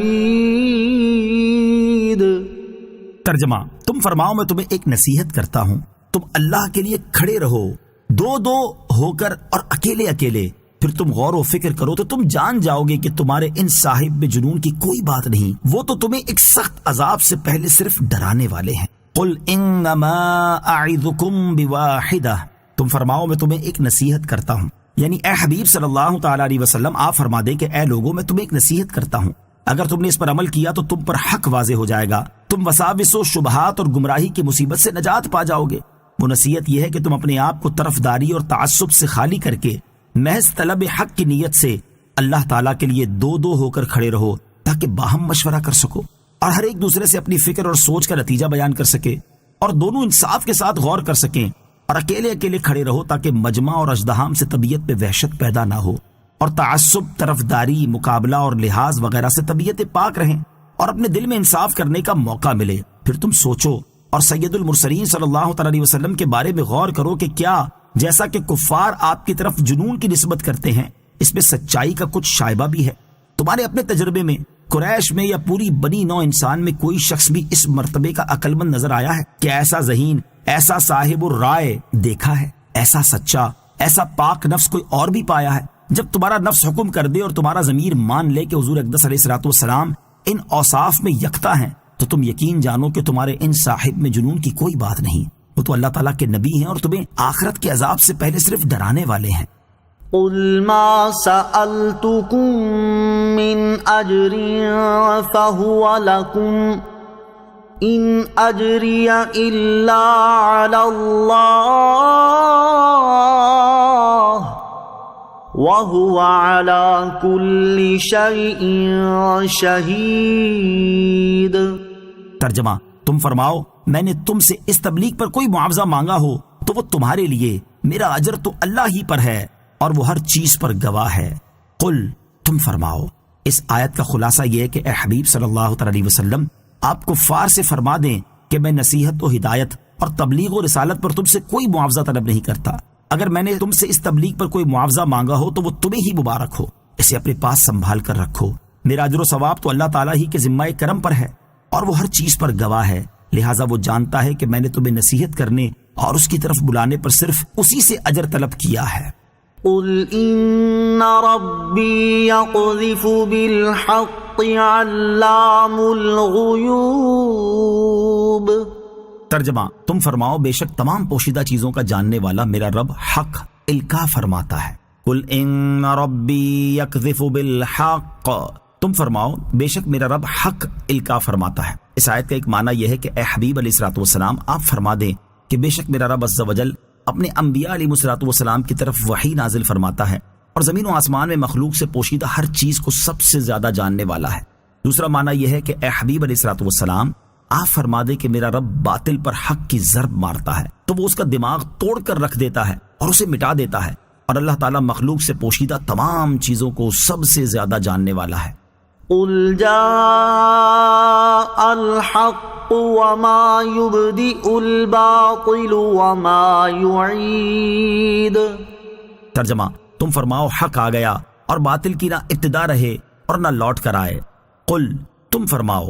ترجمہ، تم فرماؤ میں تمہیں ایک نصیحت کرتا ہوں، تم اللہ کے لیے کھڑے رہو، دو دو ہو کر اور اکیلے اکیلے، پھر تم غور و فکر کرو تو تم جان جاؤ گے کہ تمہارے ان صاحب میں جنون کی کوئی بات نہیں، وہ تو تمہیں ایک سخت عذاب سے پہلے صرف ڈرانے والے ہیں۔ قل انما اعظکم بواحدہ، تم فرماؤ میں تمہیں ایک نصیحت کرتا ہوں، یعنی اے حبیب صلی اللہ تعالی علیہ وسلم آپ فرما دے کہ اے لوگوں میں تمہیں ایک نصیحت کرتا ہوں، اگر تم نے اس پر عمل کیا تو تم پر حق واضح ہو جائے گا، تم وساوس و شبہات اور گمراہی کی مصیبت سے نجات پا جاؤ گے۔ وہ نصیحت یہ ہے کہ تم اپنے آپ کو طرفداری اور تعصب سے خالی کر کے محض طلب حق کی نیت سے اللہ تعالیٰ کے لیے دو دو ہو کر کھڑے رہو، تاکہ باہم مشورہ کر سکو اور ہر ایک دوسرے سے اپنی فکر اور سوچ کا نتیجہ بیان کر سکے، اور دونوں انصاف کے ساتھ غور کر سکیں، اور اکیلے اکیلے کھڑے رہو تاکہ مجمع اور اژدہام سے طبیعت میں وحشت پیدا نہ ہو، اور تعصب، طرفداری، مقابلہ اور لحاظ وغیرہ سے طبیعت پاک رہیں، اور اپنے دل میں انصاف کرنے کا موقع ملے۔ پھر تم سوچو اور سید المرسلین صلی اللہ تعالی علیہ وسلم کے بارے میں غور کرو کہ کیا جیسا کہ کفار آپ کی طرف جنون کی نسبت کرتے ہیں، اس میں سچائی کا کچھ شائبہ بھی ہے؟ تمہارے اپنے تجربے میں قریش میں یا پوری بنی نوع انسان میں کوئی شخص بھی اس مرتبے کا عقل مند نظر آیا ہے کہ ایسا ذہین، ایسا صاحب الرائے دیکھا ہے، ایسا سچا، ایسا پاک نفس کوئی اور بھی پایا ہے؟ جب تمہارا نفس حکم کر دے اور تمہارا ضمیر مان لے کہ حضور اقدس علیہ الصلوۃ والسلام ان اوصاف میں یکتا ہیں، تو تم یقین جانو کہ تمہارے ان صاحب میں جنون کی کوئی بات نہیں، وہ تو اللہ تعالیٰ کے نبی ہیں اور تمہیں آخرت کے عذاب سے پہلے صرف ڈرانے والے ہیں۔ قُلْ مَا سَأَلْتُكُم مِّنْ أَجْرٍ فَهُوَ لَكُمْ إِنْ أَجْرِيَ إِلَّا عَلَى اللَّهِ وَهُوَ عَلَى كُلِّ شَيْءٍ شَهِيدٌ۔ ترجمہ، تم فرماؤ میں نے تم سے اس تبلیغ پر کوئی معاوضہ مانگا ہو تو وہ تمہارے لیے، میرا اجر تو اللہ ہی پر ہے اور وہ ہر چیز پر گواہ ہے۔ قل، تم فرماؤ، اس آیت کا خلاصہ یہ ہے کہ اے حبیب صلی اللہ تعالی علیہ وسلم آپ کفار سے فرما دیں کہ میں نصیحت و ہدایت اور تبلیغ و رسالت پر تم سے کوئی معاوضہ طلب نہیں کرتا، اگر میں نے تم سے اس تبلیغ پر کوئی معاوضہ مانگا ہو تو وہ تمہیں ہی مبارک ہو، اسے اپنے پاس سنبھال کر رکھو، میرا اجر و ثواب تو اللہ تعالیٰ ہی کے ذمہ کرم پر ہے اور وہ ہر چیز پر گواہ ہے، لہٰذا وہ جانتا ہے کہ میں نے تمہیں نصیحت کرنے اور اس کی طرف بلانے پر صرف اسی سے اجر طلب کیا ہے۔ قُلْ إِنَّ رَبِّي يَقْذِفُ بِالْحَقِّ عَلَّامُ الْغُيُوبِ۔ ترجمہ، تم فرماؤ بے شک تمام پوشیدہ چیزوں کا جاننے والا میرا رب حق القا فرماتا ہے۔ قُلْ إِنَّ رَبِّي يَقْذِفُ بِالْحَقِّ، تم فرماؤ بے شک میرا رب حق القا فرماتا ہے۔ اس آیت کا ایک معنی یہ ہے کہ اے حبیب علیہ الصلوۃ والسلام آپ فرما دیں کہ بے شک میرا رب عز و جل اپنے انبیاء علیہ الصلوۃ والسلام کی طرف وحی نازل فرماتا ہے، اور اور زمین و آسمان میں مخلوق سے پوشیدہ ہر چیز کو سب سے زیادہ جاننے والا ہے۔ دوسرا معنی یہ ہے کہ اے حبیب علیہ الصلوۃ والسلام، آپ فرما دے کہ میرا رب باطل پر حق کی ضرب مارتا ہے تو وہ اس کا دماغ توڑ کر رکھ دیتا ہے اور اسے مٹا دیتا ہے، اور اللہ تعالیٰ مخلوق سے پوشیدہ تمام چیزوں کو سب سے زیادہ جاننے والا ہے۔ قل جاء الحق وما يبدئ الباطل وما يعيد۔ ترجمہ، تم فرماؤ حق آ گیا اور باطل کی نہ ابتدا رہے اور نہ لوٹ کر آئے۔ قل، تم فرماؤ،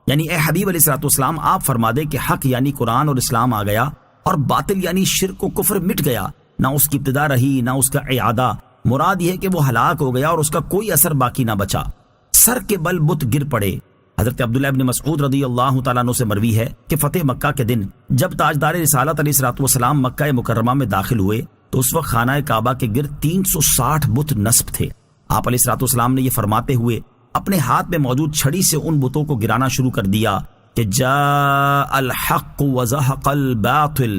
یعنی اے حبیب علیہ الصلوۃ والسلام آپ فرما دے کہ حق یعنی قرآن اور اسلام آ گیا، اور باطل یعنی شرک و کفر مٹ گیا، نہ اس کی ابتدا رہی نہ اس کا اعادہ۔ مراد یہ ہے کہ وہ ہلاک ہو گیا اور اس کا کوئی اثر باقی نہ بچا۔ سر کے بل بت گر پڑے۔ حضرت عبداللہ ابن مسعود رضی اللہ تعالیٰ عنہ سے مروی ہے کہ فتح مکہ کے دن جب تاجدار رسالت علیہ الصلوۃ والسلام مکہ مکرمہ میں داخل ہوئے تو اس وقت خانہ کعبہ کے گرد 360 بت نصب تھے۔ آپ علیہ الصلوۃ والسلام نے یہ فرماتے ہوئے اپنے ہاتھ میں موجود چھڑی سے ان بتوں کو گرانا شروع کر دیا کہ جاء الحق وزهق الباطل۔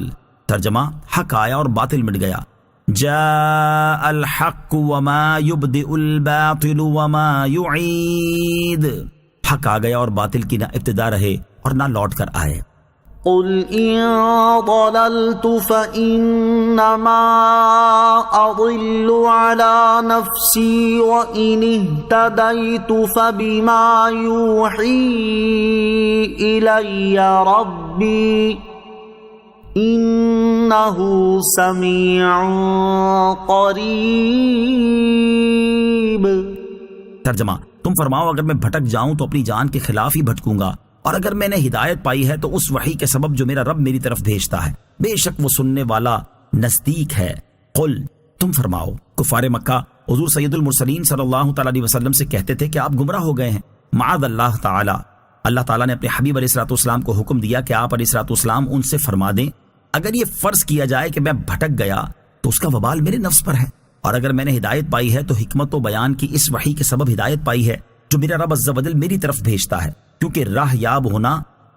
ترجمہ، حق آیا اور باطل مٹ گیا۔ جاء الحق وما يبدئ الباطل وما يعيد۔ حق آ گیا اور باطل کی نہ ابتدا رہے اور نہ لوٹ کر آئے۔ قل إن ضللت فإنما أضل على نفسي وإن اهتديت فبما يوحي إلي ربي إنه سميع قريب۔ ترجمہ، تم فرماؤ اگر میں بھٹک جاؤں تو اپنی جان کے خلاف ہی بھٹکوں گا، اور اگر میں نے ہدایت پائی ہے تو اس وحی کے سبب جو میرا رب میری طرف بھیجتا ہے، بے شک وہ سننے والا نزدیک ہے۔ قل، تم فرماؤ، کفار مکہ حضور سید المرسلین صلی اللہ تعالیٰ علیہ وسلم سے کہتے تھے کہ آپ گمراہ ہو گئے ہیں۔ معاذ اللہ تعالی، اللہ تعالیٰ نے اپنے حبیب علیہ الصلوۃ والسلام کو حکم دیا کہ آپ علیہ الصلوۃ والسلام ان سے فرما دیں اگر یہ فرض کیا جائے کہ میں بھٹک گیا تو اس کا وبال میرے نفس پر ہے، اور اگر میں نے ہدایت پائی ہے تو حکمت و بیان کی اس وحی کے سبب ہدایت پائی ہے جو میرا رب عز و جل میری طرف بھیجتا ہے، کیونکہ راہ یاب ہونا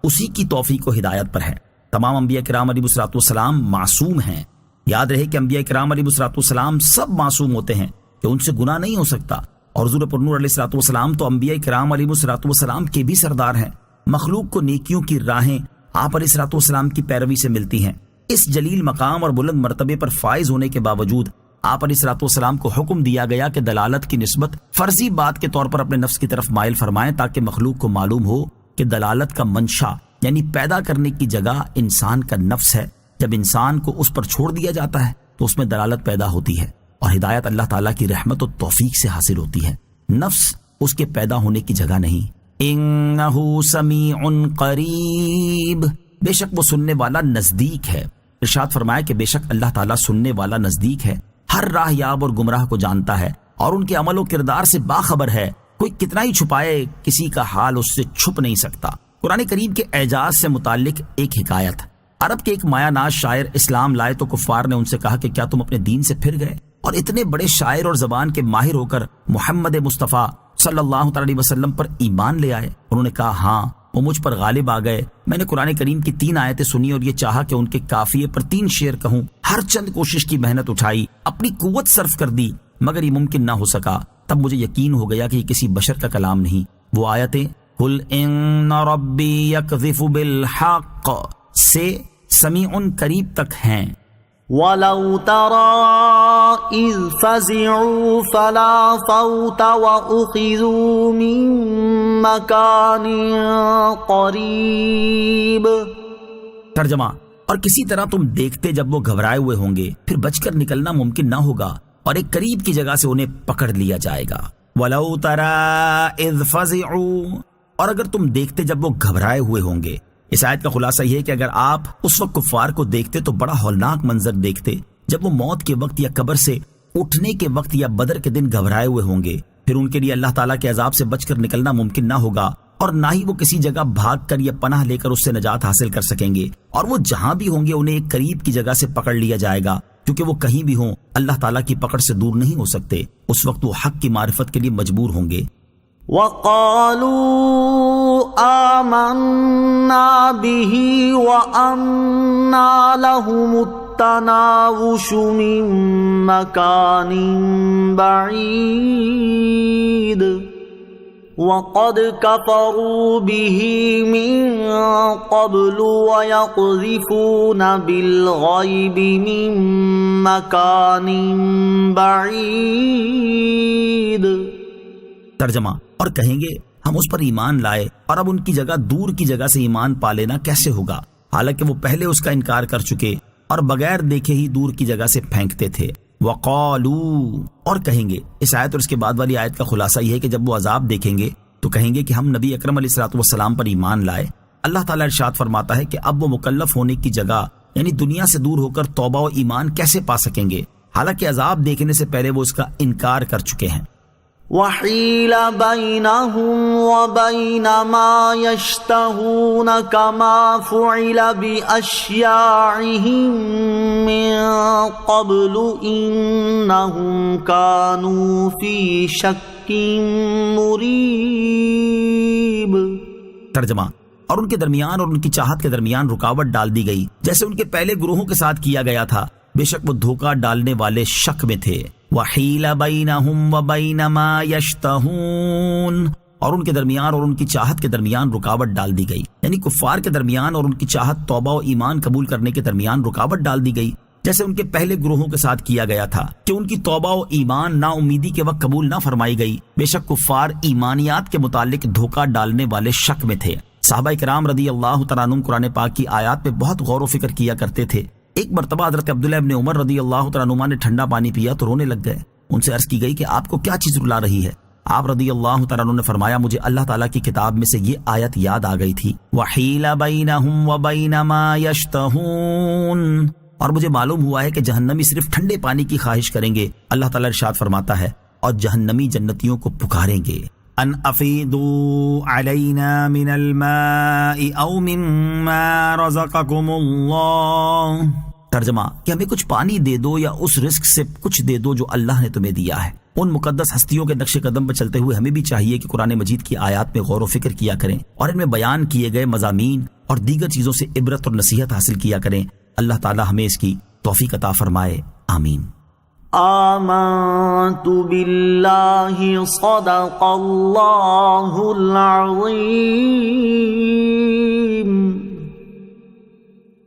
اسی کی توفیق و ہدایت پر ہے۔ تمام انبیاء کرام علیہ الصلوۃ والسلام معصوم ہیں۔ یاد رہے کہ انبیاء کرام علیہ الصلوۃ والسلام سب معصوم ہوتے ہیں کہ ان سے گناہ نہیں ہو سکتا، اور حضور پرنور علیہ الصلوۃ والسلام تو انبیاء کرام علیہ الصلوۃ والسلام کے بھی سردار ہیں۔ مخلوق کو نیکیوں کی راہیں آپ علیہ الصلوۃ والسلام کی پیروی سے ملتی ہیں۔ اس جلیل مقام اور بلند مرتبے پر فائز ہونے کے باوجود آپ علیہ الصلوۃ والسلام کو حکم دیا گیا کہ دلالت کی نسبت فرضی بات کے طور پر اپنے نفس کی طرف مائل فرمائیں تاکہ مخلوق کو معلوم ہو کہ دلالت کا منشا یعنی پیدا کرنے کی جگہ انسان کا نفس ہے۔ جب انسان کو اس پر چھوڑ دیا جاتا ہے تو اس میں دلالت پیدا ہوتی ہے، اور ہدایت اللہ تعالیٰ کی رحمت و توفیق سے حاصل ہوتی ہے، نفس اس کے پیدا ہونے کی جگہ نہیں۔ انہ سمیع قریب، بے شک وہ سننے والا نزدیک ہے۔ ارشاد فرمایا کہ بے شک اللہ تعالیٰ سننے والا نزدیک ہے، ہر راہ یاب اور گمراہ کو جانتا ہے اور ان کے عمل و کردار سے باخبر ہے۔ کوئی کتنا ہی چھپائے کسی کا حال اس سے چھپ نہیں سکتا۔ قرآن کریم کے اعجاز سے متعلق ایک حکایت۔ عرب کے ایک مایہ ناز شاعر اسلام لائے تو کفار نے ان سے کہا کہ کیا تم اپنے دین سے پھر گئے، اور اتنے بڑے شاعر اور زبان کے ماہر ہو کر محمد مصطفیٰ صلی اللہ تعالی علیہ وسلم پر ایمان لے آئے؟ انہوں نے کہا ہاں، وہ مجھ پر غالب آ گئے۔ میں نے قرآن کریم کی 3 آیتیں سنی اور یہ چاہا کہ ان کے قافیے پر 3 شعر کہوں۔ ہر چند کوشش کی محنت اٹھائی، اپنی قوت صرف کر دی، مگر یہ ممکن نہ ہو سکا۔ تب مجھے یقین ہو گیا کہ یہ کسی بشر کا کلام نہیں۔ وہ آیتیں قل ان ربی یقذف بالحق سے سمیع قریب تک ہیں۔ وَلَوْ تَرَى إِذْ فَزِعُوا فَلَا فَوْتَ وَأُخِذُوا مِن مَّكَانٍ قَرِيبٍ۔ ترجمہ، اور کسی طرح تم دیکھتے جب وہ گھبرائے ہوئے ہوں گے پھر بچ کر نکلنا ممکن نہ ہوگا، اور ایک قریب کی جگہ سے انہیں پکڑ لیا جائے گا۔ وَلَوْ تَرَى إِذْ فَزِعُوا، اور اگر تم دیکھتے جب وہ گھبرائے ہوئے ہوں گے۔ اس آیت کا خلاصہ یہ ہے کہ اگر آپ اس وقت کفار کو دیکھتے تو بڑا ہولناک منظر دیکھتے جب وہ موت کے وقت یا قبر سے اٹھنے کے وقت یا بدر کے دن گھبرائے ہوئے ہوں گے۔ پھر ان کے لیے اللہ تعالیٰ کے عذاب سے بچ کر نکلنا ممکن نہ ہوگا، اور نہ ہی وہ کسی جگہ بھاگ کر یا پناہ لے کر اس سے نجات حاصل کر سکیں گے، اور وہ جہاں بھی ہوں گے انہیں ایک قریب کی جگہ سے پکڑ لیا جائے گا، کیونکہ وہ کہیں بھی ہوں اللہ تعالیٰ کی پکڑ سے دور نہیں ہو سکتے۔ اس وقت وہ حق کی معرفت کے لیے مجبور ہوں گے۔ وَقَالُوا آمَنَّا بِهِ وَأَنَّا لَهُمُ التناوش من مكان بعيد وقد كفروا به من قبل ويقذفون بالغيب من مكان بعيد. ترجمہ: اور کہیں گے ہم اس پر ایمان لائے اور اب ان کی جگہ دور کی جگہ سے ایمان پا لینا کیسے ہوگا، حالانکہ وہ پہلے اس کا انکار کر چکے اور بغیر دیکھے ہی دور کی جگہ سے پھینکتے تھے. وقالوا، اور کہیں گے. اس آیت اور اس کے بعد والی آیت کا خلاصہ یہ ہے کہ جب وہ عذاب دیکھیں گے تو کہیں گے کہ ہم نبی اکرم علیہ الصلوۃ والسلام پر ایمان لائے. اللہ تعالیٰ ارشاد فرماتا ہے کہ اب وہ مکلف ہونے کی جگہ یعنی دنیا سے دور ہو کر توبہ و ایمان کیسے پا سکیں گے، حالانکہ عذاب دیکھنے سے پہلے وہ اس کا انکار کر چکے ہیں. وحیل بینہم وبین ما یشتہون کما فعل باشیاعہم من قبل انہم کانوا فی شک مریب. ترجمہ: اور ان کے درمیان اور ان کی چاہت کے درمیان رکاوٹ ڈال دی گئی جیسے ان کے پہلے گروہوں کے ساتھ کیا گیا تھا، بے شک وہ دھوکہ ڈالنے والے شک میں تھے. وحیل بینہم وبین ما یشتہون، اور ان کے درمیان اور ان کی چاہت کے درمیان رکاوٹ ڈال دی گئی، یعنی کفار کے درمیان اور ان کی چاہت توبہ و ایمان قبول کرنے کے درمیان رکاوٹ ڈال دی گئی جیسے ان کے پہلے گروہوں کے ساتھ کیا گیا تھا کہ ان کی توبہ و ایمان نا امیدی کے وقت قبول نہ فرمائی گئی. بے شک کفار ایمانیات کے متعلق دھوکہ ڈالنے والے شک میں تھے. صحابہ کرام رضی اللہ تعالیٰ عنہم قرآن پاک کی آیات پہ بہت غور و فکر کیا کرتے تھے. ایک مرتبہ حضرت عبداللہ ابن عمر رضی اللہ تعالیٰ عنہما نے ٹھنڈا پانی پیا تو رونے لگ گئے. ان سے عرض کی گئی کہ آپ کو کیا چیز رلا رہی ہے؟ آپ رضی اللہ تعالیٰ عنہ نے فرمایا مجھے اللہ تعالیٰ کی کتاب میں سے یہ آیت یاد آ گئی تھی، وحیل بینہم وبین ما یشتہون، اور مجھے معلوم ہوا ہے کہ جہنمی صرف ٹھنڈے پانی کی خواہش کریں گے. اللہ تعالیٰ ارشاد فرماتا ہے اور جہنمی جنتیوں کو پکاریں گے ان افیدوا علینا من الماء او مما رزقکم اللہ. ترجمہ: کہ ہمیں کچھ پانی دے دو یا اس رزق سے کچھ دے دو جو اللہ نے تمہیں دیا ہے. ان مقدس ہستیوں کے نقش قدم پر چلتے ہوئے ہمیں بھی چاہیے کہ قرآن مجید کی آیات میں غور و فکر کیا کریں اور ان میں بیان کیے گئے مضامین اور دیگر چیزوں سے عبرت اور نصیحت حاصل کیا کریں. اللہ تعالی ہمیں اس کی توفیق عطا فرمائے. آمین. آمنت باللہ صدق اللہ العظیم.